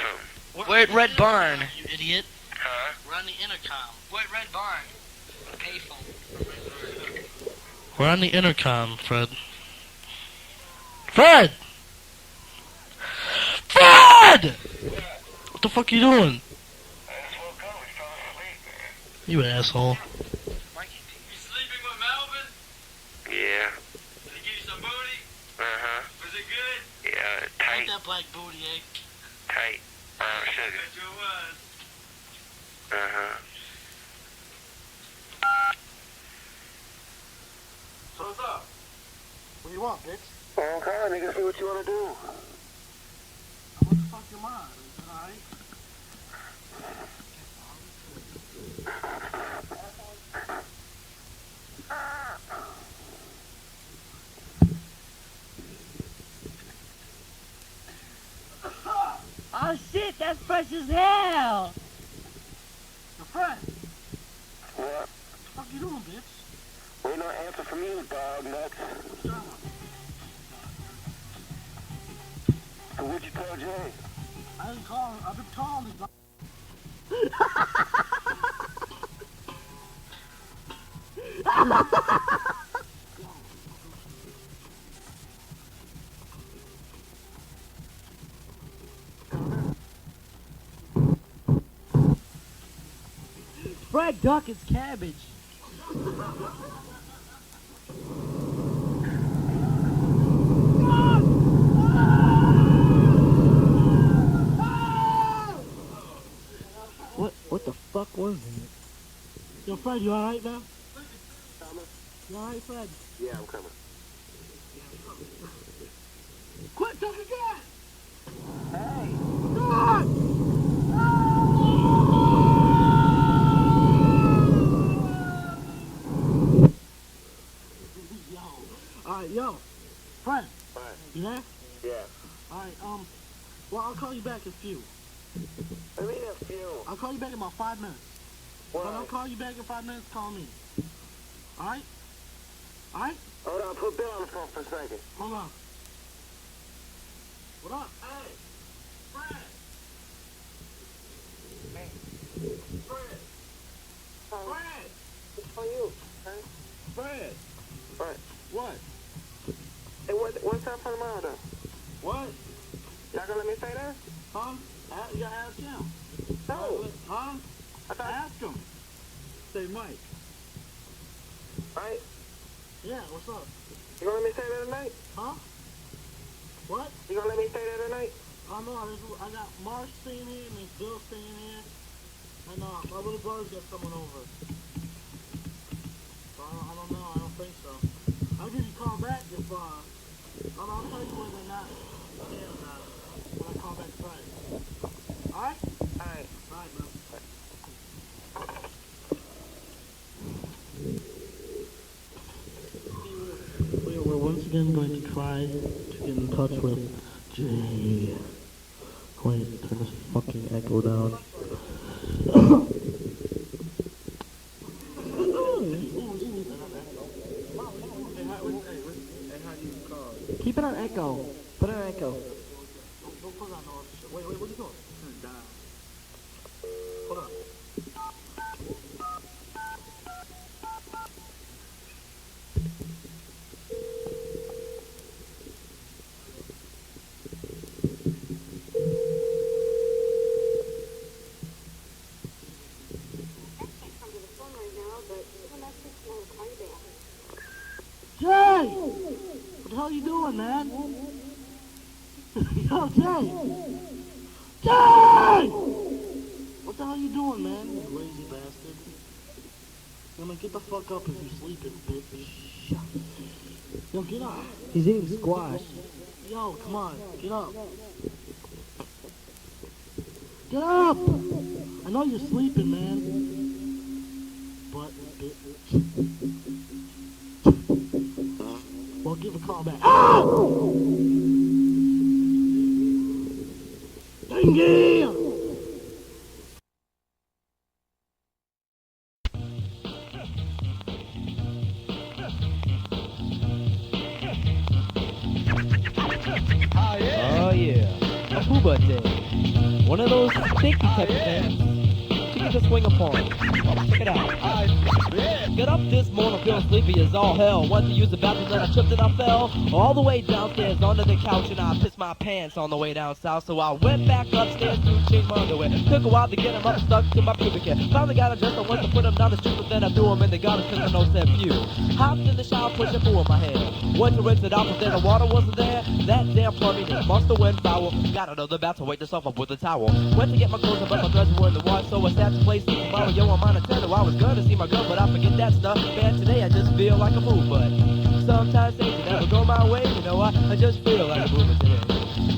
Speaker 18: something.
Speaker 16: We're at Red Barn.
Speaker 17: You idiot.
Speaker 18: Huh?
Speaker 17: We're on the intercom. We're at Red Barn. Payphone. We're on the intercom, Fred. Fred! Fred! What the fuck are you doing? You asshole.
Speaker 18: Yeah.
Speaker 17: Did he give you some booty?
Speaker 18: Uh-huh.
Speaker 17: Was it good?
Speaker 18: Yeah,
Speaker 17: Like
Speaker 18: tight.
Speaker 17: that black booty, eh?
Speaker 18: Tight. Sugar.
Speaker 17: Bet you it was.
Speaker 18: Uh-huh.
Speaker 17: So what's up? What do you want, bitch?
Speaker 18: Okay, nigga, see what you want to do.
Speaker 17: What the fuck your mind? Is it alright?
Speaker 6: Oh shit, that's fresh as hell.
Speaker 17: Your friend.
Speaker 18: What?
Speaker 17: Fuck you doing, bitch?
Speaker 18: Wait no answer from you, dog nuts. So what'd you tell Jay?
Speaker 17: I didn't call her. I've been calling him. Fried duck is cabbage. What the fuck was it? Yo, Fred, you alright, man? You alright, Fred?
Speaker 18: Yeah, I'm coming.
Speaker 17: Quit talking again!
Speaker 18: Hey!
Speaker 17: God! Yo. Alright, yo. Fred.
Speaker 18: Fine.
Speaker 17: You there?
Speaker 18: Yeah.
Speaker 17: Alright, well, I'll call you back in a few.
Speaker 18: I mean a few.
Speaker 17: I'll call you back in about 5 minutes.
Speaker 18: Why?
Speaker 17: When I'll call you back in 5 minutes, call me. Alright? Alright?
Speaker 18: Hold on, put Bill on the phone for a second.
Speaker 17: Hold on. What up?
Speaker 18: Hey! Fred! Hey. Fred! Fred! What's on you? Hey?
Speaker 17: Fred!
Speaker 18: Fred.
Speaker 17: What?
Speaker 18: Hey, what's up for tomorrow, though?
Speaker 17: What?
Speaker 18: Y'all gonna let me stay there?
Speaker 17: Huh? You gotta ask him.
Speaker 18: No.
Speaker 17: Huh?
Speaker 18: I thought...
Speaker 17: Ask him. Say Mike.
Speaker 18: Right?
Speaker 17: Yeah, what's up?
Speaker 18: You gonna let me stay there tonight?
Speaker 17: Huh? What?
Speaker 18: You gonna let me stay there tonight?
Speaker 17: I know, I got Marsh staying here and there's Bill staying here. And my little brother's got someone over. So I don't know, I don't think so. I'll give you a call back if, I'll tell you whether or not staying or not when I call back Friday. Alright?
Speaker 18: Alright.
Speaker 17: Alright, man. We're once again going to try to get in touch with Jay. Wait, turn this fucking echo down. Keep it on echo. Put it on echo. Wait, what are you doing? Turn it down. Hold on. Jay! What the hell are you doing, man? Yo, Jay! Jay! What the hell are you doing, man? You lazy bastard. I'm gonna get the fuck up if you're sleeping, bitch. Yo, get up. He's eating squash. Yo, come on, get up. Get up! I know you're sleeping, man. But, bitch. Well, give a call back. Oh! Dang it!
Speaker 19: Oh yeah, a booba day. One of those sticky type of things. To get the swing upon. Check it out. Get up this morning feeling sleepy as all hell. Went to use the bathroom, then I tripped and I fell all the way downstairs onto the couch, and I pissed my pants on the way down south. So I went back upstairs to change my underwear. Took a while to get them up, stuck to my pubic hair. Finally got adjusted, I went to put them down the street, but then I threw them in the garbage because I know said few. Hopped in the shower, pushing poo in my hair. Went to rinse it out, but then the water wasn't there. That damn plumbing, it must have went foul. Got out of the bath to wake myself up with a towel. Went to get my clothes, but my dress were in the wash, so I sat to play Super Mario. Yo, I'm on a Nintendo. I was gonna see my girl, but I forget that stuff. Man, today I just feel like a fool, but sometimes things never go my way. You know, I just feel like a boomer today.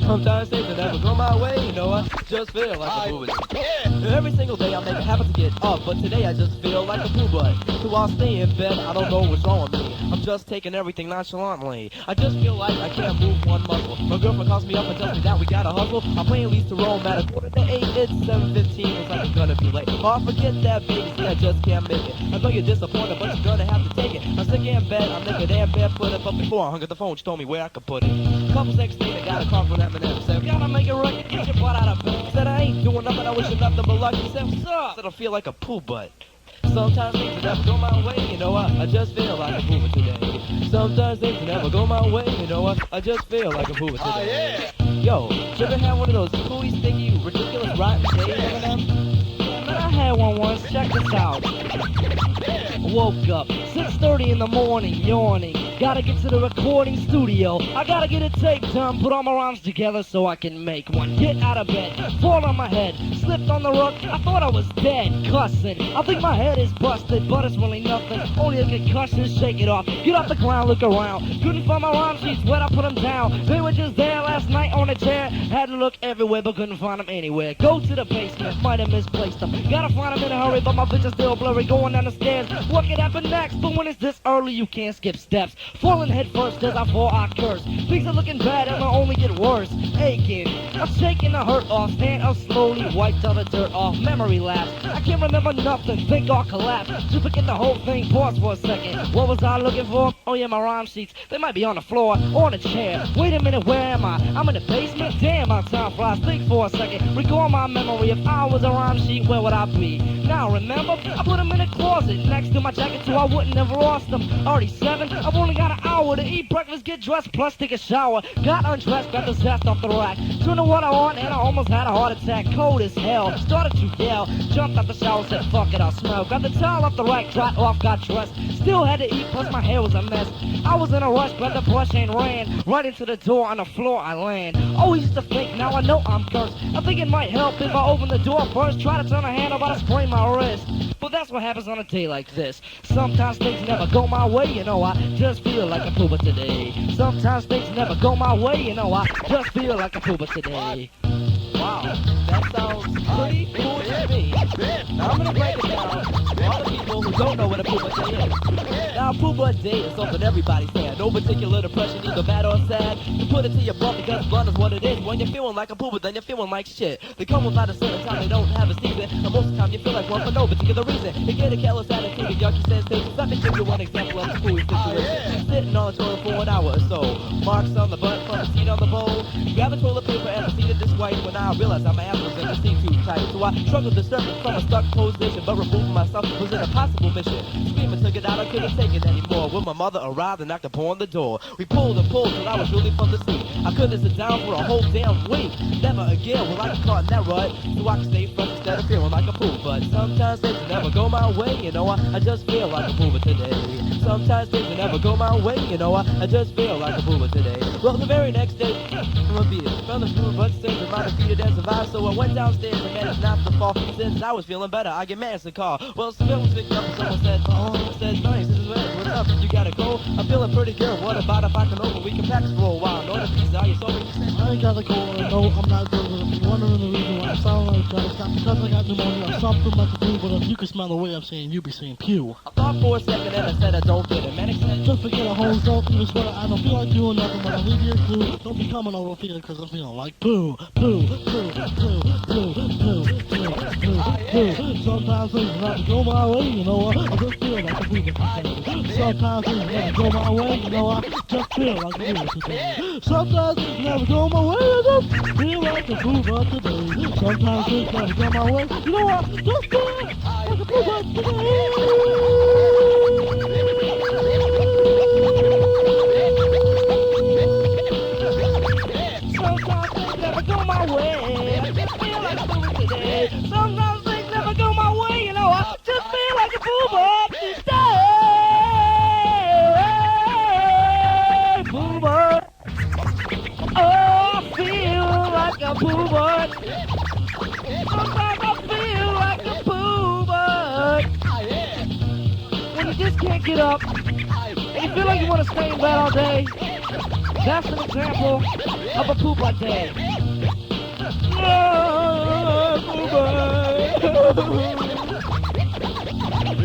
Speaker 19: Sometimes things that never go my way, you know, I just feel like a booba. Every single day I make it happen to get up, but today I just feel like a booba. So I'll stay in bed, I don't know what's wrong with me. I'm just taking everything nonchalantly. I just feel like I can't move one muscle. My girlfriend calls me up and tells me that we gotta hustle. I'm playing leads to Rome at 7:45, it's 7:15, looks like I'm gonna be late. Oh, forget that, baby, see, I just can't make it. I know you're disappointed, but you're gonna have to take it. I'm sick in bed, I'm naked and barefoot, but before I hung up the phone, she told me where I could put it. Couple seconds later, got a call from Eminem. Said, gotta make it right, get your butt out of bed. Said, I ain't doing nothing, I wish you nothing but luck. He said, what's up? Said, I feel like a poo butt. Sometimes things never go my way, you know what? I just feel like a boomer today. Sometimes things never go my way, you know what? I just feel like a boomer today. Yo, you ever had one of those gooey, sticky, ridiculous, rotten days, Eminem? Yeah, man, I had one once. Check this out. Woke up, 6:30 in the morning, yawning. Gotta get to the recording studio. I gotta get it taped done, put all my rhymes together so I can make one. Get out of bed, fall on my head, slipped on the rug. I thought I was dead, cussing. I think my head is busted, but it's really nothing. Only a concussion, shake it off. Get off the ground, look around. Couldn't find my rhyme sheets, where'd I put them down? They were just there last night on a chair. Had to look everywhere, but couldn't find them anywhere. Go to the basement, might have misplaced them. Gotta find them in a hurry, but my vision's still blurry. Going down the stairs, what could happen next? But when it's this early, you can't skip steps. Falling head first as I fall, I curse. Things are looking bad and they'll only get worse. Aching, I'm shaking the hurt off. Stand up slowly, wiped all the dirt off. Memory lapse, I can't remember nothing. Think I'll collapse. Just forget the whole thing, pause for a second. What was I looking for? Oh yeah, my rhyme sheets. They might be on the floor or on a chair. Wait a minute, where am I? I'm in the basement? Damn, my time flies. Think for a second. Recall my memory. If I was a rhyme sheet, where would I be? Now remember, I put them in a closet next to my jacket so I wouldn't have lost them. Already 7, I've only got an hour to eat breakfast, get dressed, plus take a shower. Got undressed, got the zest off the rack. Turned the water on and I almost had a heart attack. Cold as hell, started to yell. Jumped out the shower, said fuck it, I'll smell. Got the towel off the rack, dropped off, got dressed. Still had to eat, plus my hair was a mess. I was in a rush, but the brush ain't ran. Right into the door, on the floor I land. Always used to think, now I know I'm cursed. I think it might help if I open the door first. Try to turn a handle, but I sprain my wrist. But that's what happens on a day like this. Sometimes things never go my way, you know, I just feel like a pooper today. Sometimes things never go my way, you know, I just feel like a pooper today. Wow, that sounds pretty cool to me. Now I'm gonna break it down for all the people who don't know what a pooper day is. Now, a pooper day is something everybody's saying. No particular depression, either bad or sad. You put it to your blunt because blunt is what it is. When you're feeling like a pooper, then you're feeling like shit. They come without a certain time, they don't have a season. And most of the time you feel like one for no particular reason. They get a careless attitude, a yucky sensation. Let me give you one example of a school situation. Sitting on the toilet for an hour or so. Marks on the butt from the seat on the bowl. Grab a toilet paper and proceeded this way. When I realized that my ass was in the seat too tight. So I struggled to surface from a stuck position, but removing myself was an impossible mission. Screaming took it out, I couldn't take it anymore. When my mother arrived and knocked upon the door, we pulled and pulled till I was really from the seat. I couldn't sit down for a whole damn week. Never again will I get caught in that rut, so I can stay fresh instead of feeling like a fool. But sometimes things never go my way, you know, I just feel like a boomer today. Sometimes things never go my way, you know, I just feel like a boomer today. Well, the very next day, I'm a beat. Found the food, but stayed and my defeated and survived. So I went downstairs and managed not to fall. Since I was feeling better, I get mad to call. Well, Seville was picked up and someone said, oh, I said, nice, this is Reg, what's up? You gotta go? I'm feeling pretty good. What about if I come over? We can practice for a while. No, the pizza, are you sober? You said,
Speaker 10: I ain't gotta go. No, I'm not good. If you're wondering the reason why I sound like that, it's not because I got pneumonia or something like to do, but if you can smell the way I'm saying, you be saying pew.
Speaker 19: I thought for a second and I said I don't get it. Manic said,
Speaker 10: just forget a whole don't even sweat. I don't feel like doing nothing, but I'll leave you a clue. Don't be coming over feeling because I'm feeling like poo, poo, poo, poo, poo, poo, poo, poo, poo. Sometimes things never go my way, you know what? I just feel like a boomer today. Sometimes things never go my way, you know what? Just feel like a boomer today. Sometimes things never go my way, I just feel like a boomer today. Sometimes things never go my way, you know what? Just feel like a boomer today.
Speaker 19: My way. I just feel like a boomer today. Sometimes things never go my way, you know. I just feel like a boomer today. Boomer. Oh, I feel like a boomer. Sometimes I feel like a boomer. When you just can't get up, and you feel like you want to stay in bed all day. That's an example of a Poopa day.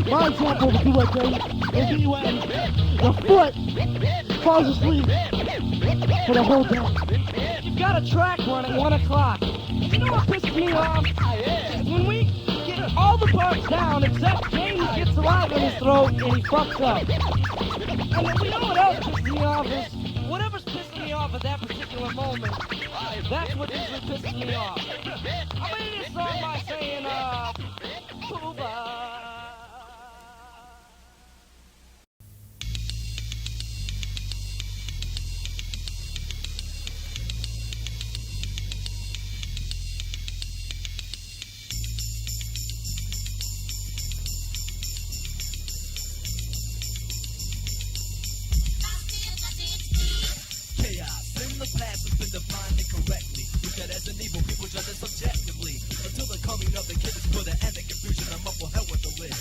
Speaker 10: My example of a Poopa day will be when the foot falls asleep for the whole day.
Speaker 19: You've got a track run at 1 o'clock. You know what pisses me off? When we get all the parts down except James gets saliva in his throat and he fucks up. And then we know what else pisses me off is whatever's pissing me off at that particular moment, that's what usually pisses me off. I'm gonna end this song by saying, Poopa.
Speaker 5: Past has been defined incorrectly. Looked at as an evil, people judge it subjectively. Until the coming of the kids put an end to confusion and muffle hell with the lid.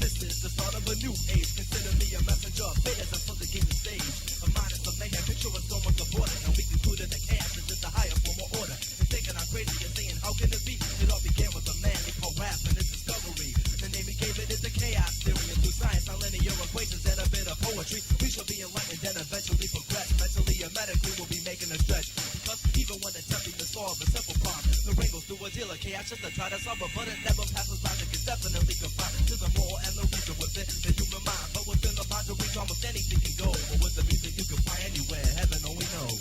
Speaker 5: This is the start of a new age. Consider me a messenger of fate as I flood the game of stage. A minus of mayhem, picture a storm of the border. And we concluded that chaos is just a higher form of order. And thinking I'm crazy and saying, how can it be? It all began with a man he called rap and his discovery. The name he gave it is the chaos theory. And through science, non-linear equations and a bit of poetry, we shall be enlightened and eventually progress. Mentally and medically, we'll be making a stretch. Because even when attempting to solve a simple problem, the ring goes through a deal of chaos just to try to solve it. But it never passes logic, it's definitely confined to the moral and the reason within the human mind. But within the mind to reach almost anything can go. But with the music you can find anywhere, heaven only knows.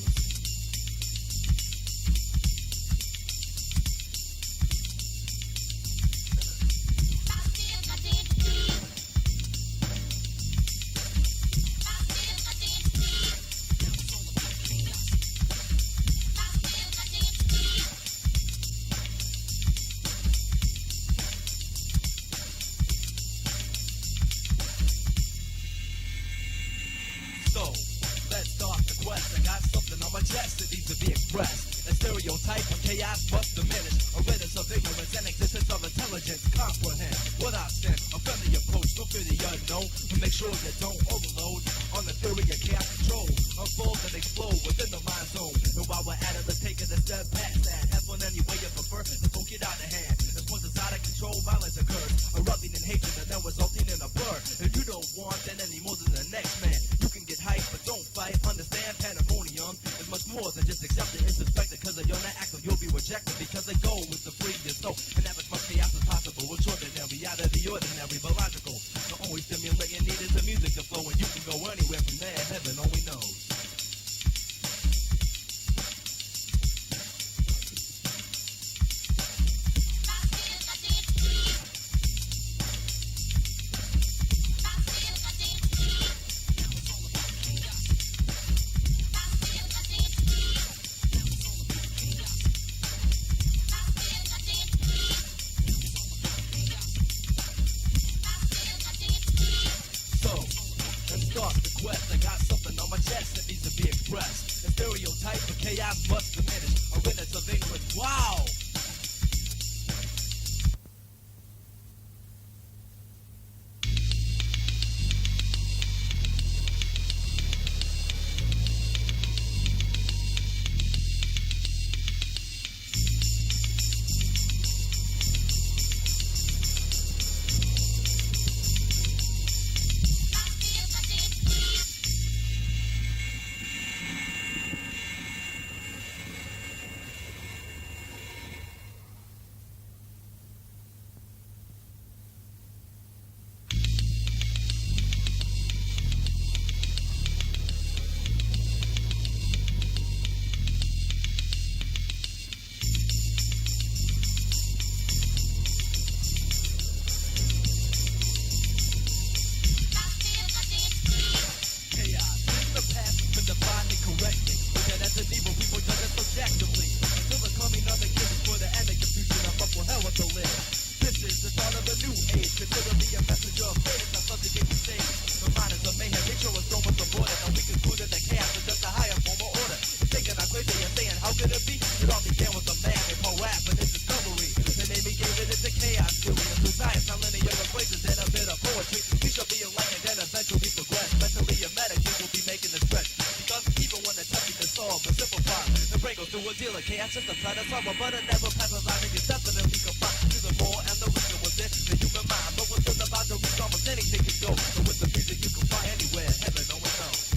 Speaker 5: A stereotype of chaos must diminish. Awareness of ignorance and existence of intelligence. Comprehend what I stand. A friendly approach, don't fear the unknown. But make sure you don't overload on the theory of chaos control. Unfold and explode within the mind zone. And while we're at it, let's take it a step past that. Have fun any way you prefer. Don't get out of hand. As once it's out of control, violence occurs. Erupting in hatred and then resulting in a blur. If you don't want that any more than the next man, you can get hyped, but don't fight. Understand pandemonium is much more than just accepting. It's suspected because of your not acting, you'll be rejected because the goal is to free your soul and have as much chaos as possible. Extraordinary, out of the ordinary, but logical. The only stimulating need is the music to flow, and you can go anywhere from there. Heaven only knows. Stereotype of chaos must diminish. A witness of ignorance. Wow!
Speaker 2: chaos just a try to solve, but it never passes by. Niggas definitely confined to the more and the reason was in the human mind. But what's in about the reach, almost anything can go. And with the music you can find anywhere, heaven only knows.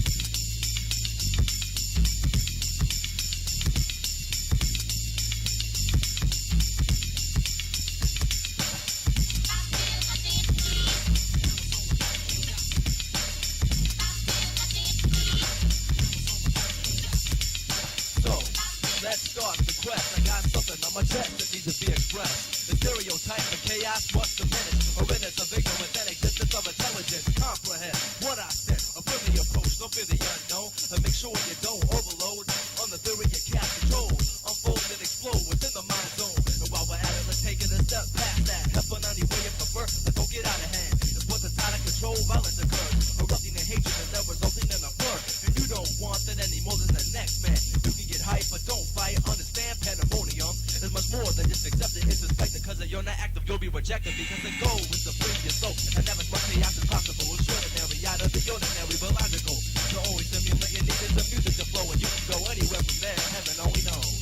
Speaker 2: Let's start the quest. I got something on my chest that needs to be expressed. The stereotype of chaos, what's the menace? Or innocence of ignorance and existence of intelligence. Comprehend what I said. A friendly approach, don't fear the unknown. And make sure you don't overload on the theory you can't control. Unfold and explode within the mind zone. And while we're at it, let's take it a step past that. Help on any way you prefer, but don't get out of hand. It's what's out of control, violence occurs. Erupting in hatred and then resulting in a blur. And you don't want it any more than the next man. You can get hype, but don't fight. Understand pandemonium is much more than just accepted. It's suspected because you're not active, you'll be rejected. Because the goal is to free your soul. And never as much chaos as possible. Extraordinary, out of the ordinary, but logical. The only stimulant you need is the music to flow. And you can go anywhere from there, heaven only knows.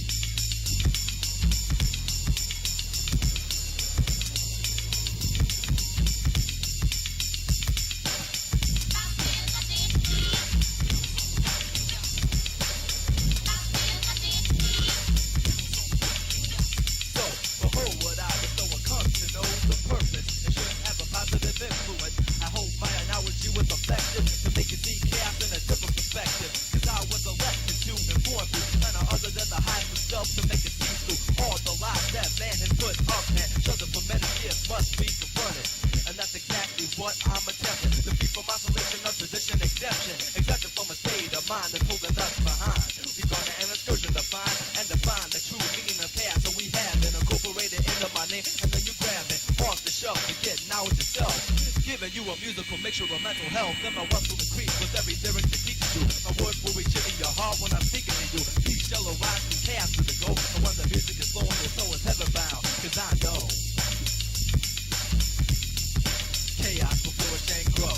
Speaker 2: To make you see chaos in a different perspective. Cause I was elected to inform you, none other than the high myself to make it see through all the lies that man has put up and shelter for many years must be confronted. And that's exactly what I'm attempting to be from isolation of tradition exemption. Exemption from a state of mind that's holding us behind. We've gone an excursion to find and define the true meaning of chaos that we have and incorporate it into my name. And then you grab it off the shelf and get knowledge yourself. Giving you a musical mixture of mental health. Then my words will increase with every lyric that teaches you. My words will reach into your heart when I'm speaking to you. Peace shall arise from chaos to the goal. And when the music is flowing, your soul is heaven bound. Cause I know chaos will flourish and grow.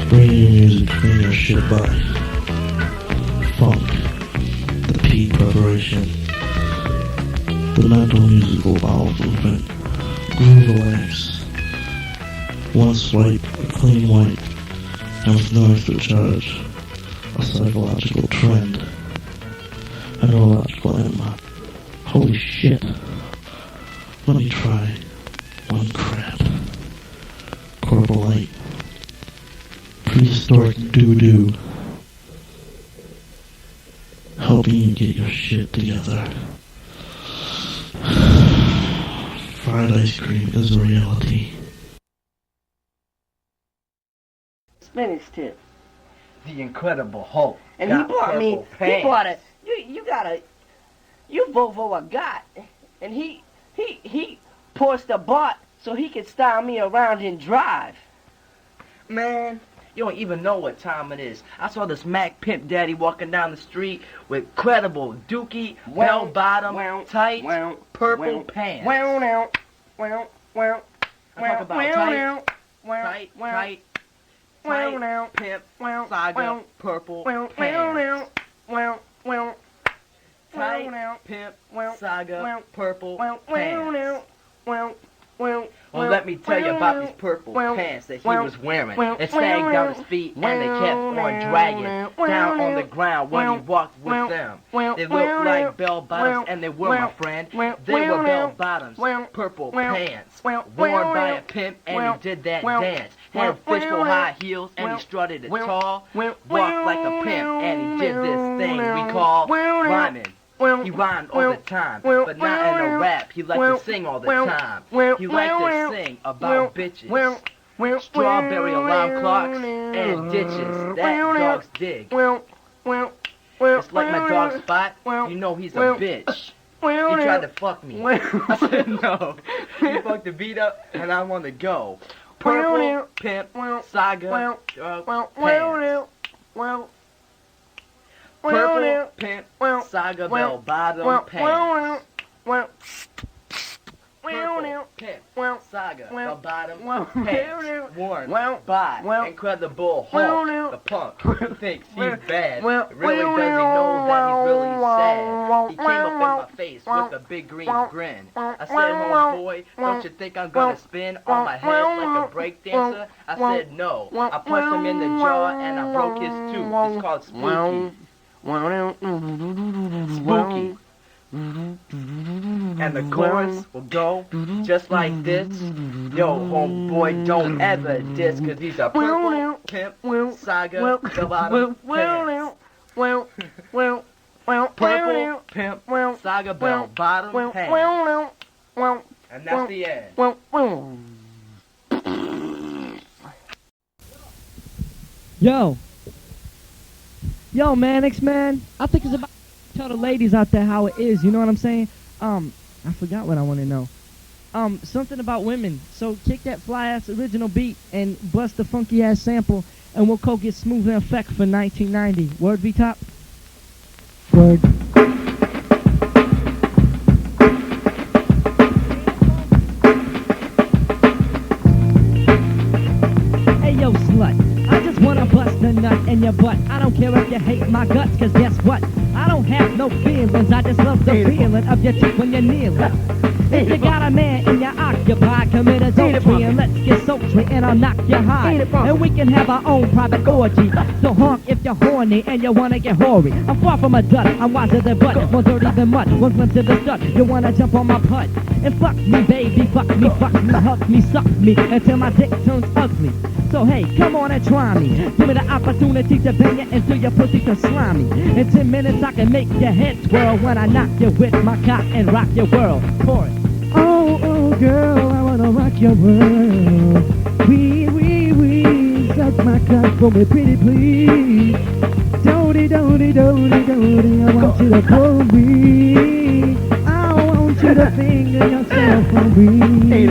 Speaker 10: Bringing you music, bringing your shit by funk, the P preparation, the mental musical bowel movement, groove awareness, one swipe, a clean wipe, and with no extra charge, a psychological trend, a neurological inlet. Holy shit. Let me try one crap. Corporate. Prehistoric doo-doo. Helping you get your shit together. Fried ice cream is a reality.
Speaker 20: Spinach tip.
Speaker 19: The Incredible Hulk.
Speaker 20: And
Speaker 19: got
Speaker 20: he bought me,
Speaker 19: purple
Speaker 20: he
Speaker 19: pants.
Speaker 20: bought a, you Volvo I got. And he pushed a bot so he could style me around and drive.
Speaker 19: Man, you don't even know what time it is. I saw this Mac Pimp Daddy walking down the street with credible dookie, bell-bottom, tight, purple pants.
Speaker 20: Wow.
Speaker 19: I talk about tight, pimp, saga, purple pants. Tight, pimp, saga, purple pants. Well, let me tell you about these purple pants that he was wearing. It sagged down his feet and they kept on dragging down on the ground when he walked with them. They looked like bell bottoms and they were, my friend. They were bell bottoms, purple pants, worn by a pimp and he did that dance. Had fishbowl high heels and he strutted it tall, walked like a pimp and he did this thing we call rhyming. He rhymed all the time, but not in a rap. He liked to sing all the time. He liked to sing about bitches, strawberry alarm clocks, and ditches that dogs dig. It's like my dog Spot. You know he's a bitch. He tried to fuck me. I said no. He fucked the beat up, and I want to go. Purple, pimp, saga, pants. Purple, pimp, saga, bell, bottom, pants. Purple, pimp, saga, bell, bottom, pants. Worn by Incredible Hulk, the punk. He thinks he's bad. Really does he know that he's really sad. He came up in my face with a big green grin. I said, homeboy, don't you think I'm gonna spin on my head like a break dancer? I said no. I punched him in the jaw and I broke his tooth. It's called spooky. Spooky. And the chorus will go just like this. Yo, homeboy, don't ever diss, cause he's a purple pimp, saga, bell-bottom pants. Purple pimp, saga, bell-bottom pants. And that's the end.
Speaker 21: Yo, Mannix, man. I think it's about to tell the ladies out there how it is, you know what I'm saying? I forgot what I want to know. Something about women. So kick that fly-ass original beat and bust the funky-ass sample, and we'll go get smooth in effect for 1990. Word, V-Top? Word. Hey, yo, slut. I just wanna bust a nut in your butt. I don't care if you hate my guts, cause guess what? I don't have no feelings, I just love the feeling of your cheek when you're kneeling. If you got a man and you're occupied, commit adultery and let's get sultry and I'll knock you high. And we can have our own private orgy. So honk if you're horny and you wanna get hoary. I'm far from a dud, I'm wiser than butt, more dirty than mud. One glimpse of the stud, you wanna jump on my putt. And fuck me, baby, fuck me, hug me, suck me, until my dick turns ugly. So hey, come on and try me. Give me the opportunity to bang it until your pussy turns slimy. In 10 minutes I can make your head twirl when I knock you with my cock and rock your world. Chorus. Oh, girl, I wanna rock your world. Wee, suck my cock for me, pretty please. Doty, I want you to pull me. I want you to finger yourself for me.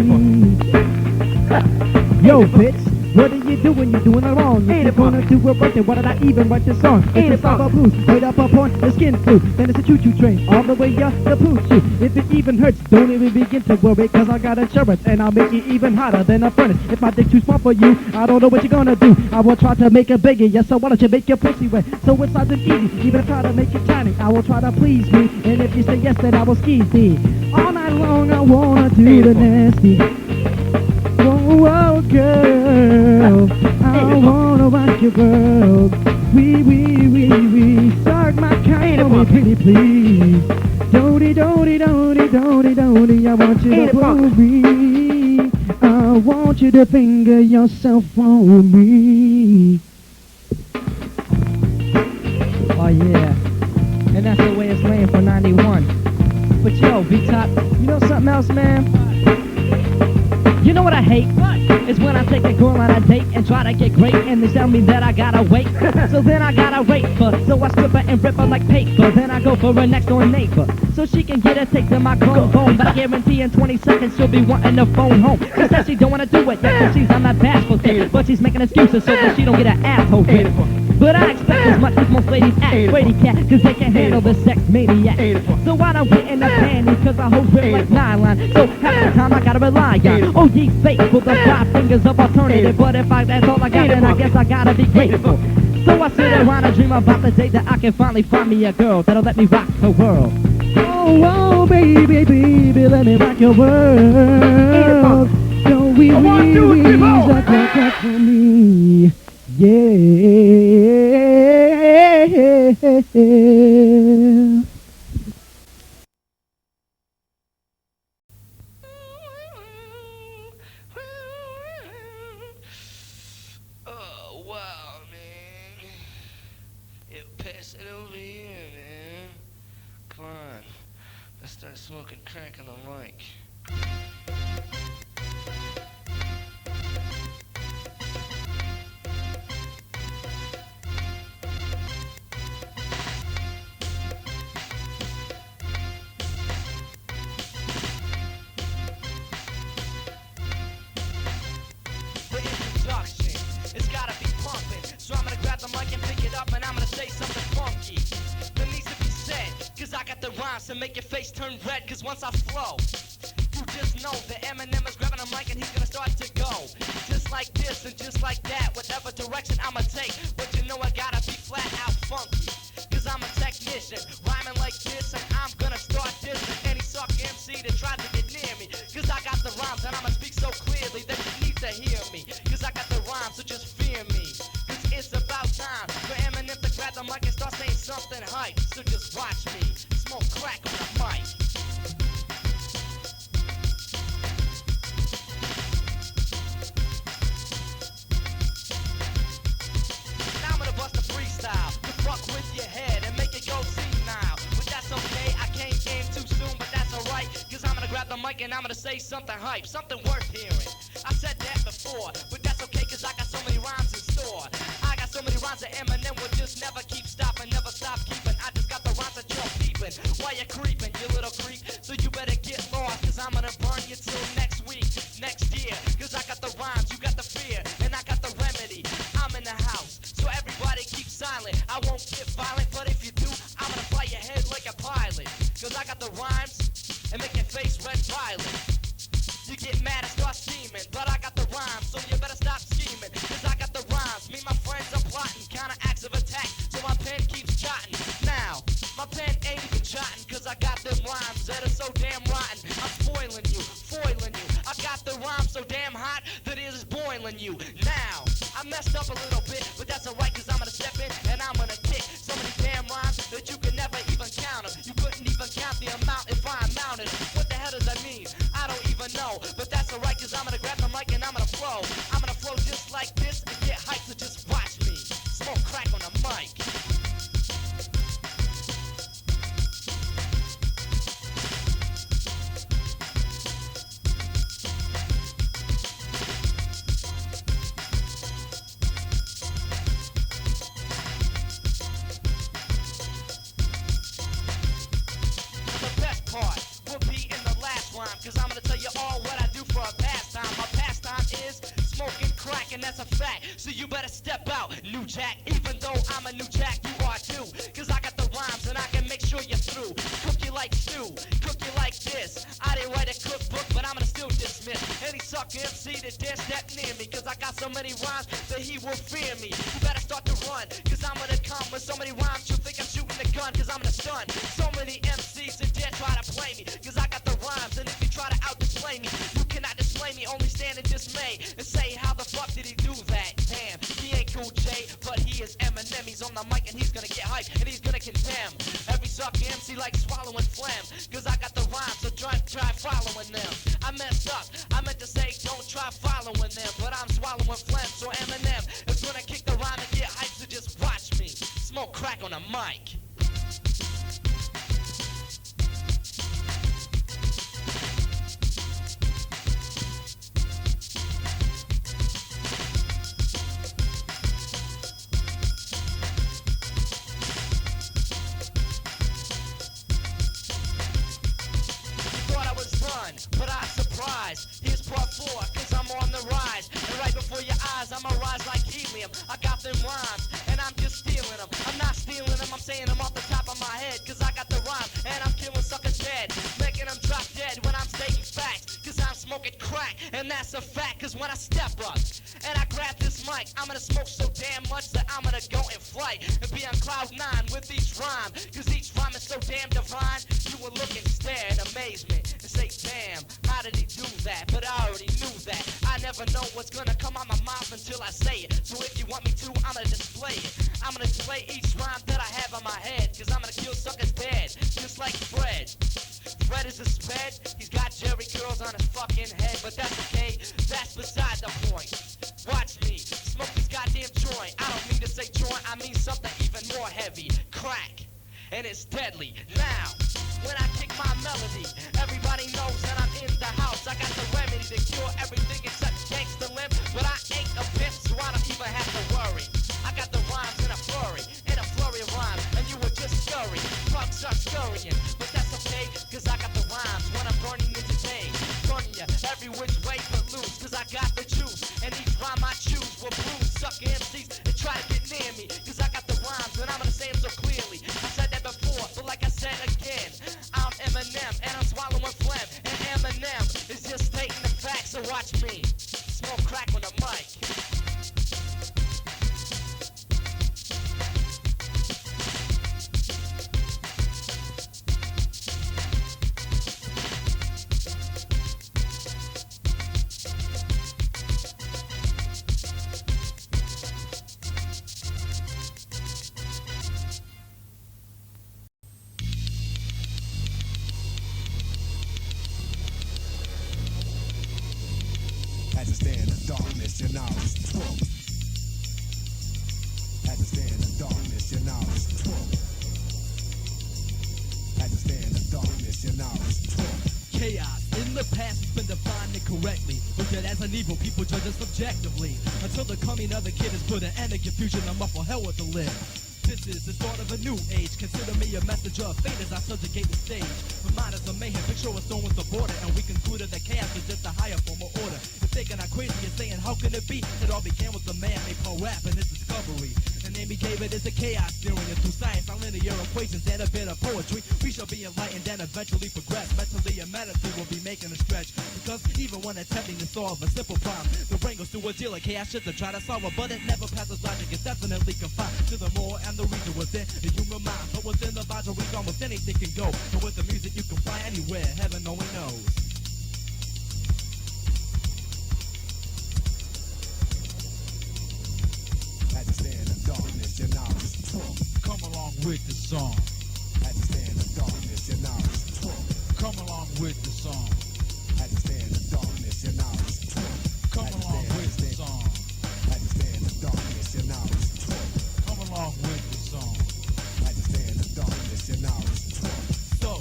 Speaker 21: Yo, bitch. What are you doing? You're doing it wrong. If you're gonna do it right, then why did I even write this song? It's a samba blues, right up upon the skin flu. Then it's a choo-choo train, all the way up the poo-choo. If it even hurts, don't even begin to worry, cause I got insurance, and I'll make it even hotter than a furnace. If my dick too small for you, I don't know what you're gonna do. I will try to make it bigger, yes, so why don't you make your pussy wet? So it's nice and easy, even if I try to make it tiny. I will try to please me, and if you say yes, then I will squeeze thee. All night long I wanna do the nasty. Whoa, whoa, girl, I wanna rock your world. We, start my kind of me, pretty please. Dodie, dodie, dodie, dodie, dodie, I want you to prove me. I want you to finger yourself on me. Oh yeah, and that's the way it's laying for 91. But yo, V-Top, you know something else, man? You know what I hate? It's when I take a girl on a date and try to get great, and they tell me that I gotta wait. So then I gotta rape her, so I strip her and rip her like paper. Then I go for a next door neighbor, so she can get a taste of my chrome bone. But I guarantee in 20 seconds she'll be wanting to phone home. She says she don't wanna do it yet, cause she's on that bashful shit. But she's making excuses so that she don't get her asshole ripped. But I expect as much as most ladies act Brady cat, cause they can handle the sex maniac. So I don't get in the panties, cause I hold grip like nylon. So half the time I gotta rely on oh ye faithful, the 5 fingers of alternative. But if that's all I got, then I guess I gotta be grateful. So I sit around and dream about the day that I can finally find me a girl that'll let me rock the world. Oh, baby, baby, let me rock your world. Don't we a crack for me. Yeah.
Speaker 8: Oh, wow, man. Yeah, pass it over here, man. Come on. Let's start smoking crack on the mic.
Speaker 7: The introduction, it's gotta be pumping. So I'm gonna grab the mic and pick it up, and I'm gonna say something funky that needs to be said, cause I got the rhymes to make your face turn red. Cause once I flow, you just know that Eminem is grabbing a mic and he's gonna start to go just like this and just like that, whatever direction I'ma take. But you know I gotta be flat out funky, cause I'm a technician, rhyming like this, and I'm gonna start dissing any suck MC that tries to get near me. Cause I got the rhymes and I'ma speak so clearly that you need to hear me. Cause I got the rhymes, so just fear me. Cause it's about time for Eminem to grab the mic and start saying something hype. So just watch me smoke crack on the mic. Now I'm gonna bust a freestyle to fuck with your head and make it go senile. But that's okay, I came in too soon, but that's alright. Cause I'm gonna grab the mic and I'm gonna say something hype, something worth hearing. I said that before, but that's okay cause I got so many rhymes in store. I got so many rhymes that Eminem would just never keep stopping, never stop keeping. I just got the rhymes that you're peeping while you're creeping, you little creep. So you better get lost cause I'm gonna burn you till next week, next year. Cause I got the rhymes, you got the fear, and I got the remedy. I'm in the house, so everybody keep silent. I won't get violent, but if you do, I'm gonna fly your head like a pilot. Cause I got the rhymes and make your face red violet. You get mad and start scheming, but I got the rhymes, so you better stop scheming. Cause I got the rhymes, me and my friends are plotting counteracts of attack, so my pen keeps jotting. Now, my pen ain't even jotting, cause I got them rhymes that are so damn rotten. I'm spoiling you, foiling you. I got the rhymes so damn hot that it is boiling you. Now, I messed up a little bit, but that's alright cause I'm gonna step in and I'm gonna kick so many damn rhymes that you can never even count them. You couldn't even count the amount if I amounted. What the hell does that mean? I don't even know. But that's alright cause I'm gonna grab the mic and I'm gonna flow. I'm gonna flow just like this and get hyped, so just watch me smoke crack on the mic. The best part will be in the last rhyme, cause I'm gonna tell you all what I do for a pastime. My pastime is smoking crack, and that's a so you better step out, new jack. Even though I'm a new jack, you are too. Cause I got the rhymes and I can make sure you're through. Cook you like stew, cook you like this. I didn't write a cookbook, but I'm gonna still dismiss any sucker MC that dare step near me. Cause I got so many rhymes that he will fear me. You better start to run, cause I'm gonna come with so many rhymes. You think I'm shooting the gun, cause I'm gonna stun. So many MCs that dare try to play me, cause I got the rhymes. And if you try to out-display me, you cannot display me. Only stand in dismay and say, how the fuck did he do that? Damn, he ain't Cool J, but he is Eminem. He's on the mic and he's gonna get hyped and he's gonna condemn every sucker MC like swallowing phlegm. Cause I got the rhymes, so try following them. I messed up, I meant to say don't try following them, but I'm swallowing phlegm. So Eminem is gonna kick the rhyme and get hyped, so just watch me smoke crack on a mic. But I surprise. Here's part 4, cause I'm on the rise. And right before your eyes, I'ma rise like helium. I got them rhymes, and I'm just stealing them. I'm not stealing them, I'm saying them off the top of my head. Cause I got the rhyme, and I'm killing suckers dead. Making them drop dead when I'm stating facts. Cause I'm smoking crack, and that's a fact. Cause when I step up, and I grab this mic, I'm gonna smoke so damn much that I'm gonna go in flight. And be on cloud 9 with each rhyme. Cause each rhyme is so damn divine. You will look and stare in amazement. And say, damn, how did he do that? But I already knew that. I never know what's gonna come out my mouth until I say it. So if you want me to, I'm gonna display it. I'm gonna display each rhyme that I have on my head. Cause I'm gonna kill suckers dead, just like Fred. Fred is a sped, he's got Jerry curls on his fucking head. But that's okay, that's beside the point. Watch me, smoke this goddamn joint. I don't mean to say joint, I mean something even more heavy. Crack, and it's deadly. Now, when I kick my melody, everybody knows that I'm in the house. I got the remedy to cure everything except gangsta limp. But I ain't a bitch, so I don't even have to worry. I got the rhymes in a flurry of rhymes, and you were just scurrying. Fucks are scurrying, but that's okay, cause I got the rhymes when I'm burning you today. Burning you every which way but loose, cause I got the juice, and each rhyme I choose will bruise sucker MCs and try to get near me. Cause I got the rhymes, and I'm gonna say them so clearly. I said that before, but like I said again, I'm Eminem, and I'm swallowing phlegm. And Eminem is just stating the facts, so watch me smoke crack on the mic.
Speaker 11: Had to stay in the darkness, your knowledge true. Had to stay in the darkness, your knowledge true. Had to stay in the darkness, your knowledge true.
Speaker 21: Chaos in the past has been defined incorrectly. Looked at as an evil, people judge us subjectively. Until the coming of the kid has put an end to confusion, I'm up for hell with the live. This is the start of a new age. Consider me a messenger of fate as I subjugate the stage. Remind us of mayhem, picture a stone with the border, and we concluded that chaos is just a higher form of order. If thinking I'm crazy and saying how can it be? It all began with a man named Paul Rap and his discovery. The name he gave it is the chaos theory, and through science, our linear equations and a bit of poetry, we shall be enlightened and eventually progress. Mentally and medically will be making a stretch, because even when attempting to solve a simple problem, the brain goes through a deal of chaos shit to try to solve it, but it never passes logic. It's definitely confined to the more and the reason within the human mind. But within the boundary, almost anything can go. And with the music, you can fly anywhere. Heaven only knows.
Speaker 11: Had to stay in the darkness, your knowledge true.
Speaker 5: Come along with the song.
Speaker 11: Had to stay in the darkness, your knowledge true.
Speaker 5: Come along with the song.
Speaker 11: Had to stay in the darkness, your knowledge true.
Speaker 5: Come along with the song.
Speaker 11: Had to stay in the darkness, your knowledge true.
Speaker 5: Come along with the song.
Speaker 11: Had to stay in the darkness, your knowledge true.
Speaker 21: So,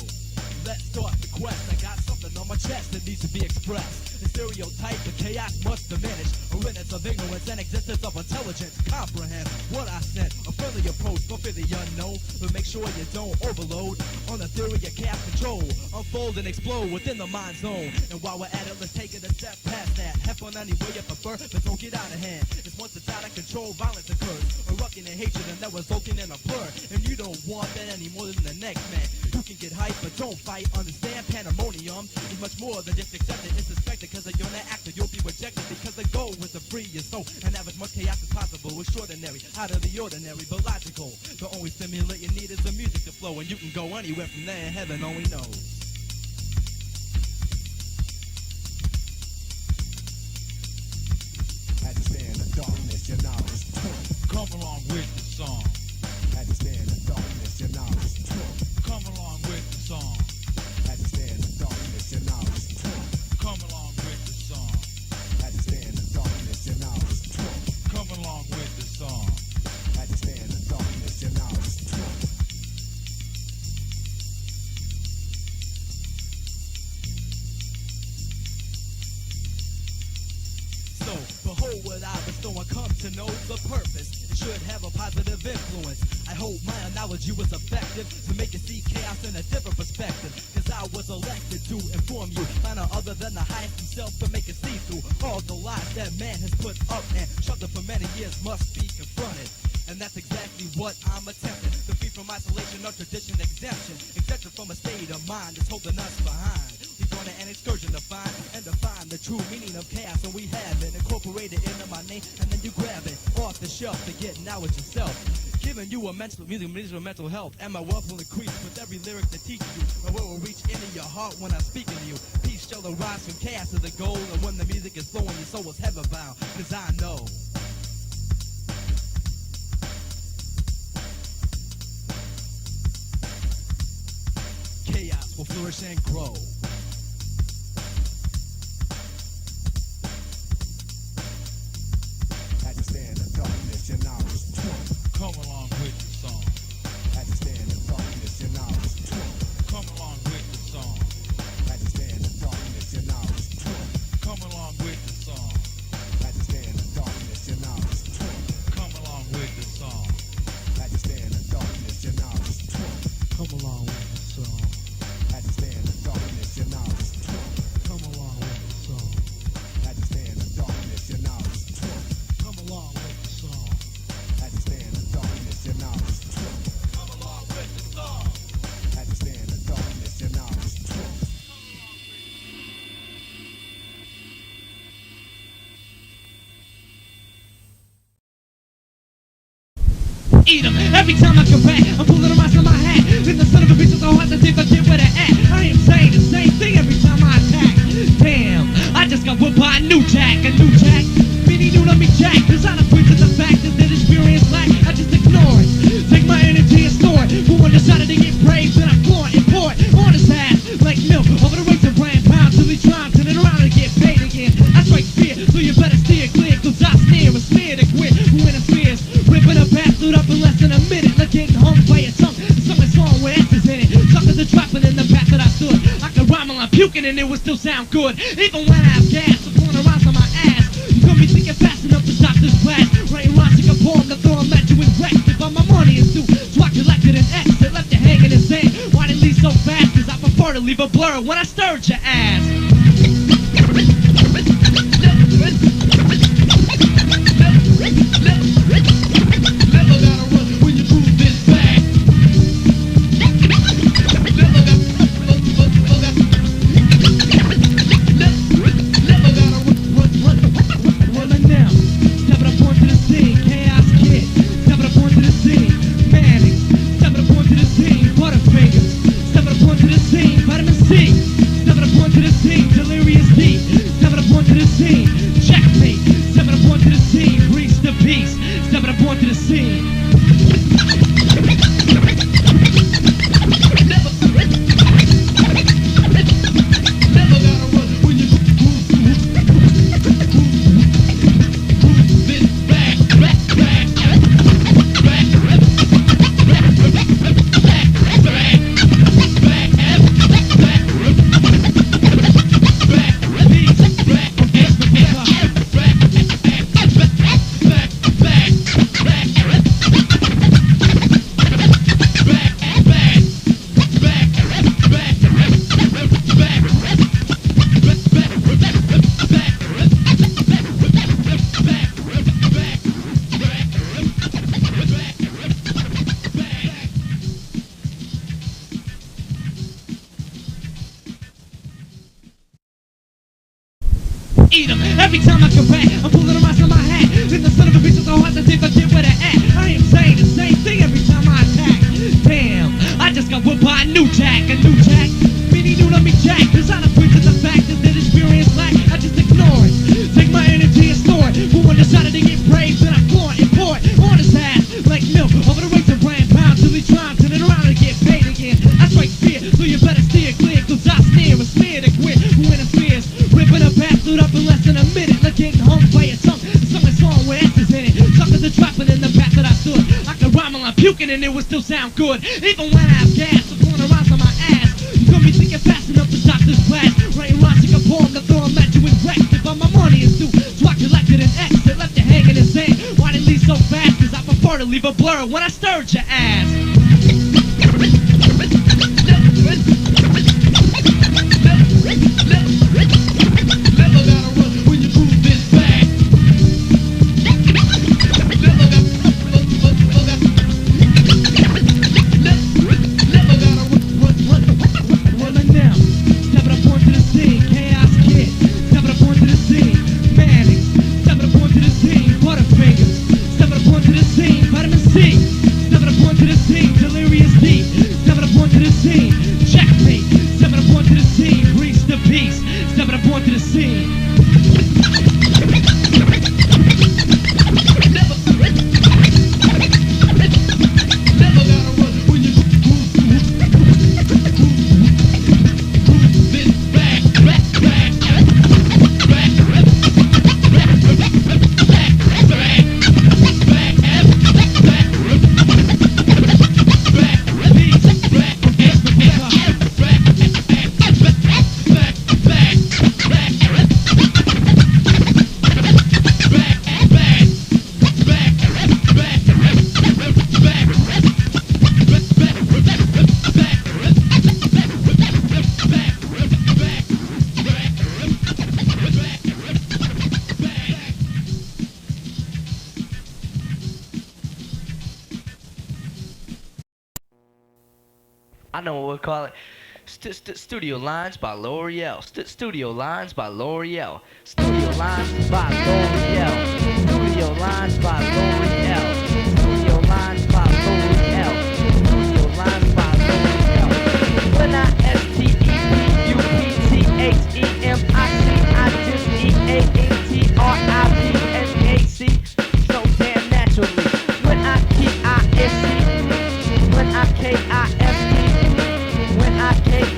Speaker 21: let's start the quest. I got something on my chest that needs to be expressed. The stereotype of chaos must diminish. Awareness of ignorance and existence of
Speaker 5: of intelligence. Comprehend what I said. A friendly approach, go for the unknown, but make sure you don't overload on the theory of chaos control. Unfold and explode within the mind zone. And while we're at it, let's take it a step past that. Have fun any way you prefer, but don't get out of hand. It's once it's out of control, violence occurs. Erupting in hatred and that resulting in a blur. And you don't want that any more than the next man. You can get hyped, but don't fight. Understand, pandemonium is much more than just accepted. It's suspected because you're not active, you'll be rejected. Because the goal is to free your soul and have as much chaos as possible. Extraordinary, out of the ordinary, but logical. The only stimulant you need is the music to flow, and you can go anywhere from there. Heaven only knows.
Speaker 11: Had to stand in darkness, your knowledge.
Speaker 5: Come along with the song.
Speaker 11: Had to stand in darkness, your knowledge.
Speaker 5: Come along with the song.
Speaker 11: Had to stand in darkness, your knowledge.
Speaker 5: Come along with the song.
Speaker 11: Had to stand in darkness, your knowledge.
Speaker 5: Come along with the song.
Speaker 11: Had to stand in darkness, your knowledge.
Speaker 5: So, behold what I bestow and come to know the purpose. It should have a positive influence. I hope my analogy was effective to make you see chaos in a different perspective. Cause I was elected to inform you, find out other than the highest himself to make it see through all the lies that man has put up and shoved for many years must be confronted. And that's exactly what I'm attempting. To be from isolation or tradition exemption. Exemption from a state of mind that's holding us behind. We're going on an excursion to find and define the true meaning of chaos. And we have it incorporated into my name. And then you grab it off the shelf to get knowledge yourself. Giving you a mental mental health. And my wealth will increase with every lyric that teaches you. My word will reach into your heart when I'm speaking to you. Peace shall arise from chaos to the goal. And when the music is flowing, your soul is heaven bound. Cause I know. Chaos will flourish and grow.
Speaker 11: Had to stand in darkness, your knowledge.
Speaker 5: Come along with the song.
Speaker 11: Had to stand in darkness, your knowledge.
Speaker 5: Come along with the song.
Speaker 11: Had to stand in darkness, your knowledge.
Speaker 5: Come along with the song.
Speaker 11: Had to stand in darkness, your knowledge.
Speaker 5: Come along with the song.
Speaker 11: Had to stand in darkness, your knowledge.
Speaker 5: Come along with the song.
Speaker 11: Had to stand in darkness, your knowledge.
Speaker 5: Come along with the song.
Speaker 11: Had to stand in darkness, your knowledge.
Speaker 5: Come along with the song.
Speaker 11: Had to stand in darkness, your knowledge.
Speaker 5: Come along with the song.
Speaker 11: Had to stand in darkness, your knowledge.
Speaker 9: Eat 'em. Every time I come back, I'm pulling them out of my hat. Then the son of a bitch is so hard to think I get where they're at. I am saying the same thing every time I attack. Damn, I just got whipped by a new jack. Meaning you let me jack. Cause I don't point to the fact that that experience lack. I just ignore it. Take my energy and store it. But when I decided to get brave, then I pour it on his ass. Like milk over the weights of brand pounds. Till he tries, turn it around and get paid again. I strike fear, so you better steer clear. Cause I sneer and smear to quit. Who interferes? Ripping a bastard up in less than a minute. Like getting hung by a tongue. The song is song with S's in it. Suckers are dropping in the path that I stood. I could rhyme while I'm puking and it would still sound good. Even when I have gas, I'm pulling around on my ass. You couldn't be thinking fast enough to stop this blast. Writing rhymes like a poem to throw 'em at you with wreck. If all my money is due, so I collected an X that left you hanging in sand. Why did it leave so fast? Cause I prefer to leave a blur when I stirred your ass.
Speaker 5: Never gotta run when you prove this back. Never gotta
Speaker 9: run now. Stepping up onto the scene, Chaos Kid. Stepping up onto the scene, Mannix. Stepping up onto the scene, Butterfingers. Stepping up onto the scene, Vitamin C. Stepping up onto the scene, Delirious D. Stepping up onto the scene, Checkmate. Stepping up onto the scene, Reach the Beast. Stepping up onto the scene. Every time I come back, I'm pulling a mouse on my hat. Then the son of a bitch is so hard to think I get where they're at. I am saying the same thing every time I attack. Damn, I just got whipped by a new jack. Many knew to me jack. Cause I done preach to the fact that experience lack. I just ignore it. Take my energy and store it. But when decided to get praised, then I pour it on his ass like milk over the razor brand pound till he tries turn it around and get paid again. I strike fear, so you better steer clear. Cause I sneer and smear to quit who interferes. Ripping a bastard up in less than a minute. Like getting home by your tongue. Sung a song with S's in it. Suckers are dropping in the path that I stood. I could rhyme while I'm puking and it would still sound good. Even when I have gas, I'm pulling around on my ass. You gonna be thinking fast enough to stop this blast. Writing rhymes like a poem to throw them at you with wreck. If all my money is due, so I collected an exit. Left it hanging in sand. Why did it leave so fast? Cause I prefer to leave a blur when I stirred your ass. I know what we'll call it. Studio Lines by L'Oreal. Studio Lines by L'Oreal. Studio Lines by L'Oreal. Studio Lines by L'Oreal. Studio Lines by L'Oreal. Studio Lines by L'Oreal. When I STEPUPTHEMIC, I just EANTRIPNAC so damn naturally. When I KISC, when I KIST, when I KIST,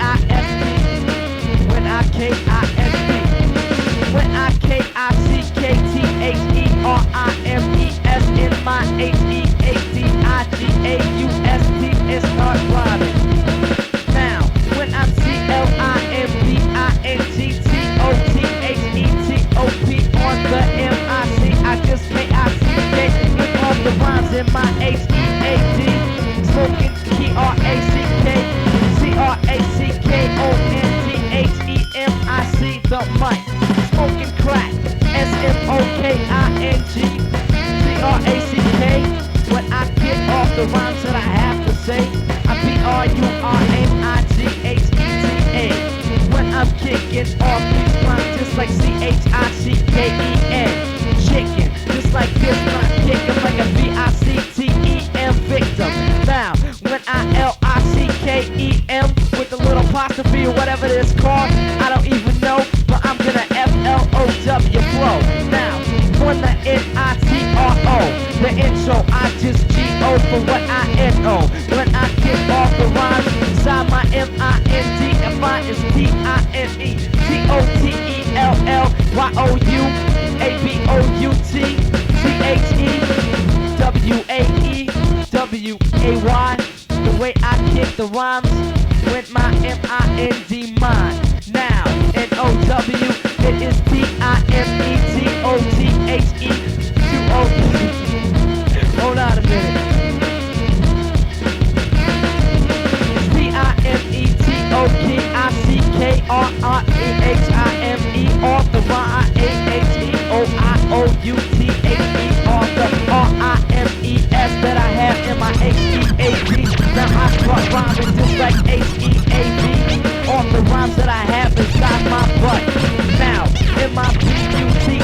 Speaker 9: when I KIST, when I KICKTHERIMES in my HEADIGAUST, it start rhyming. Now, when I'm CLIMBINGTOTHETOP on the MIC, I just KICK with all the rhymes in my HEAD, smoking CRACKONTHEMIC, the mic, smoking crack, SMOKING, when I get off the rhymes that I have to say, I BRURNIGHETA, when I'm kicking off these rhymes just like CHICKEN, chicken, just like this when I kick them like a VICTEM victim. Now, when I LICKEM with a little apostrophe or whatever it's called, I don't even know, but I'm gonna FLOW flow. Now, when the NITRO, the intro, I just GO for what I NO. When I kick off the rhymes inside my MIND, and mine is TINE, TOTELYOUABOUTCHEWAEWAY, the way I kick the rhymes with my MIND mind. Now, NOW, it is TIMETOTHE2O. Hold on a minute. It's TIMETOKICKRREHIME, author RIAHEOIOUTHE, author RIMES that I have in my HEAD. Now I start rhyming just like HEAD, author rhymes that I have inside my butt. Now, in my PUT,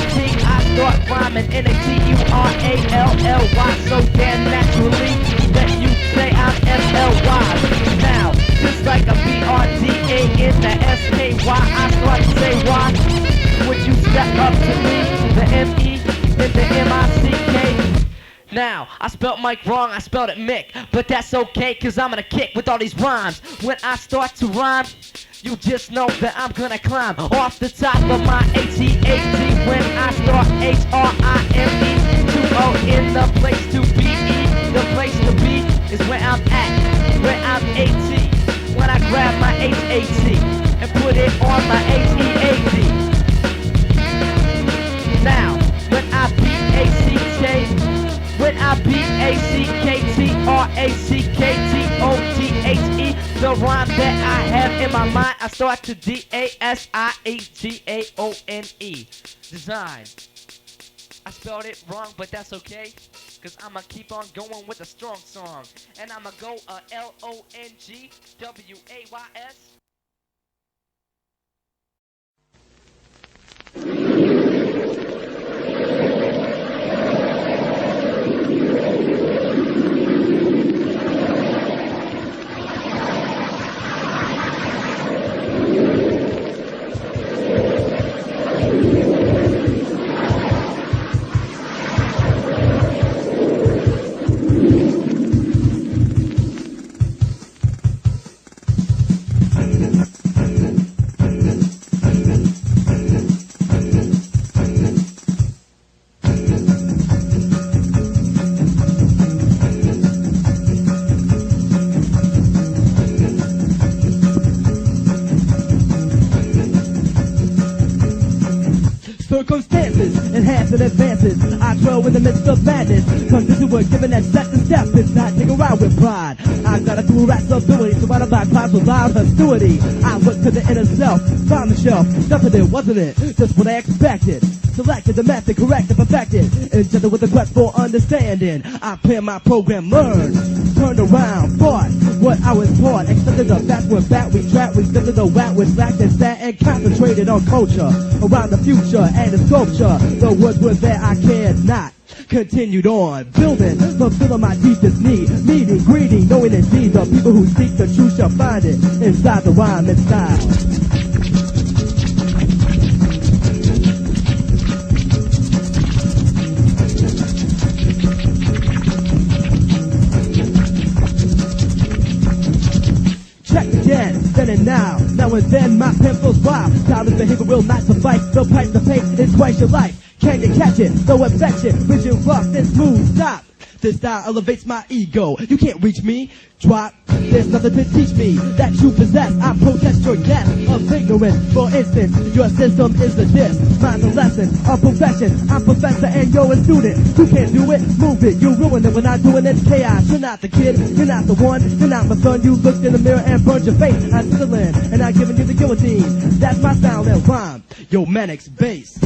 Speaker 21: Now, I spelled Mike wrong, I spelled it Mick. But that's okay, cause I'm gonna kick with all these rhymes. When I start to rhyme, you just know that I'm gonna climb off the top of my AT-AT. When I start H-R-I-M-E, 2-O in the place to be. The place to be is where I'm at, where I'm AT. When I grab my H-A-T and put it on my H-E-A-D. Now, when I B-A-C-K, when I B-A-C-K-T-R-A-C-K-T-O-T-H-E, the rhyme that I have in my mind, I start to D-A-S-I-E-G-A-O-N-E. Design. I spelled it wrong, but that's okay, cause I'ma keep on going with a strong song. And I'ma go L-O-N-G-W-A-Y-S. Circumstances, enhancing advances. I dwell in the midst of madness. Comes into work, given that second step. It's not take around with pride. I got a dual rat's ability, surrounded by clouds with loud hostility. I look to the inner self, found the shelf. Nothing it, wasn't it? Just what I expected. Selected the method, corrected, perfected. Enchanted with a quest for understanding. I plan my program, learn. Turned around, fought what I was taught. Accepted the facts, went back, we trapped, we lifted the whack, which lacked and sat and concentrated on culture. Around the future and the sculpture. The words were there, I cared not. Continued on, building, fulfilling my deepest need. Meeting, greeting, knowing indeed the people who seek the truth shall find it inside the rhyme and style. Check again, then and now and then my pen flows wild. Childish behavior will not suffice. The price to pay is twice your life. Can you catch it? No objection, rigid, rough, and smooth. Stop. This style elevates my ego. You can't reach me. Drop. There's nothing to teach me that you possess. I protest your death of ignorance. For instance, your system is a diss. Mine's a lesson, a profession. I'm professor and you're a student. You can't do it, move it. You ruin it when I'm doing it. Chaos. You're not the kid. You're not the one. You're not my son. You looked in the mirror and burned your face. I'm fiddling and I'm giving you the guillotine. That's my style and rhyme. Yo, Manic's bass.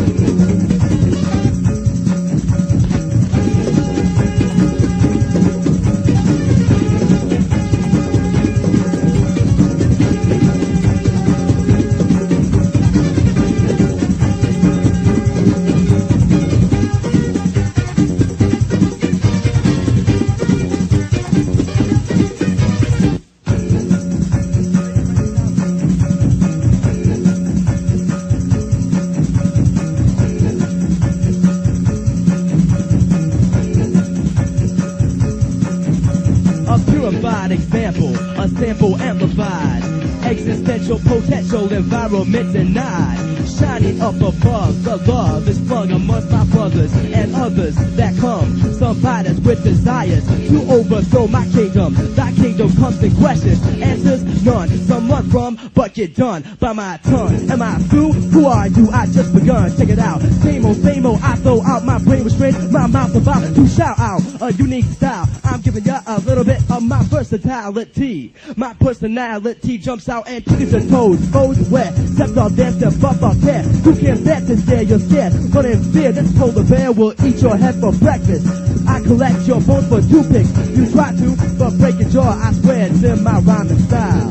Speaker 21: Example, a sample amplified, existential potential environment denied, shining up above. The love is flung amongst my brothers and others that come, some fighters with desires to overthrow my kingdom. Thy kingdom comes in questions, answers none. Some run from, but get done by my tongue. Am I through? Who are you? I just begun. Check it out. Same old, I throw out my brain restraints, my mouth about to shout out a unique style. I'm giving ya a little bit of my versatility. My personality jumps out and tickles your toes. Foes wet, step off there, step up off there. You can't bet to stare, you're scared. But in fear, this polar bear will eat your head for breakfast. I collect your bones for toothpicks. You try to, but break your jaw. I swear it's in my rhyming style.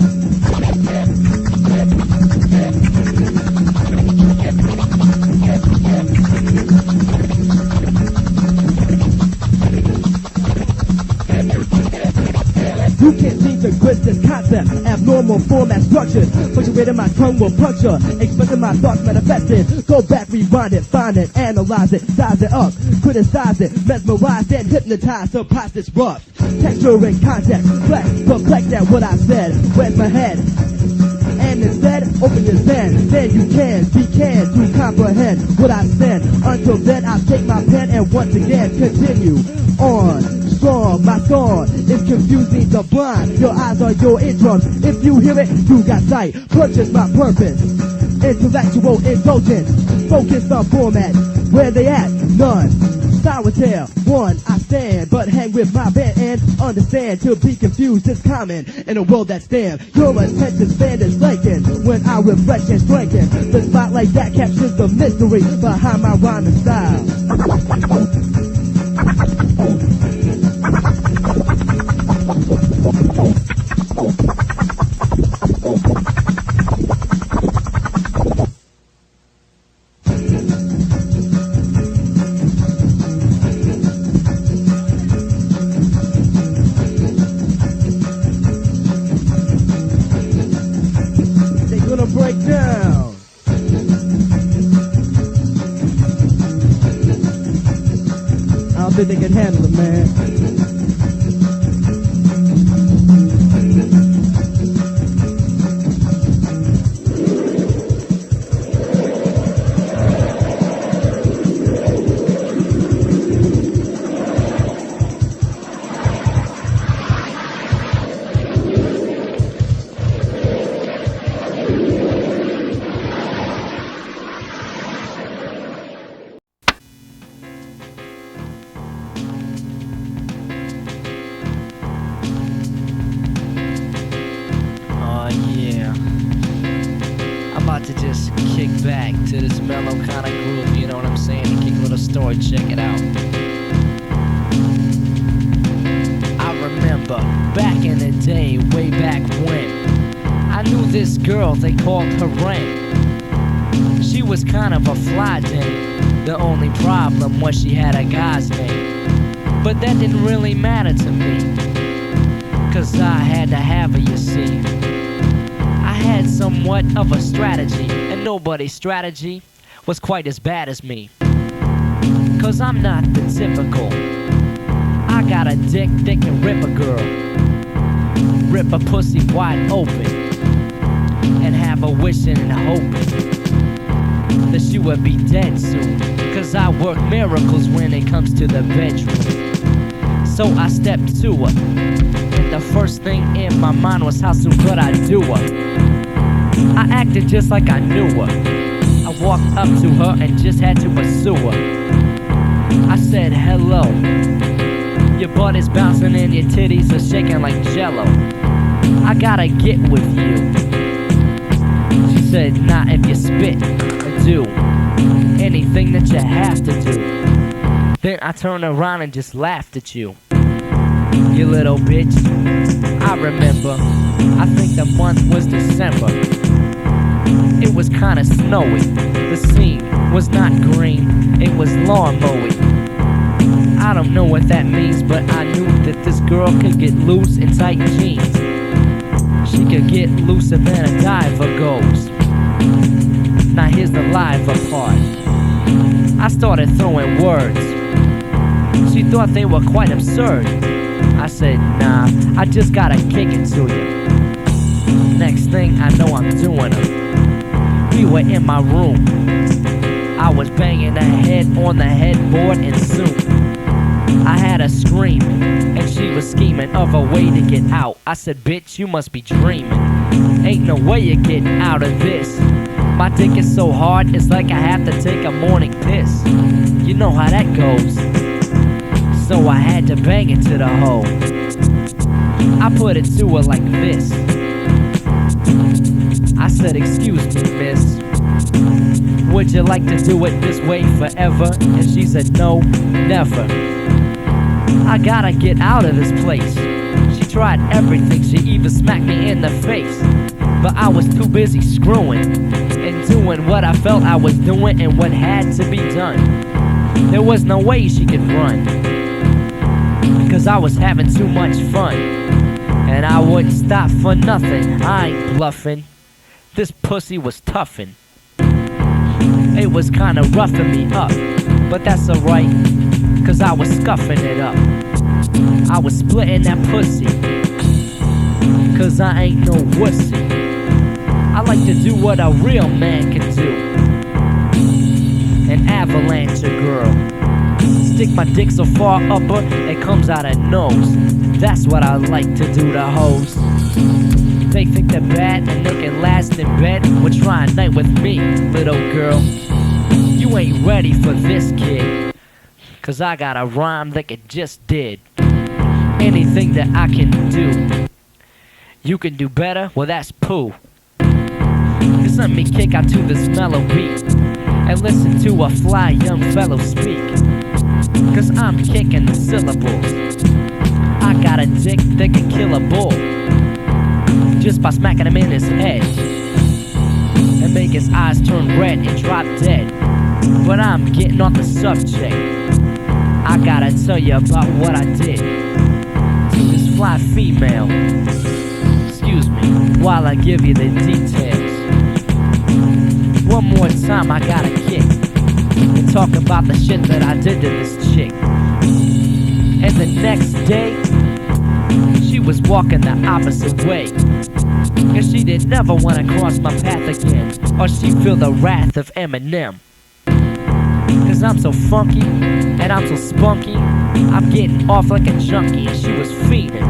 Speaker 3: You can't seem to grasp this concept. Abnormal format structured. Punctuating my tongue will puncture. Expressing my thoughts manifested. Go back, rewind it, find it, analyze it, size it up, criticize it, mesmerize it, hypnotize, surprise, disrupt. Texture and context, flex, perplex at what I said. Where's my head? And instead, open your zen. Then you can to comprehend what I said. Until then, I'll take my pen and once again continue on. Strong, my song is confusing the blind. Your eyes are your eardrums. If you hear it, you got sight. Purchase my purpose. Intellectual indulgence. Focus on format. Where they at? None. Sourtail, one, I stand, but hang with my band and understand. To be confused is common in a world that's damn. Your attention span is flanking when I refresh and strengthen. The spotlight that captures the mystery behind my rhyming style. Break down. I don't think they can handle it, man.
Speaker 16: To just kick back to this mellow kind of groove, you know what I'm saying? And kick a little story, check it out. I remember back in the day, way back when, I knew this girl, they called her Ren. She was kind of a fly dame. The only problem was she had a guy's name. But that didn't really matter to me, 'cause I had to have her, you see. I had somewhat of a strategy, and nobody's strategy was quite as bad as me. 'Cause I'm not the typical. I got a dick that can rip a girl, rip a pussy wide open, and have her wishing and hoping that she would be dead soon. 'Cause I work miracles when it comes to the bedroom. So I stepped to her, and the first thing in my mind was how soon could I do her. I acted just like I knew her. I walked up to her and just had to pursue her. I said, hello. Your butt is bouncing and your titties are shaking like jello. I gotta get with you. She said, not if you spit and do anything that you have to do. Then I turned around and just laughed at you. You little bitch. I remember, I think the month was December. It was kinda snowy. The scene was not green, it was lawn mowing. I don't know what that means, but I knew that this girl could get loose in tight jeans. She could get looser than a diver goes. Now here's the live part. I started throwing words. She thought they were quite absurd. I said, nah, I just gotta kick it to you. Next thing I know, I'm doing her. We were in my room. I was banging her head on the headboard, and soon I had her screaming, and she was scheming of a way to get out. I said, bitch, you must be dreaming. Ain't no way you're getting out of this. My dick is so hard, it's like I have to take a morning piss. You know how that goes. So I had to bang it to the hoe. I put it to her like this. I said, excuse me, miss. Would you like to do it this way forever? And she said, no, never. I gotta get out of this place. She tried everything, she even smacked me in the face. But I was too busy screwing and doing what I felt I was doing and what had to be done. There was no way she could run, because I was having too much fun. And I wouldn't stop for nothing, I ain't bluffing. This pussy was toughin'. It was kinda roughing me up, but that's alright, cause I was scuffing it up. I was splitting that pussy, cause I ain't no wussy. I like to do what a real man can do. An avalanche a girl. Stick my dick so far upper, it comes out her nose. That's what I like to do to hoes. They think they're bad and they can last in bed. Well, try a night with me, little girl. You ain't ready for this, kid, cause I got a rhyme like it just did. Anything that I can do, you can do better, well that's poo. Just let me kick out to this mellow beat and listen to a fly young fellow speak. Cause I'm kicking the syllables. I got a dick that can kill a bull just by smacking him in his head and make his eyes turn red and drop dead. But I'm getting off the subject. I gotta tell you about what I did to this fly female. Excuse me, while I give you the details. One more time I gotta kick and talk about the shit that I did to this chick. And the next day, she was walking the opposite way. Cause she did never wanna cross my path again, or she'd feel the wrath of Eminem. Cause I'm so funky, and I'm so spunky, I'm getting off like a junkie, and she was feeding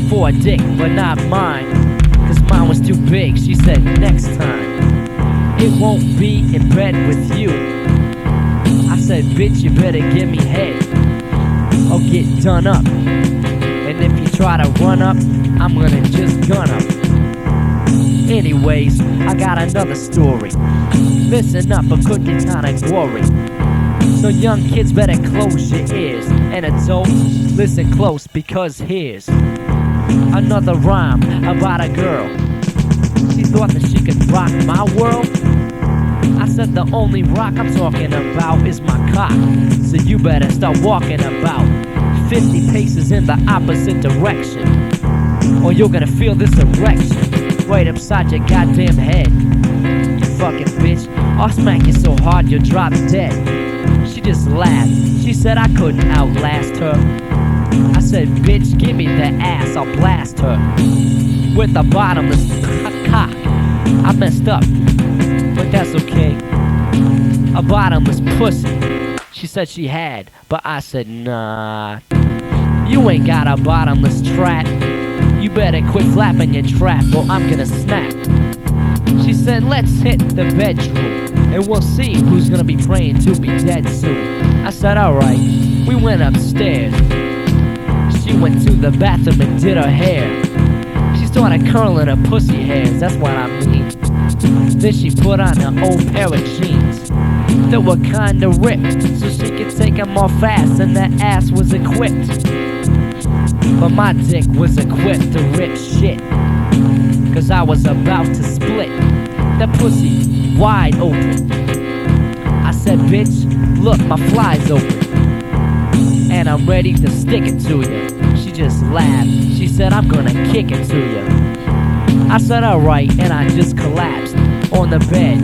Speaker 16: for a dick, but not mine. Cause mine was too big, she said next time, it won't be in bed with you. I said, bitch, you better give me head, or get done up. And if you try to run up, I'm gonna just gun up. Anyways, I got another story. Listen up, it could get kinda gory. So young kids better close your ears, and adults, listen close, because here's another rhyme about a girl. She thought that she could rock my world. I said the only rock I'm talking about is my cock. So you better start walking about 50 paces in the opposite direction, or you're gonna feel this erection right upside your goddamn head. You fucking bitch, I'll smack you so hard you'll drop dead. She just laughed, she said I couldn't outlast her. I said, bitch, give me the ass, I'll blast her with a bottomless cock. I messed up, but that's okay. A bottomless pussy, she said she had, but I said nah. You ain't got a bottomless trap. You better quit flapping your trap or I'm gonna snap. She said, let's hit the bedroom and we'll see who's gonna be praying to be dead soon. I said, alright. We went upstairs. She went to the bathroom and did her hair. She started curling her pussy hairs, that's what I mean. Then she put on her old pair of jeans that were kinda ripped, so she could take them off fast, and that ass was equipped. But my dick was equipped to rip shit, cause I was about to split that pussy wide open. I said, bitch, look, my fly's open, and I'm ready to stick it to you. She just laughed, she said, I'm gonna kick it to you. I said, alright, and I just collapsed on the bed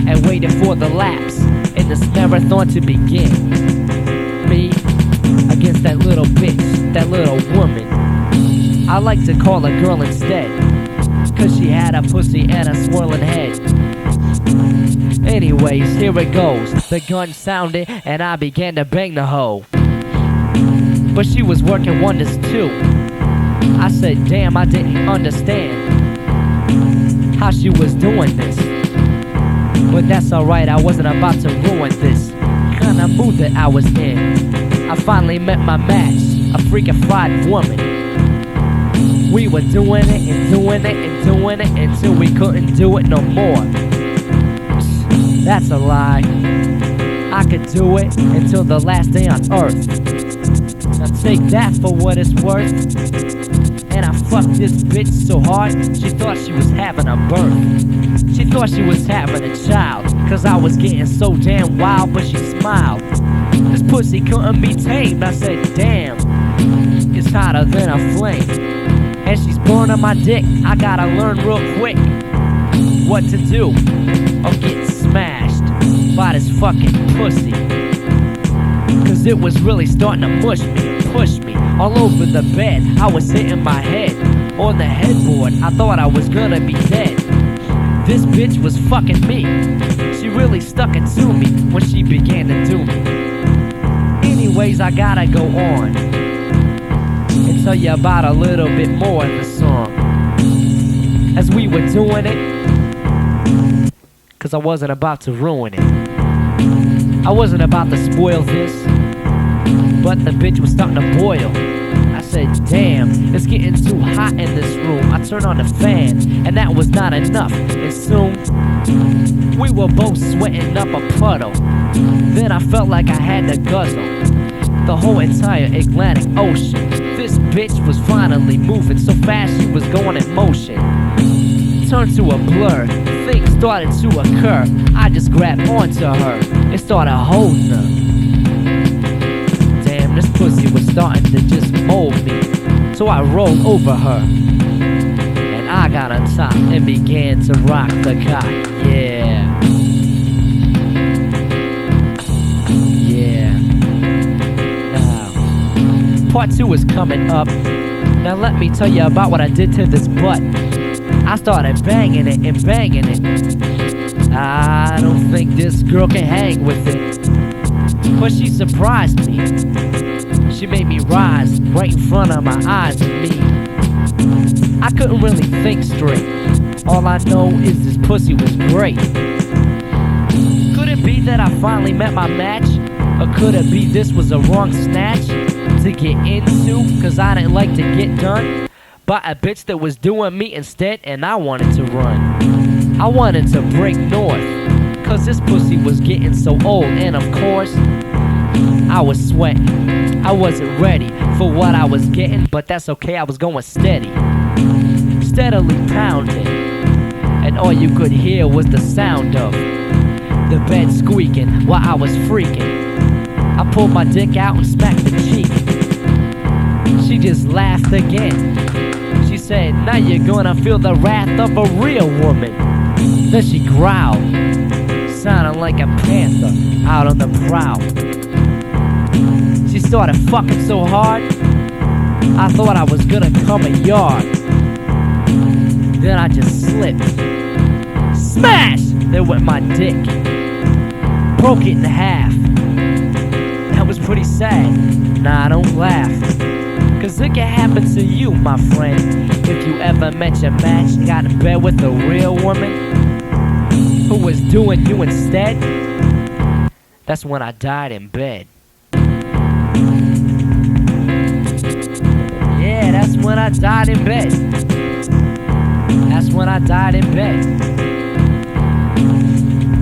Speaker 16: and waited for the lapse in this marathon to begin. Me against that little bitch, that little woman. I like to call her girl instead, cause she had a pussy and a swirling head. Anyways, here it goes. The gun sounded and I began to bang the hoe. But she was working wonders too. I said, damn, I didn't understand how she was doing this. But that's alright, I wasn't about to ruin this kind of mood that I was in. I finally met my match, a freaking fried woman. We were doing it and doing it and doing it until we couldn't do it no more. That's a lie. I could do it until the last day on earth. Now take that for what it's worth. And I fucked this bitch so hard, she thought she was having a birth. She thought she was having a child, cause I was getting so damn wild, but she smiled. This pussy couldn't be tamed, I said, damn, it's hotter than a flame. and she's burning my dick. I gotta learn real quick what to do or get smashed by this fucking pussy. Cause it was really starting to mush me and push me all over the bed. I was hitting my head on the headboard. I thought I was gonna be dead. This bitch was fucking me. She really stuck it to me when she began to do me. Anyways, I gotta go on and tell you about a little bit more in the song. As we were doing it, cause I wasn't about to ruin it. I wasn't about to spoil this, but the bitch was starting to boil. I said, damn, it's getting too hot in this room. I turned on the fan, and that was not enough. And soon, we were both sweating up a puddle. Then I felt like I had to guzzle the whole entire Atlantic Ocean. This bitch was finally moving so fast she was going in motion. Turned to a blur, things started to occur. I just grabbed onto her and started holding her. Damn, this pussy was starting to just mold me. So I rolled over her and I got on top and began to rock the cock. Yeah. Yeah. Now, part 2 is coming up. Now let me tell you about what I did to this butt. I started banging it and banging it. I don't think this girl can hang with it, but she surprised me. She made me rise right in front of my eyes and me. I couldn't really think straight. All I know is this pussy was great. Could it be that I finally met my match? Or could it be this was a wrong snatch to get into? Cause I didn't like to get done by a bitch that was doing me instead, and I wanted to run. I wanted to break north, cause this pussy was getting so old, and of course, I was sweating. I wasn't ready for what I was getting, but that's okay, I was going steady. Steadily pounding, and all you could hear was the sound of the bed squeaking while I was freaking. I pulled my dick out and smacked the cheek. She just laughed again. She said, now you're gonna feel the wrath of a real woman. Then she growled, sounding like a panther out on the prowl. She started fucking so hard, I thought I was gonna come a yard. Then I just slipped. Smash! There went my dick. Broke it in half. That was pretty sad. Nah, don't laugh. Cause it can happen to you, my friend. If you ever met your match and got in bed with a real woman who was doing you instead, that's when I died in bed. Yeah, that's when I died in bed. That's when I died in bed.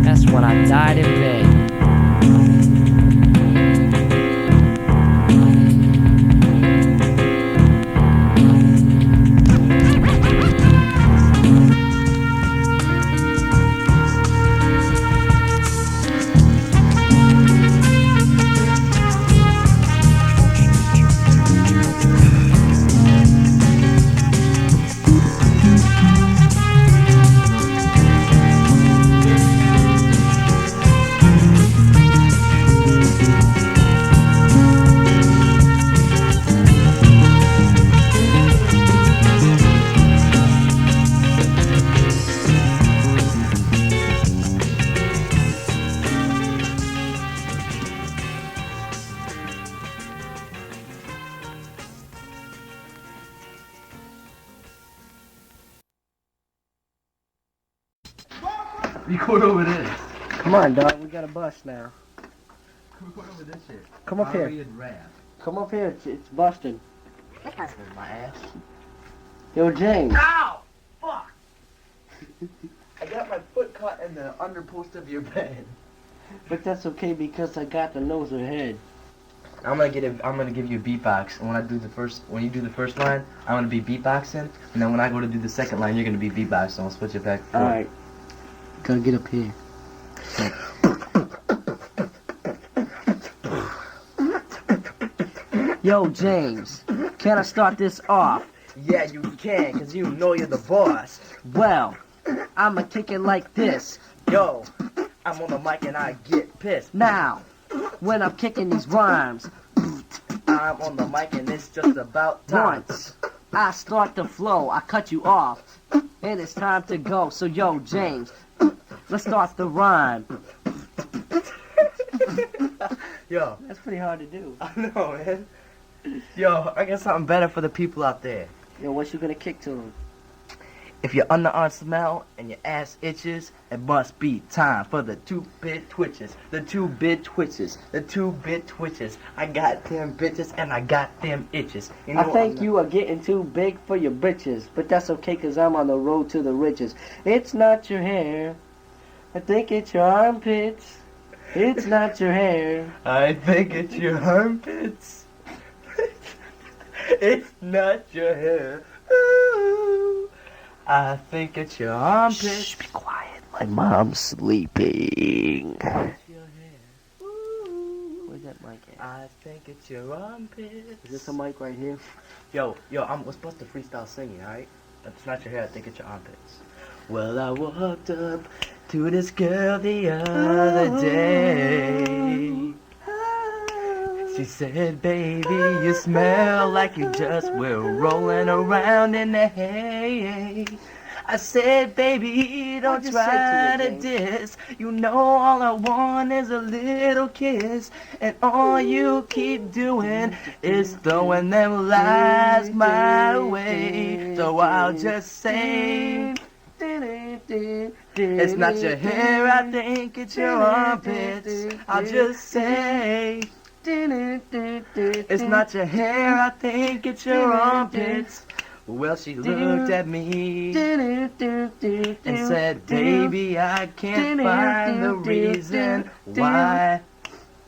Speaker 16: That's when I died in bed.
Speaker 2: Record over this.
Speaker 20: Come on, dog. We got a bus now.
Speaker 2: Record over this shit.
Speaker 20: Come up here.
Speaker 2: Rap.
Speaker 20: Come up here. It's busting.
Speaker 2: My ass.
Speaker 20: Yo, James.
Speaker 2: Ow! Fuck! I got my foot caught in the underpost of your bed.
Speaker 20: But that's okay because I got the nose ahead.
Speaker 2: I'm gonna give you a beatbox, and when you do the first line, I'm gonna be beatboxing, and then when I go to do the second line, you're gonna be beatboxing. I'll switch it back and forth.
Speaker 20: Alright. Gotta get up here. Yo, James, can I start this off? Yeah, you can, cause you know you're the boss. Well, I'ma kick it like this. Yo, I'm on the mic and I get pissed. Now, when I'm kicking these rhymes, I'm on the mic and it's just about time. Once I start the flow, I cut you off, and it's time to go. So yo, James, let's start the rhyme. Yo, that's pretty hard to do. I know, man. Yo, I got something better for the people out there. Yo, what you gonna kick to them? If your underarm smell and your ass itches, it must be time for the 2-bit twitches. The 2-bit twitches. The 2-bit twitches. I got them bitches and I got them itches. You know, I think you are getting too big for your britches, but that's okay cause I'm on the road to the riches. It's not your hair. I think it's your armpits. It's not your hair. I think it's your armpits. It's not your hair. Ooh. I think it's your armpits. Shh, be quiet. My mom's sleeping. It's your hair. Where's that mic at? I think it's your armpits. Is this a mic right here? Yo, we're supposed to freestyle singing, alright? It's not your hair, I think it's your armpits. Well, I walked up to this girl the other day. She said, baby, you smell like you just were rolling around in the hay. I said, baby, don't try to diss. You know all I want is a little kiss. And all you keep doing is throwing them lies my way. So I'll just say, it's not your hair, I think it's your armpits. I'll just say, it's not your hair, I think it's your armpits. Well, she looked at me and said, baby, I can't find the reason why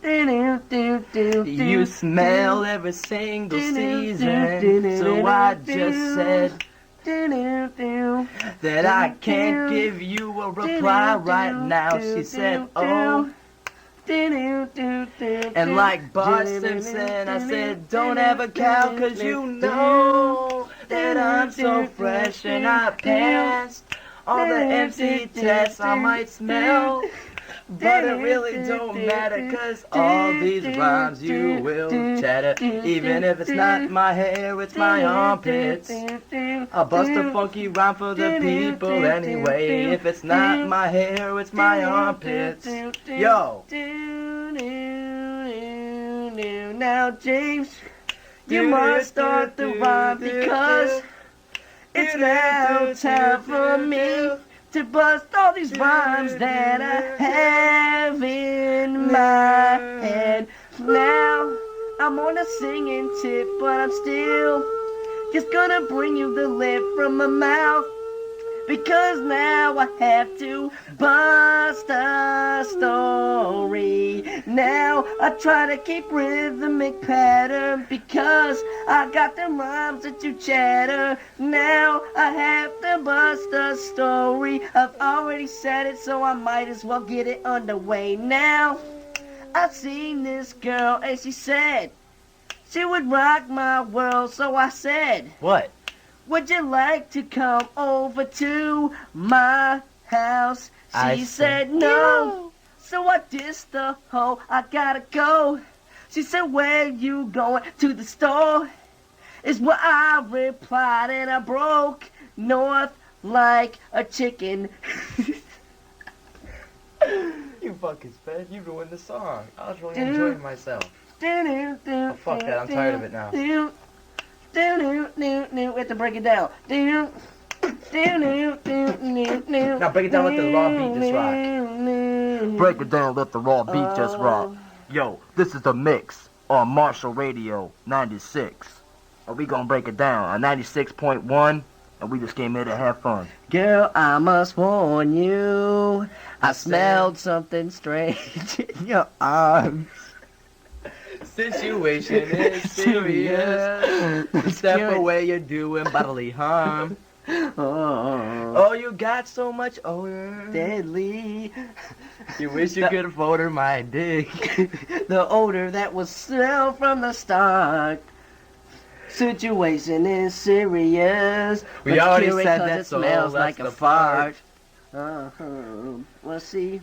Speaker 20: you smell every single season. So I just said that I can't give you a reply right now. She said, oh. And like Bart Simpson, I said, don't ever count, cause you know that I'm so fresh and I passed all the MC tests I might smell. But it really don't matter, cause all these rhymes you will chatter. Even if it's not my hair, it's my armpits. I'll bust a funky rhyme for the people anyway. If it's not my hair, it's my armpits. Yo! Now, James, you must start the rhyme because it's now time for me to bust all these rhymes that I have in my head. Now, I'm on a singing tip, but I'm still just gonna bring you the lip from my mouth. Because now I have to bust a story. Now I try to keep rhythmic pattern because I got them rhymes that you chatter. Now I have to bust a story. I've already said it, so I might as well get it underway. Now I seen this girl and she said she would rock my world, so I said, what? Would you like to come over to my house? She said no. So I dissed the hoe, I gotta go. She said, where you going? To the store? Is what I replied, and I broke north like a chicken. You fucking sped, you ruined the song. I was really enjoying myself. Oh, fuck that, I'm tired of it now. We have to break it down. Now break it down, let the raw beat just rock. Break it down, let the raw beat just rock. Yo, this is the mix on Marshall Radio 96. And we gonna break it down on 96.1, and we just came here to have fun. Girl, I must warn you, I smelled something strange in your arms. Situation is serious. Step away, you're doing bodily harm. Oh, you got so much odor. Deadly. You wish you could have odor my dick. The odor that was smelled from the start. Situation is serious.
Speaker 2: We
Speaker 20: Let's
Speaker 2: already
Speaker 20: cure it
Speaker 2: said
Speaker 20: 'cause
Speaker 2: that,
Speaker 20: it
Speaker 2: so
Speaker 20: smells
Speaker 2: that's
Speaker 20: like a
Speaker 2: the
Speaker 20: fart. Let's see.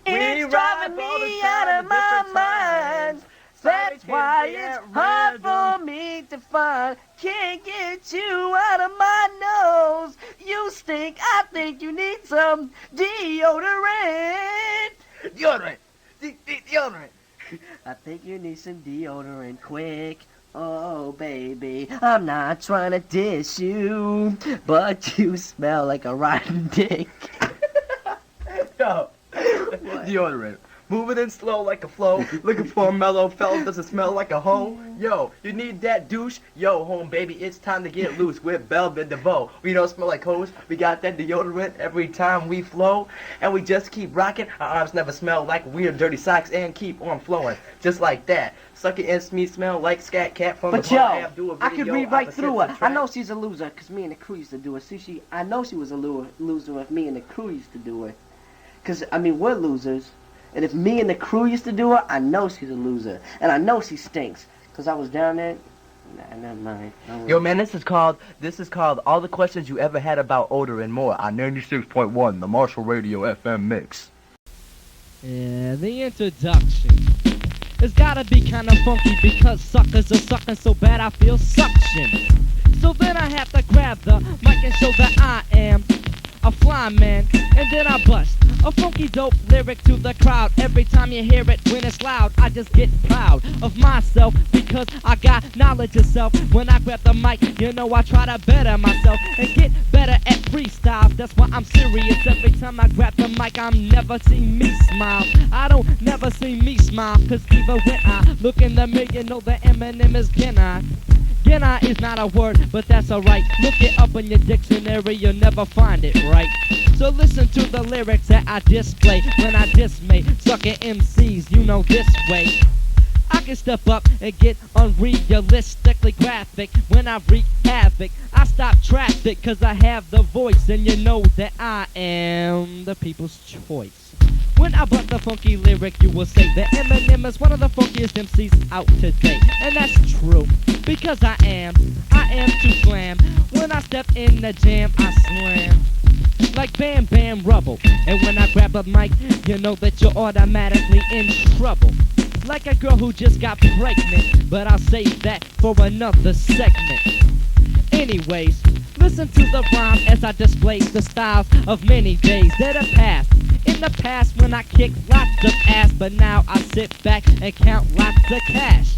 Speaker 20: It's driving me out of my mind. That's why it's hard for me to find. Can't get you out of my nose. You stink. I think you need some deodorant. Deodorant. Deodorant. I think you need some deodorant quick. Oh, baby, I'm not trying to diss you, but you smell like a rotten dick.
Speaker 2: Yo, deodorant. Moving in slow like a flow. Looking for a mellow fella, doesn't smell like a hoe. Yo, you need that douche? Yo, home baby, it's time to get loose with Velvet DeVoe. We don't smell like hoes. We got that deodorant every time we flow. And we just keep rocking. Our arms never smell like weird dirty socks and keep on flowing. Just like that. Suck it and me smell like Scat Cat from
Speaker 20: But
Speaker 2: the
Speaker 20: yo,
Speaker 2: Bar Ab, do a
Speaker 20: I could
Speaker 2: video
Speaker 20: read right
Speaker 2: opposite
Speaker 20: through
Speaker 2: the
Speaker 20: her. I
Speaker 2: track.
Speaker 20: know she's a loser, cause me and the crew used to do it. I know she was a loser if me and the crew used to do it. Cause I mean, we're losers. And if me and the crew used to do it, I know she's a loser. And I know she stinks. Cause I was down there. Nah, never mind.
Speaker 2: Yo, man, this is called All the Questions You Ever Had About Odor and More on 96.1, the Marshall Radio FM mix.
Speaker 21: Yeah, the introduction. It's gotta be kinda funky because suckers are sucking so bad I feel suction. So then I have to grab the mic and show that I am a fly man, and then I bust a funky dope lyric to the crowd. Every time you hear it when it's loud, I just get proud of myself because I got knowledge of self. When I grab the mic, you know I try to better myself and get better at freestyle. That's why I'm serious. Every time I grab the mic, I'm never see me smile. I don't never see me smile, cause even when I look in the mirror, you know that Eminem is Genai. Genai is not a word, but that's alright. Look it up in your dictionary, you'll never find it right. So listen to the lyrics that I display when I dismay sucking MCs, you know this way. I can step up and get unrealistically graphic when I wreak havoc. I stop traffic cause I have the voice, and you know that I am the people's choice. When I bust a funky lyric, you will say that Eminem is one of the funkiest MCs out today. And that's true, because I am too slam. When I step in the jam, I slam like Bam Bam Rubble. And when I grab a mic, you know that you're automatically in trouble. Like a girl who just got pregnant, but I'll save that for another segment. Anyways, listen to the rhyme as I display the styles of many days that have passed. In the past when I kicked lots of ass, but now I sit back and count lots of cash.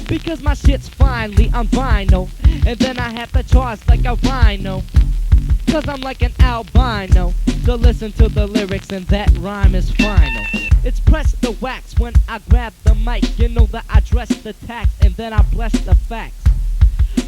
Speaker 21: Because my shit's finally on vinyl, and then I have to charge like a rhino. Cause I'm like an albino. So listen to the lyrics and that rhyme is final. It's press the wax when I grab the mic. You know that I dress the tax and then I bless the facts.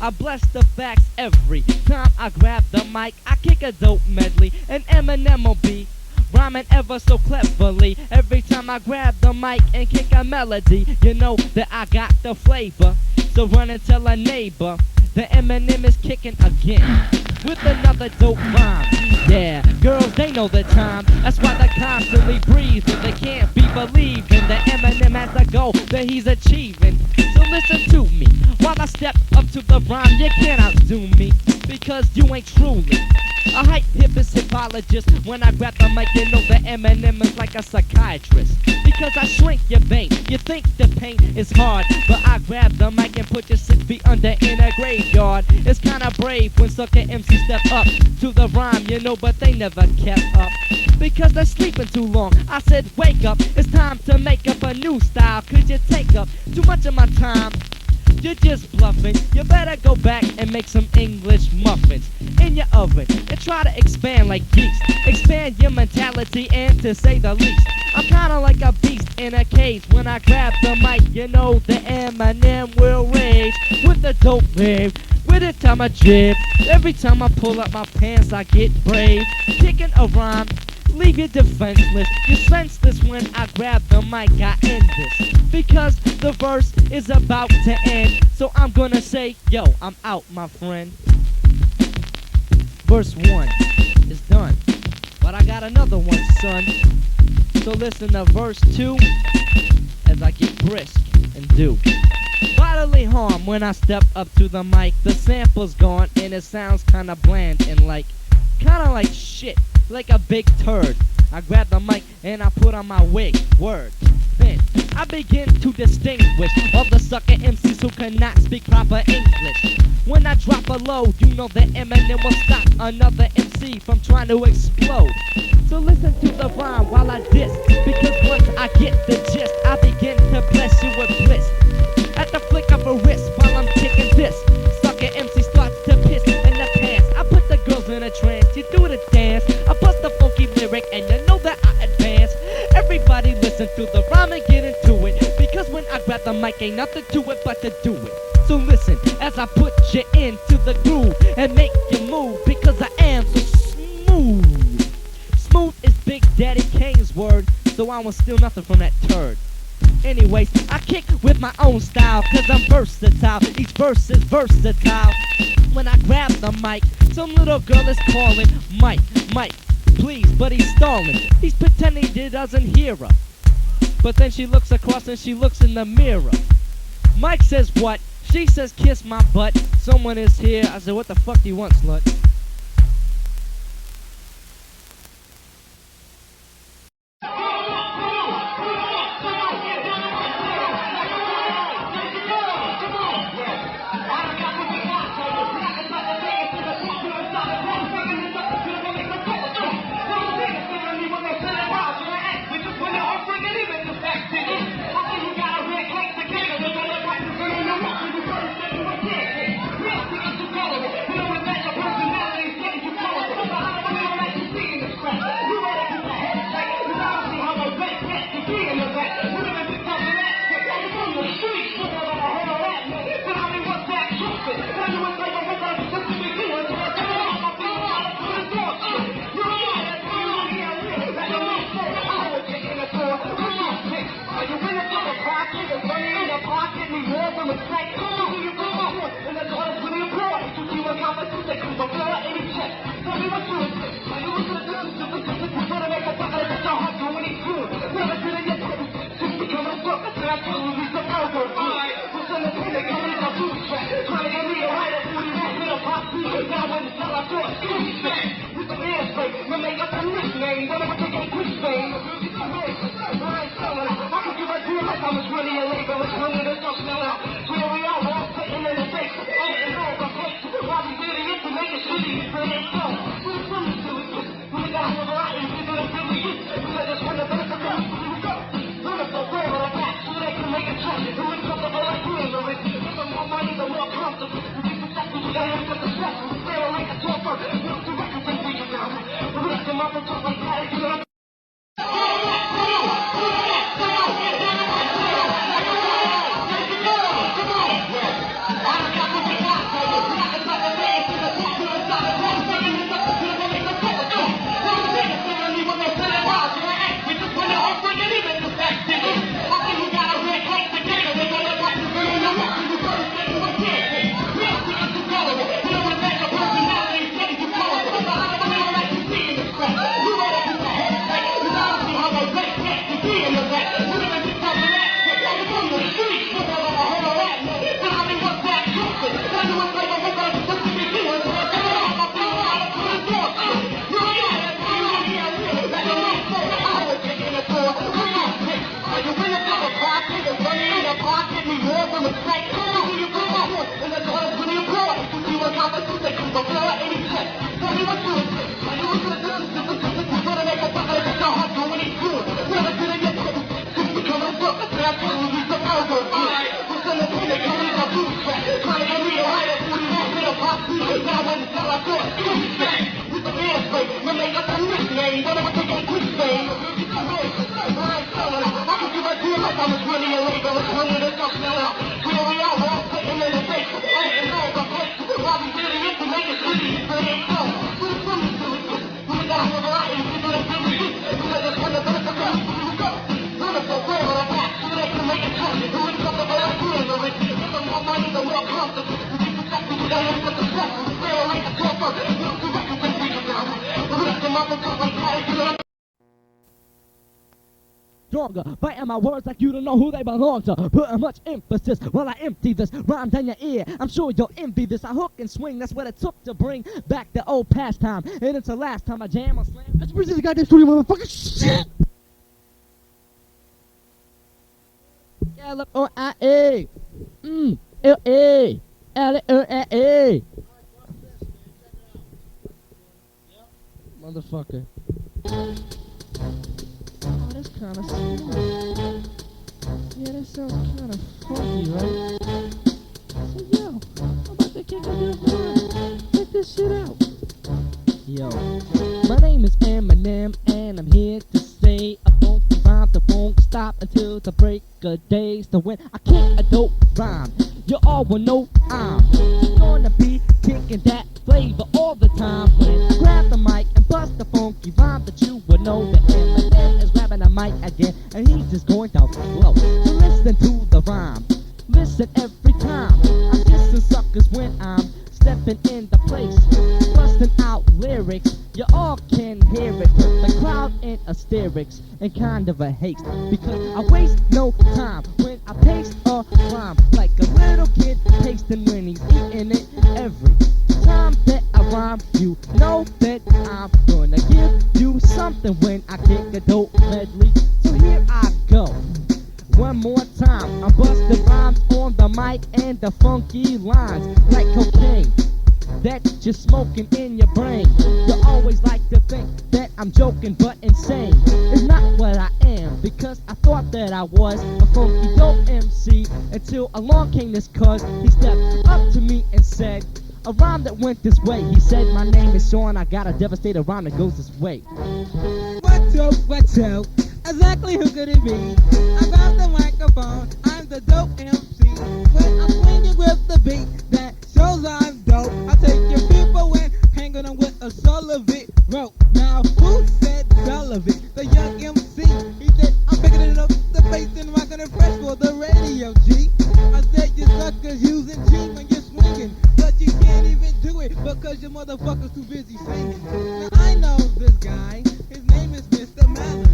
Speaker 21: I bless the facts every time I grab the mic. I kick a dope medley and Eminem will be rhyming ever so cleverly. Every time I grab the mic and kick a melody, you know that I got the flavor. So run and tell a neighbor that Eminem is kicking again with another dope rhyme. Yeah, girls, they know the time. That's why they constantly breathing. They can't be believing that Eminem has a goal that he's achieving. So listen to me while I step up to the rhyme. You can't outdo me because you ain't truly a hype hipologist. When I grab the mic, you know that Eminem is like a psychiatrist. Because I shrink your vein. You think the pain is hard, but I grab the mic and put your 6 feet under in a graveyard. It's kinda brave when sucker MCs step up to the rhyme, you know, but they never kept up because they're sleeping too long. I said wake up, it's time to make up a new style. Could you take up too much of my time? You're just bluffing. You better go back and make some English muffins in your oven and try to expand like yeast. Expand your mentality and to say the least, I'm kinda like a beast in a cage. When I grab the mic, you know the Eminem will rage with the dope wave. With it time I jib. Every time I pull up my pants I get brave. Kicking a rhyme, leave you defenseless. You sense this when I grab the mic, I end this because the verse is about to end. So I'm gonna say, yo, I'm out, my friend. Verse 1 is done, but I got another one, son. So listen to verse 2 as I get brisk and do. bodily harm when I step up to the mic. The sample's gone and it sounds kinda bland and kinda like shit, like a big turd. I grab the mic and I put on my wig, word. Then I begin to distinguish all the sucker MCs who cannot speak proper English. When I drop a load, you know that Eminem will stop another MC from trying to explode. So listen to the rhyme while I diss, because once I get the gist, I begin to bless you with bliss. At the flick of a wrist while I'm kicking this, sucker MC starts to piss in the pants. I put the girls in a trance, you do the dance. I bust a funky lyric and you know that I advance. Everybody listen to the rhyme and get into it, because when I grab the mic ain't nothing to it but to do it. So listen as I put you into the groove and make you move, because I am so smooth. Smooth is Big Daddy Kane's word, so I won't steal nothing from that turd. Anyways, I kick with my own style, cause I'm versatile. Each verse is versatile. When I grab the mic, some little girl is calling, Mike, Mike, please, but he's stalling. He's pretending he doesn't hear her. But then she looks across and she looks in the mirror. Mike says what? She says kiss my butt. Someone is here. I said, what the fuck do you want, slut? stronger. Biting my words like you don't know who they belong to. Putting much emphasis while I empty this rhyme down your ear. I'm sure you'll envy this. I hook and swing, that's what it took to bring back the old pastime. And it's the last time I jam or slam. Let's bring this goddamn studio, motherfucker. Shit! L-O-I-A. L-A. L-O-I-A. Motherfucker. Oh, that's kind of smooth. Yeah, that sounds kind of funky, right? So, yo, I'm about to kick up this line. Check this shit out. Yo, my name is Eminem, and I'm here to say a funky rhyme that won't stop until the break of day. So when I kick a dope rhyme, you all will know I'm gonna be kicking that flavor all the time. When I grab the mic and bust the funky rhyme that you will know that Eminem is grabbing the mic again, and he's just going down slow. So listen to the rhyme, listen every time. I'm dissing suckers when I'm stepping in the place, busting out lyrics, you all can hear it. Put the crowd in hysterics and kind of a haste, because I waste no time when I paste a rhyme like a little kid pasting when he's eating it. Every time that I rhyme, you know that I'm gonna give you something when I kick a dope medley. So here I go. One more time, I'm busting rhymes on the mic and the funky lines like cocaine that you're smoking in your brain. You always like to think that I'm joking, but insane is not what I am, because I thought that I was a funky dope MC until along came this cuz. He stepped up to me and said a rhyme that went this way. He said, my name is Sean, I got a devastating rhyme that goes this way.
Speaker 12: What's up? Exactly who could it be? I grab the microphone, I'm the dope MC. When I'm swinging with the beat, that shows I'm dope. I take your people and hanging them with a Sullivan rope. Now, who said Sullivan? The young MC. He said, I'm picking it up the bass and rocking it fresh for the radio, G. I said, you suckers using G when you're swinging, but you can't even do it because your motherfuckers too busy singing. Now, I know this guy. His name is Mr. Mallard.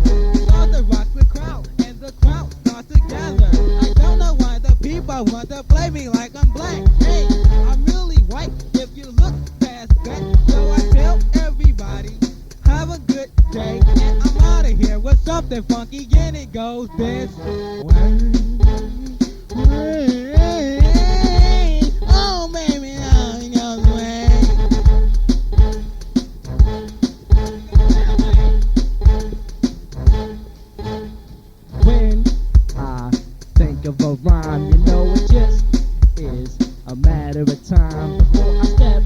Speaker 12: To rock the crowd, and the crowd starts to gather. I don't know why the people want to play me like I'm black. Hey, I'm really white if you look past that. So I tell everybody, have a good day, and I'm out of here with something funky, and it goes this way. Oh, baby, now it goes way.
Speaker 21: When I think of a rhyme, you know it just is a matter of time before I step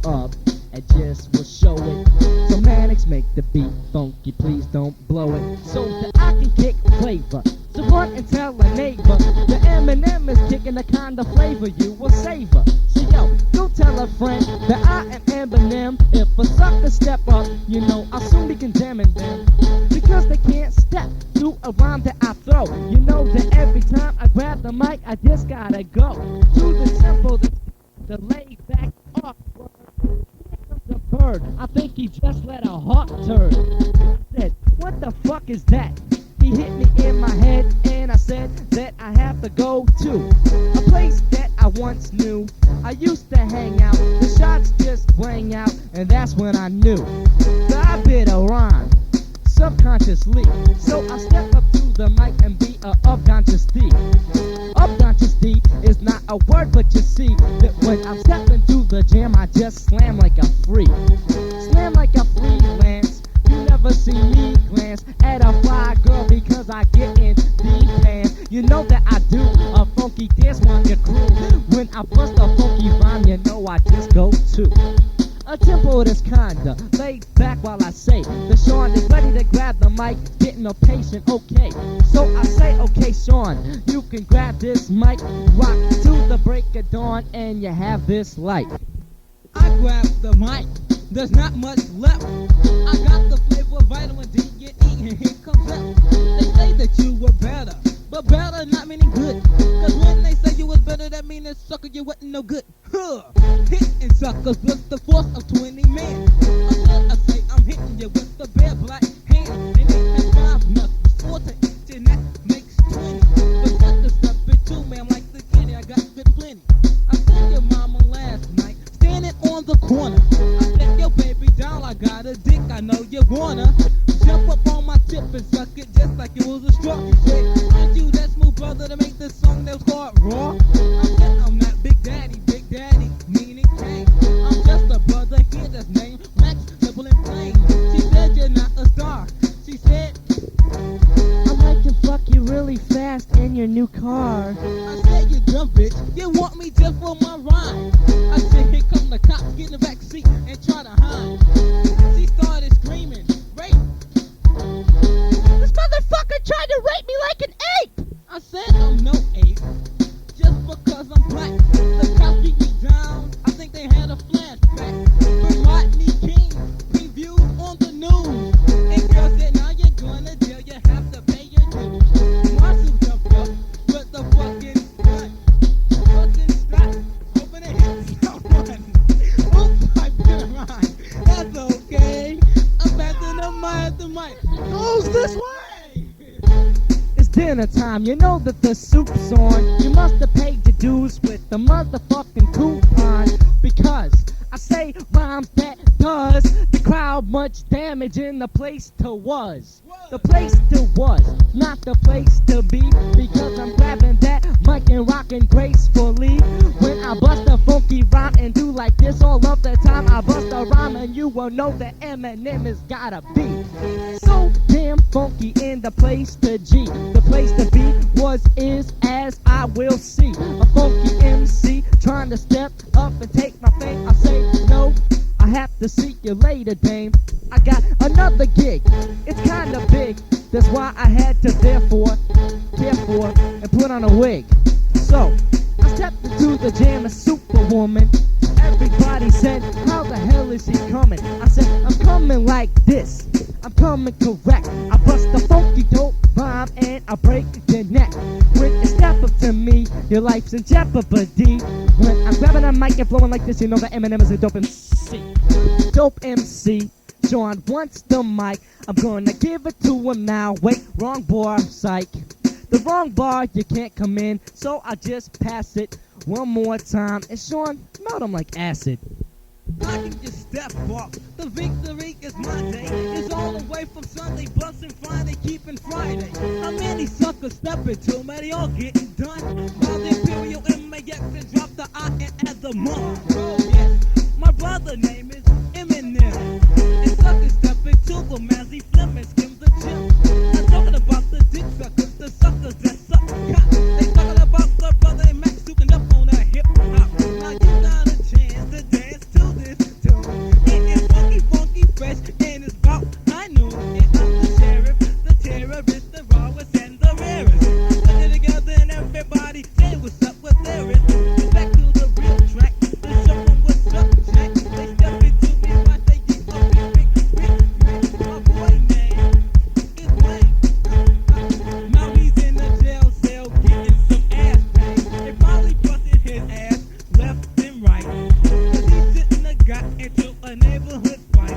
Speaker 21: up and just will show it. So Mannix, make the beat funky, please don't blow it, so that I can kick flavor. So run and tell a neighbor the Eminem is kicking the kind of flavor you will savor. So yo, go tell a friend that I am Eminem. If a sucker step up, you know I'll soon be condemning them, because they can't step to a rhyme that I throw. You know that every time I grab the mic, I just gotta go to the simple, the laid back off. The bird, I think he just let a hawk turd. I said, what the fuck is that? He hit me in my head, and I said that I have to go to a place that I once knew. I used to hang out, the shots just rang out, and that's when I knew that I bit a rhyme subconsciously. So I step up to the mic and be a obnoxious thief. Obnoxious thief is not a word, but you see that when I'm stepping to the jam, I just slam like a freak. Slam like a freelance. You never see me glance at a fly girl because I get in the pants. You know that I do a funky dance on your crew. When I bust a funky rhyme, you know I just go to a tempo that's kinda laid back while I say that Sean is ready to grab the mic, getting no patient, okay. So I say, okay, Sean, you can grab this mic, rock to the break of dawn, and you have this light.
Speaker 12: I grab the mic, there's not much left. I got the flavor of vitamin D, you eat, and here comes up. They say that you were better, but better not meaning good. Cause when they say you was better, that mean that sucker you wasn't no good. Huh. Hitting suckers with the force of 20 men. Until I say I'm hitting you with the bare black hand. And it has 5 knuckles, 4 to each got a dick, I know you wanna jump up on my tip and suck it just like it was a straw. You said, aren't you that smooth brother to make this song that was called Raw? I'm not Big Daddy, meaning Kane. I'm just a brother here that's named Max, simple and plain. She said you're not a star. She said,
Speaker 21: I'd like to fuck you really fast in your new car.
Speaker 12: I said you dumb bitch, you want me just for my ride. I said here come the cops, get in the back seat and try to hide. She started screaming, rape.
Speaker 21: This motherfucker tried to rape me like an ape.
Speaker 12: I said I'm no ape, just because I'm black. The cops beat me down, I think they had a flashback from Rodney King, previews on the news. And girl said now you're gonna jail, you have to pay your dues. My suit jumped up with the fucking gun. Fucking stop, hoping it hits someone. Oops, I been around. That's okay. I'm back to the mic. Goes this way.
Speaker 21: It's dinner time, you know that the soup's on. You must have paid your dues with the motherfucking coupon. Because I say rhymes that does the crowd much damage in the place to was. The place to was, not the place to be. Because I'm grabbing that mic and rocking gracefully. When I bust a funky rhyme and do like this all of the time, I bust a rhyme and you will know that Eminem has gotta be so damn funky in the place to G. The place to be was, is, as I will see. A funky MC trying to step up and take my fame. I say no, I have to see you later, dame. I got another gig, it's kinda big. That's why I had to therefore care for and put on a wig. So I stepped into the jam as Superwoman. Everybody said, how the hell is he coming? I said, I'm coming like this, I'm coming correct. I bust a funky dope rhyme and I break your neck. When you step up to me, your life's in jeopardy. When I'm grabbing a mic and flowing like this, you know that Eminem is a dope MC. Dope MC, John wants the mic, I'm gonna give it to him now. Wait, wrong bar, psych. The wrong bar, you can't come in, so I just pass it one more time. And Sean, melt him like acid.
Speaker 12: I can just step off. The victory is my day. It's all the way from Sunday, busting Friday, keeping Friday. How many suckers step into, man? They all getting done. While the Imperial MAX and drop the I and add the monk. Oh yes, my brother name is Eminem. And suckers step into the man, he Fleming skims the gym. Not talking about the dick suckers, the suckers that suck cock. They talking about the brother and Max shooting up on a hip hop. Now you got a chance to dance to this tune. It is funky, funky, fresh, and it's about high noon. And I'm the sheriff, the terrorist, the rawest, and the rarest. I'm putting it together and everybody say what's up with there is. Back to the real track, to show them what's up, Jack. They step into me while they get up in big. My boy name is Wayne. Now he's in the jail cell getting some ass pain. They probably busted his ass left and right. Cause he shouldn't have got into a neighborhood fight.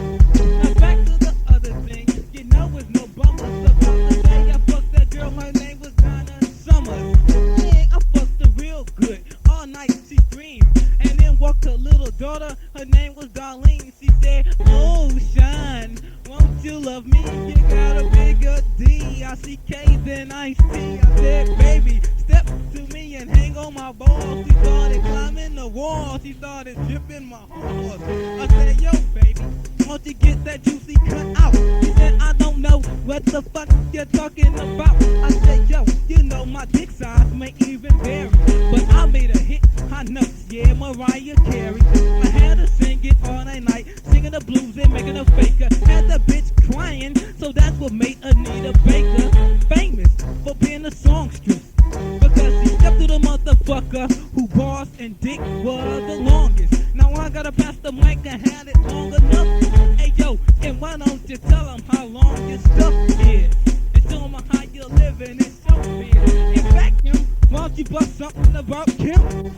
Speaker 12: Now back to the other thing, you know it's no bummers. About to say I fucked that girl, her name was Donna Summers. Yeah, I fucked her real good, all night she screamed. And then walked her little daughter, her name was Darlene. She said, oh Sean, won't you love me? You got a bigger D-I-C-K than I see. I said, baby, step to me and hang on my balls. She started climbing the wall, she started dripping my horse. I said, yo baby, won't you get that juicy cut out? She said, I don't know what the fuck you're talking about. I said, yo, you know my dick size may even vary, but I made a hit, high notes, yeah, Mariah Carey. I had her sing it all night, singing the blues and making a faker. Had the bitch crying, so that's what made Anita Baker famous for being a songstress. Because she stepped to the motherfucker who boss and dick was the longest. Now I gotta pass the mic and had it long enough. Hey yo, and why don't you tell them how long your stuff is? And show them how you're living and show me. In vacuum, why don't you bust something about Kim?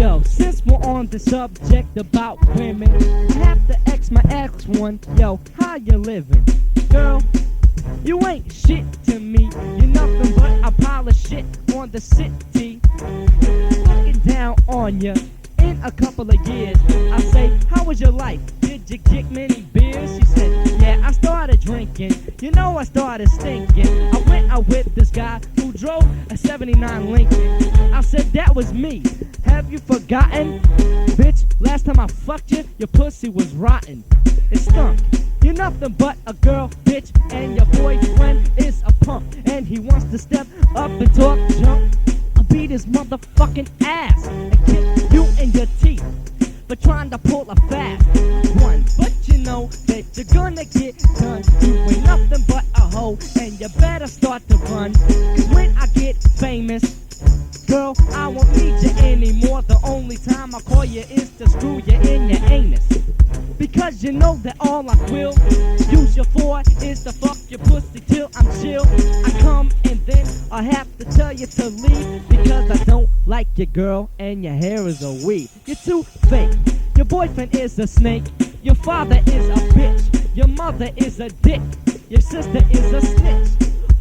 Speaker 21: Yo, since we're on the subject about women, I have to ask my ex one, yo, how you living? Girl, you ain't shit to me. You're nothing but a pile of shit on the city. Looking down on ya in a couple of years. I say, how was your life? Did Did you kick many beers? She said, yeah, I started drinking. You know I started stinking. I went out with this guy who drove a 79 Lincoln. I said, that was me. Have you forgotten? Bitch, last time I fucked you, your pussy was rotten. It stunk. You're nothing but a girl, bitch, and your boyfriend is a punk. And he wants to step up and talk junk. I'll beat his motherfucking ass and kick you in your teeth for trying to pull a fast one. But you know that you're gonna get done. You ain't nothing but a hoe, and you better start to run. Cause when I get famous, girl, I won't need you anymore. The only time I call you is to screw you in your anus. Because you know that all I will use you for is to fuck your pussy till I'm chill. I come and then I have to tell you to leave because I don't like your girl and your hair is a weed. You're too fake. Your boyfriend is a snake. Your father is a bitch. Your mother is a dick. Your sister is a snitch.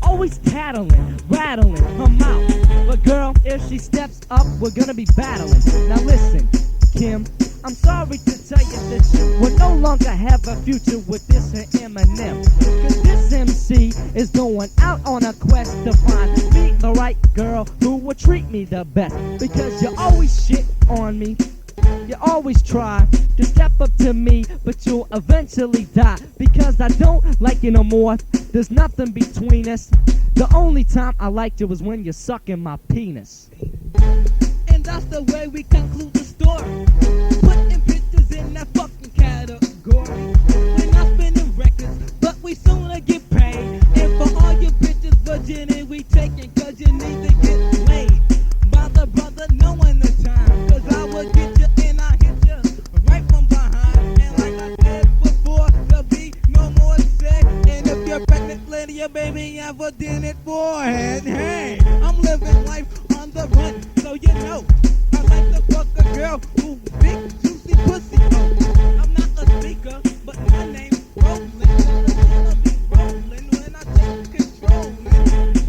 Speaker 21: Always tattling, rattling her mouth. But girl, if she steps up, we're gonna be battling. Now listen, Kim, I'm sorry to tell you that you will no longer have a future with this here Eminem. Cause this MC is going out on a quest to find me the right girl who will treat me the best. Because you always shit on me. You always try to step up to me, but you'll eventually die. Because I don't like you no more. There's nothing between us. The only time I liked you was when you're sucking my penis.
Speaker 12: And that's the way we conclude the story. Putting bitches in that fucking category. We're not spinning records, but we sooner get paid. And for all your bitches virginity we taking, cause you need to get laid. Bother brother, knowing the time. Cause I will get you and I hit you right from behind. And like I said before, there'll be no more sex. And if you're pregnant, let your baby have a dinner forehead. Hey, I'm living life on the run, so you know I like to fuck a girl who big juicy pussy. Oh, I'm not a speaker, but my name's Roland. I'm gonna be rolling when I take control.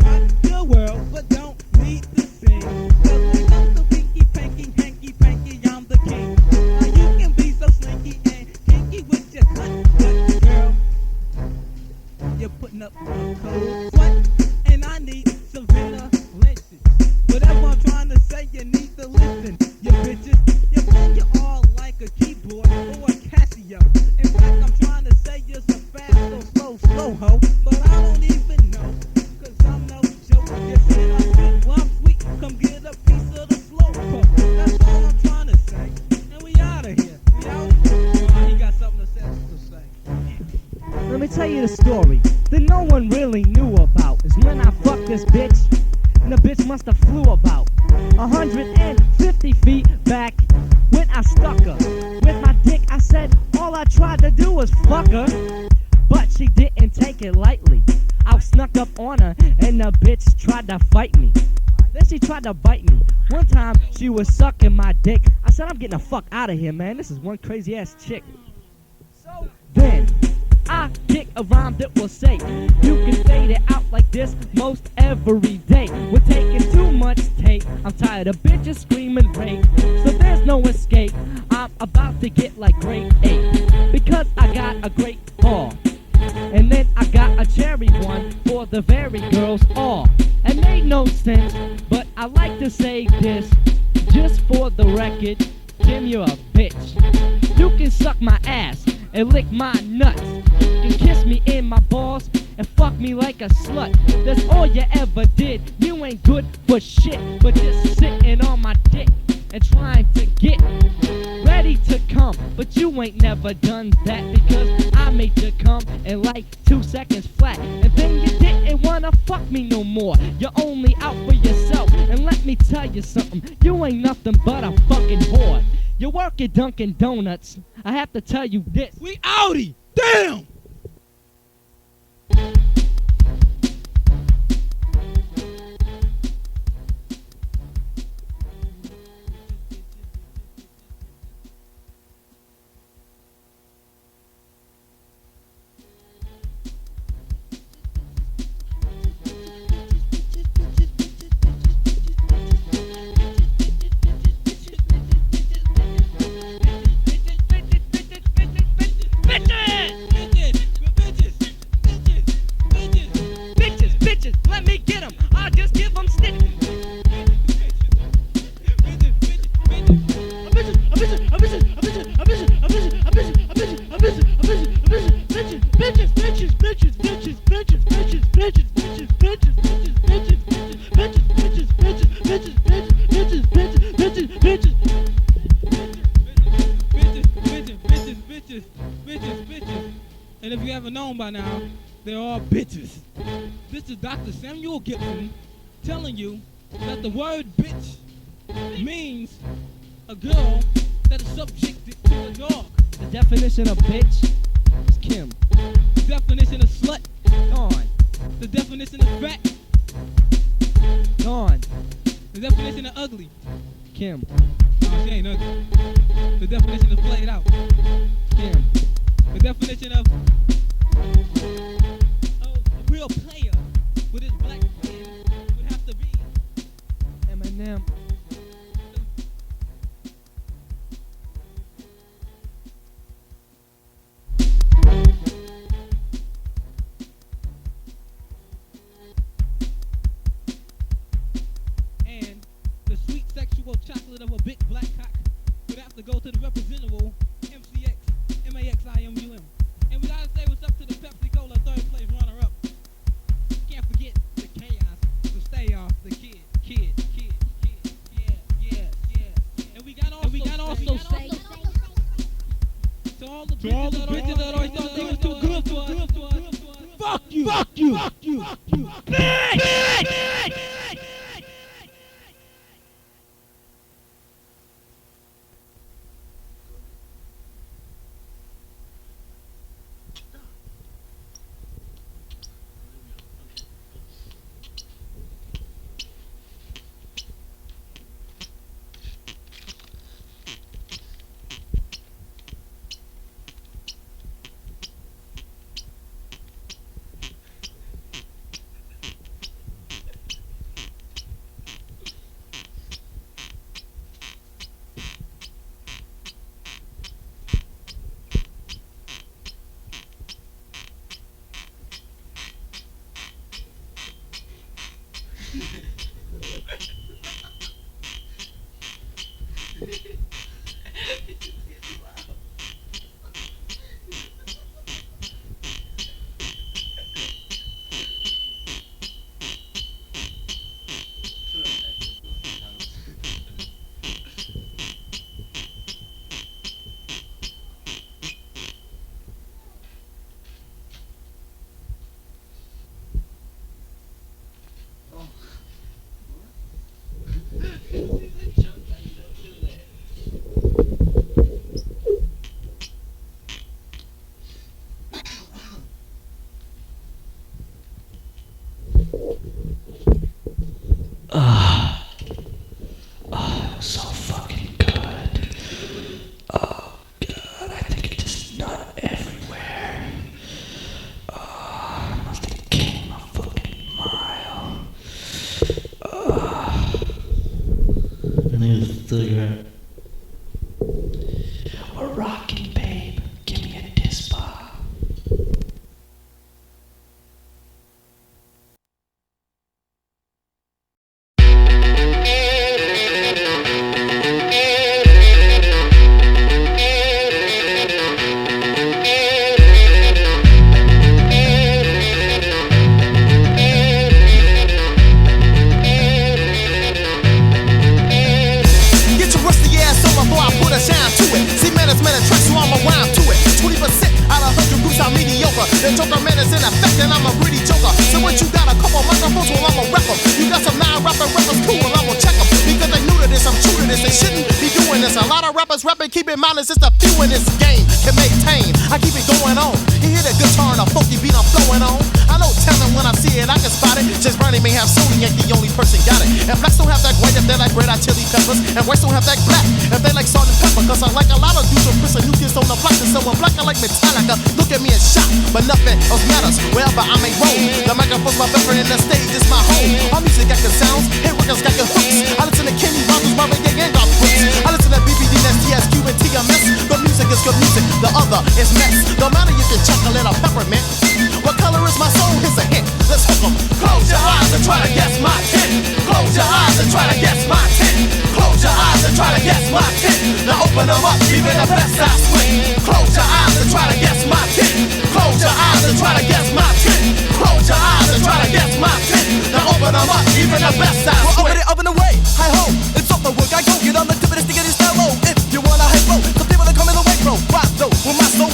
Speaker 12: Rock your world, but don't need to sing. Cause when it comes to pinky, panky, hanky, panky, I'm the king. Now you can be so slinky and kinky with your cut, girl. You're putting up a cold sweat, and I need some vanilla lynches. Whatever I'm trying to say, you need to listen. You bitches, you bang you all like a keyboard or a Casio. In fact, I'm trying to say you're so fast, so slow, slow ho. But I don't even know, cause I'm no joke. You're saying I'm sweet, well I'm sweet. Come get a piece of the slow poke. That's all I'm trying to say. And we outta here. We out here. Oh, he got something to say.
Speaker 21: Let me tell you the story that no one really knew about. Is when I fucked this bitch, and the bitch must have flew about 150 feet back when I stuck her with my dick. I said all I tried to do was fuck her, but she didn't take it lightly. I snuck up on her and the bitch tried to fight me. Then she tried to bite me. One time she was sucking my dick. I said, I'm getting the fuck out of here, man. This is one crazy ass chick. So then I kick a rhyme that will say you can fade it out like this most every day. We're taking too much tape. I'm tired of bitches screaming rape, so there's no escape. I'm about to get like grade 8 because I got a great ball. And then I got a cherry one for the very girls all. It made no sense, but I like to say this just for the record. Kim, you're a bitch. You can suck my ass and lick my nuts. You can kiss me in my balls and fuck me like a slut. That's all you ever did. You ain't good for shit, but just sitting on my dick and trying to get ready to come. But you ain't never done that because I made you come in like 2 seconds flat. And then you didn't wanna fuck me no more. You're only out for yourself. And let me tell you something, you ain't nothing but a fucking whore. You work at Dunkin' Donuts. I have to tell you this.
Speaker 12: We outie! Damn! bitches, bitches, bitches. And if you haven't known by now, they're all bitches. This is Dr. Samuel Gibson telling you that the word bitch means a girl that is subjected to a dog.
Speaker 21: The definition of bitch is Kim.
Speaker 12: The definition of slut,
Speaker 21: Gone.
Speaker 12: the definition of fat,
Speaker 21: Gone.
Speaker 12: the definition of ugly.
Speaker 21: Kim.
Speaker 12: No, she ain't ugly. The definition of played out.
Speaker 21: Kim.
Speaker 12: The definition of a real player with his black skin would have to be
Speaker 21: Eminem.
Speaker 12: and the sweet sexual chocolate of a big black cock would have to go to the representable MCX, MAXIMUM. And we gotta say what's up to the Pepsi Cola third place runner-up. Can't forget the chaos, so stay off the kid. And we got also say to all the bitches that always thought they was too good for us. Fuck you. Bitch!
Speaker 13: So fucking good. Oh god, I think it just nut everywhere. Oh, must have came a fucking mile. I need a cigarette. We're rocking, babe. Give me a disc bar.
Speaker 22: Get your rusty ass on before I put a shine to it. See, man, it's a trick, so I'ma rhyme to it. 20% out of 100 groups, I'm mediocre. The joker man is in effect, and I'm a greedy joker. So what you got? A couple microphones, well, I'ma wreck 'em. You got some non-rapper rappers, cool, well, I'ma check 'em. Because they new to this, I'm true to this. They shouldn't be doing this. A lot of rappers rapping, keep in mind, it's just a few in this game can maintain. I keep it going on. You hear the guitar and a funky beat I'm flowing on. I know talent when I see it, I can spot it. Just Bernie may have Sony, ain't the only person got it. And blacks don't have that white if they like red hot chili peppers. And whites don't have that black if they like salt and pepper. Cause I like a lot of dudes with Chris and new kids on the block. And someone black, I like Metallica. Look at me and shock, but nothing else matters. Wherever I may roam, the microphone's my best friend and the stage is my home. Our music got good sounds, hit records got good hooks. I listen to Kenny Rogers, Marvin Gaye, and Garth Brooks. I listen to BBD, STSQ, and TMS. The music is good music, the other is mess. No matter if you're chocolate or peppermint. What color is my soul? Here's a hint. Let's hook 'em. Close your eyes and try to guess my tint. Close your eyes and try to guess my tint. Close your eyes and try to guess my tint. Now open them up, even the best I swing. Close your eyes and try to guess my tint. Close your eyes and try to guess my tint. Close your eyes and try to guess my tint. Now open them up, even the best I swing. We're up and away. Hi ho, it's off the work. I go get on the tip of the stick of this fellow. If you wanna hype low, some people are coming away, bro. Why though? With my soul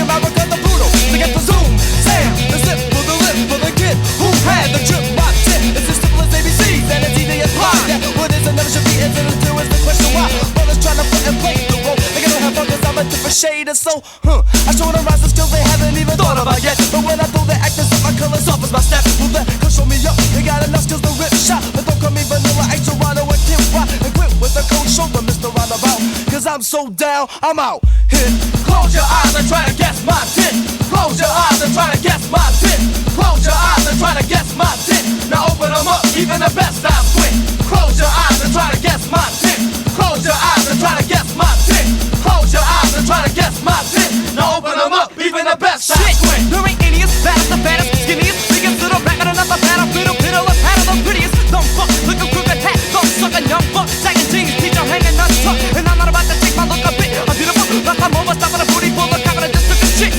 Speaker 2: America the brutal. To get the zoom, Sam, the zip for the lip for the kid who had the trip rock tip. It's as simple as ABCs and it's easy as pie. Yeah, what is and never should be answered until is the question why. Brothers trying to put and play the role. They don't have fun 'cause I'm a different shade and so, I show them rise the skills they haven't even thought about yet. But when I throw the actors up, my colors off as my step. Well, that could show me up. They got enough skills to rip shot. But don't call me Vanilla Ice, Toronto, and Kid Rock. And quit with the cold shoulder, Mr. Roundabout. 'Cause I'm so down, I'm out. Hit. Close your eyes and try to guess my tit. Close your eyes and try to guess my tit. Close your eyes and try to guess my tit. Now open them up, even the best I quit. Close your eyes and try to guess my tit. Close your eyes and try to guess my tit. Close your eyes and try to guess my tit. Now open them up, even the best I quit.
Speaker 6: There ain't any as bad as the fattest, skinniest, biggest, little rabbit, another battle, little piddle, a paddle, the prettiest, dumb fuck, look a crooked hat, dumb sucking young fuck, sagging jeans, teacher hanging on tuck, and I'm not about to take my look a bit, I'm beautiful, like I'm over, stopping a booty full of cock, and I just took a shit,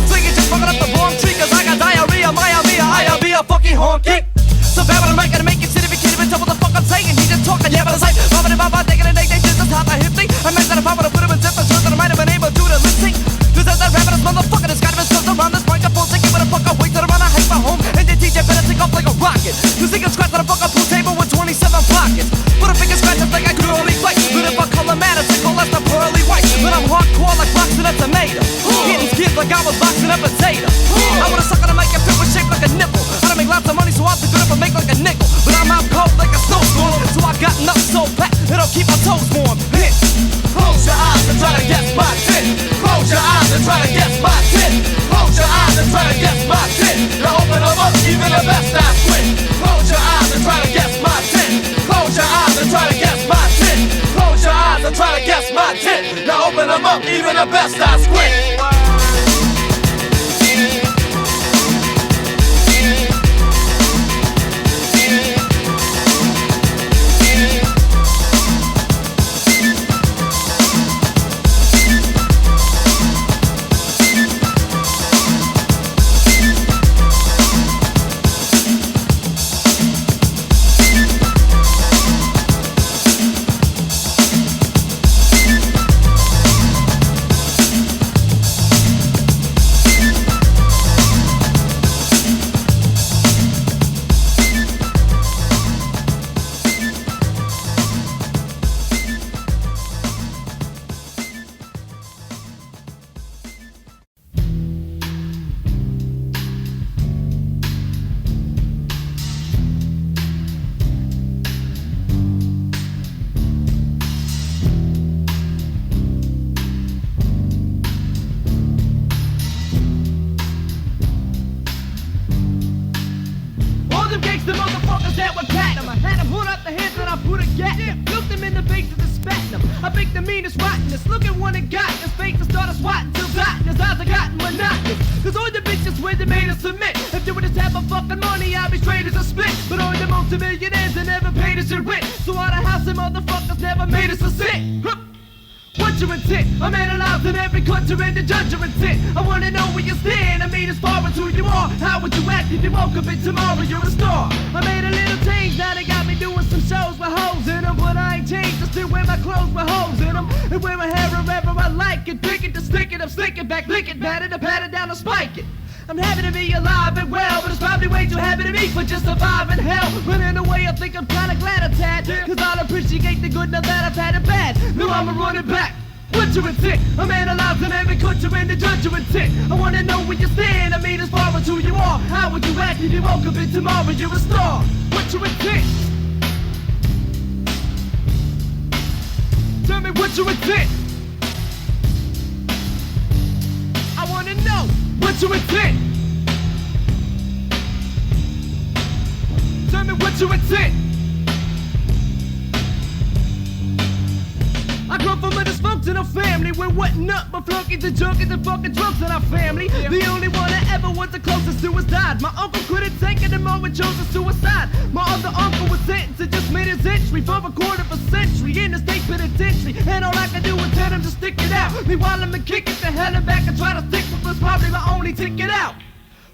Speaker 6: so you just fucking up the wrong tree, 'cause I got diarrhea, I'll be a fucking honky. So bad when I'm making to make it sit if you can't even tell what the fuck I'm saying, he just talking, yeah, but it's like, baba, taking a day, they just top a hip thing, I meant that if I would've put him in zipper, that I might have been able to do the lip sync. 'Cause as that rabbit, this motherfucker, this got him his around this microphone, thinking with a fuck, I'll wait till around, I hike my home, and then DJ better take off like a rocket. 'Cause he can scratch on a fucking pool table with 27 pockets. But a finger scratch is like I could only fight. But if I color matters, I call less than pearly white. But I'm hardcore like boxing a tomato. Hitting skids like I was boxing a potato. I wanna suck on a mic and fit with shape like a nipple. I don't make lots of money, so I'll be good if I make like a nickel. But I'm out cold like a snowstorm, so I got enough so packed it'll keep my toes warm. Hit. Close your eyes and try to guess my tit. Close your eyes and try to guess my tit. Close your eyes and try to guess my tit. Now open them up, even the best I quit. Close your eyes and try to guess my tit. Close your eyes and try to guess my tit. Close your eyes and try to guess my tit. Now open them up, even the best I quit. Tomorrow you're a star. I made a little change, now they got me doing some shows with hoes in them. But I ain't changed, I still wear my clothes with hoes in them. And wear my hair wherever I like it. Pick it to stick it, I'm sticking back, lick it, pat it down, and spike it. I'm happy to be alive and well, but it's probably way too happy to be for just surviving hell. But in a way I think I'm kinda glad I tad, 'cause I'll appreciate the good now that I've had it bad. Now I'ma run it back. What you intent? I'm analyzing every culture and the judge you intent. I wanna know where you stand, I mean as far as who you are. How would you act if you woke up and tomorrow you're a star? What you intent? Tell me what you intent. I wanna know what you intent. Tell me what you intent. I come from a dysfunctional family where wasn't up but flunkies and junkies and fucking drunks in our family. The only one that ever was the closest to us died. My uncle couldn't take it anymore and chose suicide. My other uncle was sentenced and just made his entry for a quarter of a century in the state penitentiary. And all I can do is tell him to stick it out. Meanwhile, I'm kick it the hell and back and try to stick with was probably my only ticket out.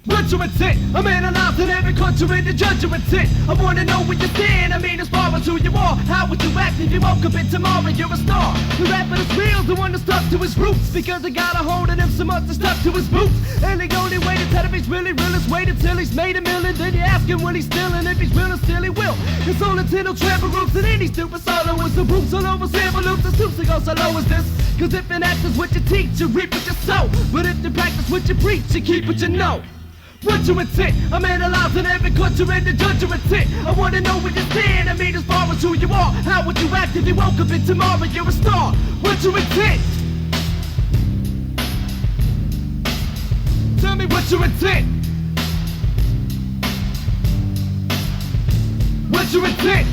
Speaker 6: What's your intent? I'm analyzing every country to judge your intent. I wanna know where you stand. I mean, as far as who you are, how would you act if you woke up and tomorrow you're a star? The rapper is real, the one that stuck to his roots, because I got a hold of him so much that stuck to his boots. And the only way to tell if he's really real is wait until he's made a million. Then you ask him when he's still, and if he's real and still he will. It's all internal travel roots and any stupid solo is the roots all over sample loops. The suits that go so low as this. Cause if an act is what you teach, you reap what you sow. But if you practice what you preach, you keep what you know. What's your intent? I'm analyzing every country and the judge your intent. I wanna know where you stand. I mean, as far as who you are, how would you act if you woke up and tomorrow you're a star? What's your intent? Tell me what's your intent? What's your intent?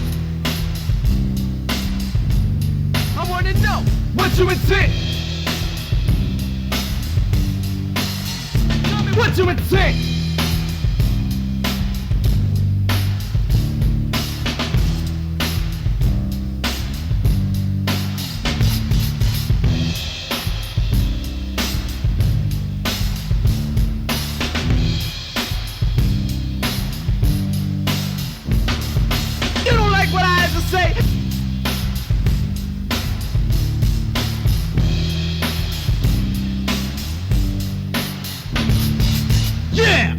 Speaker 6: I wanna know. What's your intent? Tell me what's your intent? You don't like what I have to say? Yeah!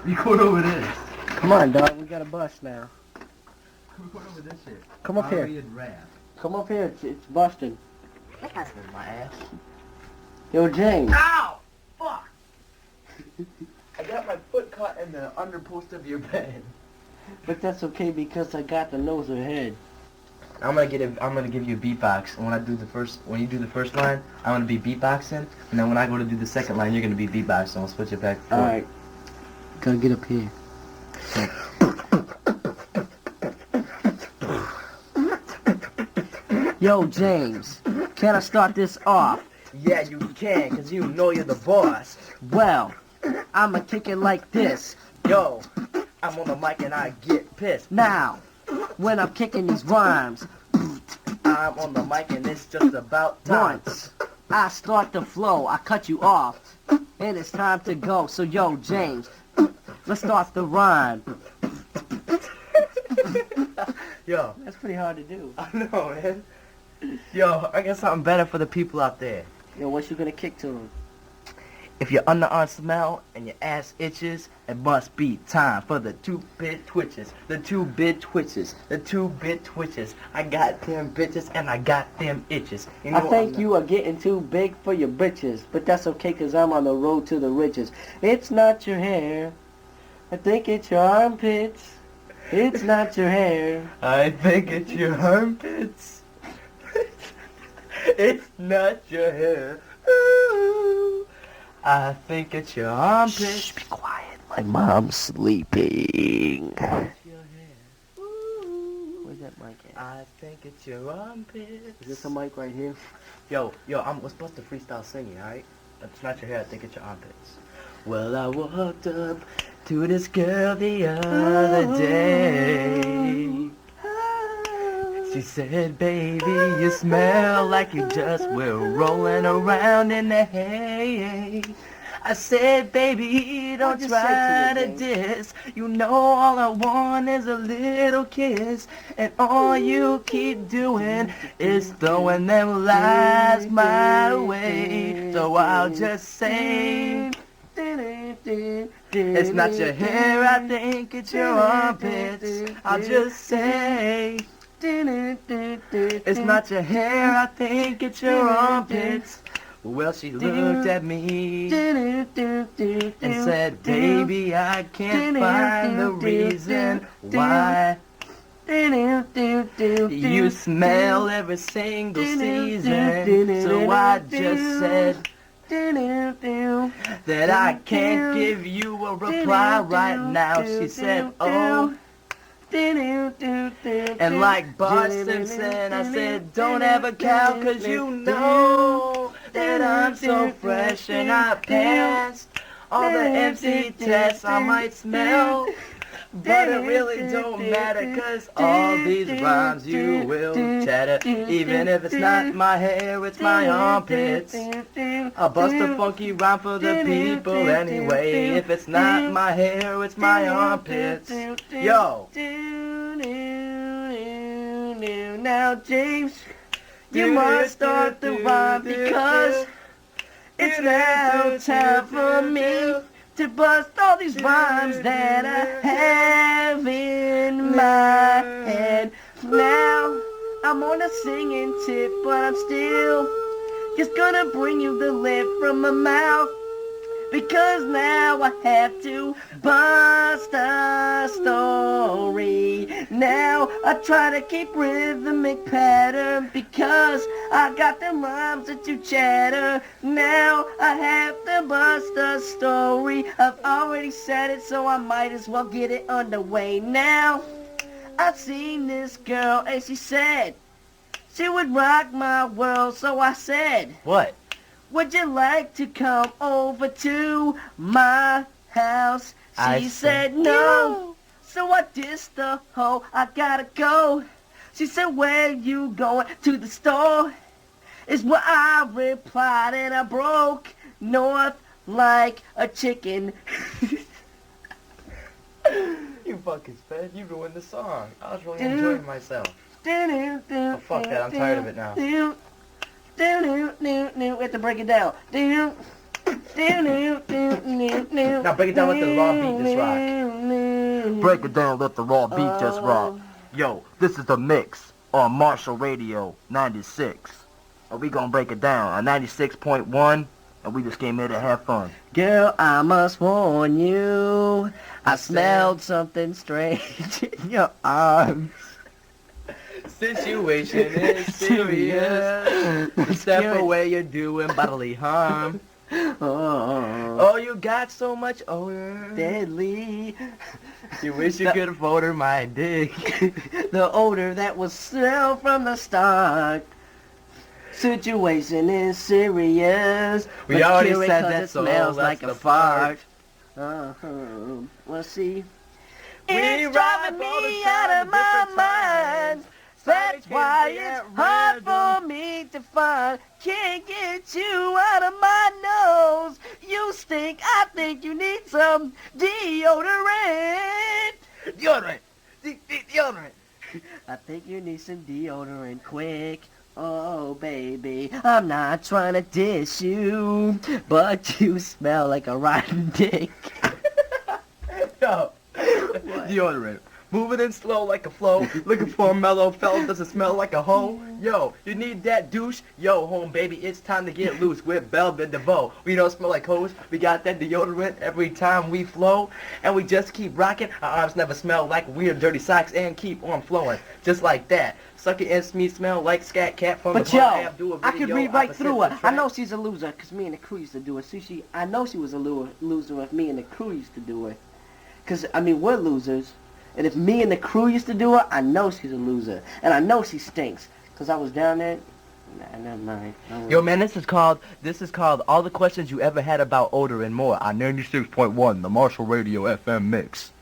Speaker 20: Record over this. Come on, dog. We got a bus now.
Speaker 19: Record over this shit.
Speaker 20: Come up here. Come up here. It's busted.
Speaker 19: My ass.
Speaker 20: Yo, James.
Speaker 19: Ow! Fuck! I got my foot caught in the underpost of your bed.
Speaker 20: But that's okay because I got the nose ahead.
Speaker 19: I'm gonna give you a beatbox, and when you do the first line, I'm gonna be beatboxing, and then when I go to do the second line, you're gonna be beatboxing. We'll switch it back.
Speaker 20: All right. Gotta get up here. Yo, James, can I start this off?
Speaker 19: Yeah, you can, cause you know you're the boss.
Speaker 20: Well, I'ma kick it like this.
Speaker 19: Yo, I'm on the mic and I get pissed.
Speaker 20: Now, when I'm kicking these rhymes,
Speaker 19: I'm on the mic and it's just about time.
Speaker 20: Once I start the flow, I cut you off, and it's time to go. So yo, James, let's start the rhyme.
Speaker 19: Yo,
Speaker 20: that's pretty hard to do.
Speaker 19: I know, man. Yo, I got something better for the people out there.
Speaker 20: Yo, what you gonna kick to them?
Speaker 19: If your underarm smell and your ass itches, it must be time for the 2-bit twitches. The 2-bit twitches. The 2-bit twitches. I got them bitches and I got them itches. You know
Speaker 20: I think you are getting too big for your britches, but that's okay cause I'm on the road to the riches. It's not your hair, I think it's your armpits. It's not your hair,
Speaker 19: I think it's your armpits. It's not your hair. Ooh. I think it's your armpits.
Speaker 20: Shh, be quiet. My mom's sleeping. Where's that mic at?
Speaker 19: I think it's your armpits.
Speaker 20: Is this a mic right here?
Speaker 19: Yo, we're supposed to freestyle singing, alright? It's not your hair, I think it's your armpits. Well, I walked up to this girl the other day. She said, baby, you smell like you just were rolling around in the hay. I said, baby, don't try to diss. You know all I want is a little kiss. And all you keep doing is throwing them lies my way. So I'll just say, it's not your hair, I think it's your armpits. I'll just say, it's not your hair, I think it's your armpits. Well, she looked at me and said, baby, I can't find the reason why you smell every single season. So I just said that I can't give you a reply right now. She said, oh. And like Bart Simpson, I said, don't ever count, cause you know that I'm so fresh and I passed all the MC tests. I might smell,
Speaker 20: But it really don't matter, cause all these rhymes you will chatter. Even if it's not my hair, it's my armpits. I'll bust a funky rhyme for the people anyway. If it's not my hair, it's my armpits. Yo! Now, James, you must start the rhyme because it's now time for me to bust all these rhymes that I have in my head. Now, I'm on a singing tip, but I'm still just gonna bring you the lip from my mouth. Because now I have to bust a story. Now I try to keep rhythmic pattern because I got them rhymes that you chatter. Now I have to bust a story. I've already said it, so I might as well get it underway. Now I've seen this girl and she said she would rock my world, so I said, what? Would you like to come over to my house? She said no. So I dissed the hoe, I gotta go. She said, where you going? To the store is what I replied, and I broke north like a chicken.
Speaker 14: You fucking sped, you ruined the song. I was really enjoying myself. Oh, fuck that, I'm tired of it now.
Speaker 20: We have to break it down. Now
Speaker 14: break it down, let the raw beat just rock.
Speaker 20: Break it down, let the raw beat just rock.
Speaker 14: Yo, this is the mix on Marshall Radio 96. And we gonna break it down on 96.1, and we just came here to have fun.
Speaker 20: Girl, I must warn you, I smelled something strange in your arms.
Speaker 14: Situation is serious. Step away, you're doing bodily harm. Oh, you got so much odor.
Speaker 20: Deadly.
Speaker 14: You wish you could have ordered my dick.
Speaker 20: The odor that was smelled from the start. Situation is serious.
Speaker 14: We already said that, so
Speaker 20: smells
Speaker 14: that's
Speaker 20: like a
Speaker 14: the
Speaker 20: fart. Well, see, it's driving me out of my mind. That's why it's hard for me to find. Can't get you out of my nose. You stink. I think you need some deodorant.
Speaker 14: Deodorant. Deodorant.
Speaker 20: I think you need some deodorant quick. Oh, baby, I'm not trying to diss you, but you smell like a rotten dick.
Speaker 14: Yo, deodorant. Moving in slow like a flow. Looking for a mellow fella, doesn't smell like a hoe. Yo, you need that douche? Yo, home baby, it's time to get loose with Belvin DeVoe. We don't smell like hoes. We got that deodorant every time we flow. And we just keep rocking. Our arms never smell like weird dirty socks and keep on flowing. Just like that. Suck it and me smell like Scat Cat from
Speaker 20: but
Speaker 14: the app. Do a video
Speaker 20: I could read right through her.
Speaker 14: the
Speaker 20: I know she's a loser, because me and the crew used to do it. See, I know she was a loser if me and the crew used to do it. Because, I mean, we're losers. And if me and the crew used to do it, I know she's a loser. And I know she stinks. Because I was down there. Nah, never mind.
Speaker 14: Yo, man, this is called All the Questions You Ever Had About Odor and More on 96.1, the Marshall Radio FM Mix.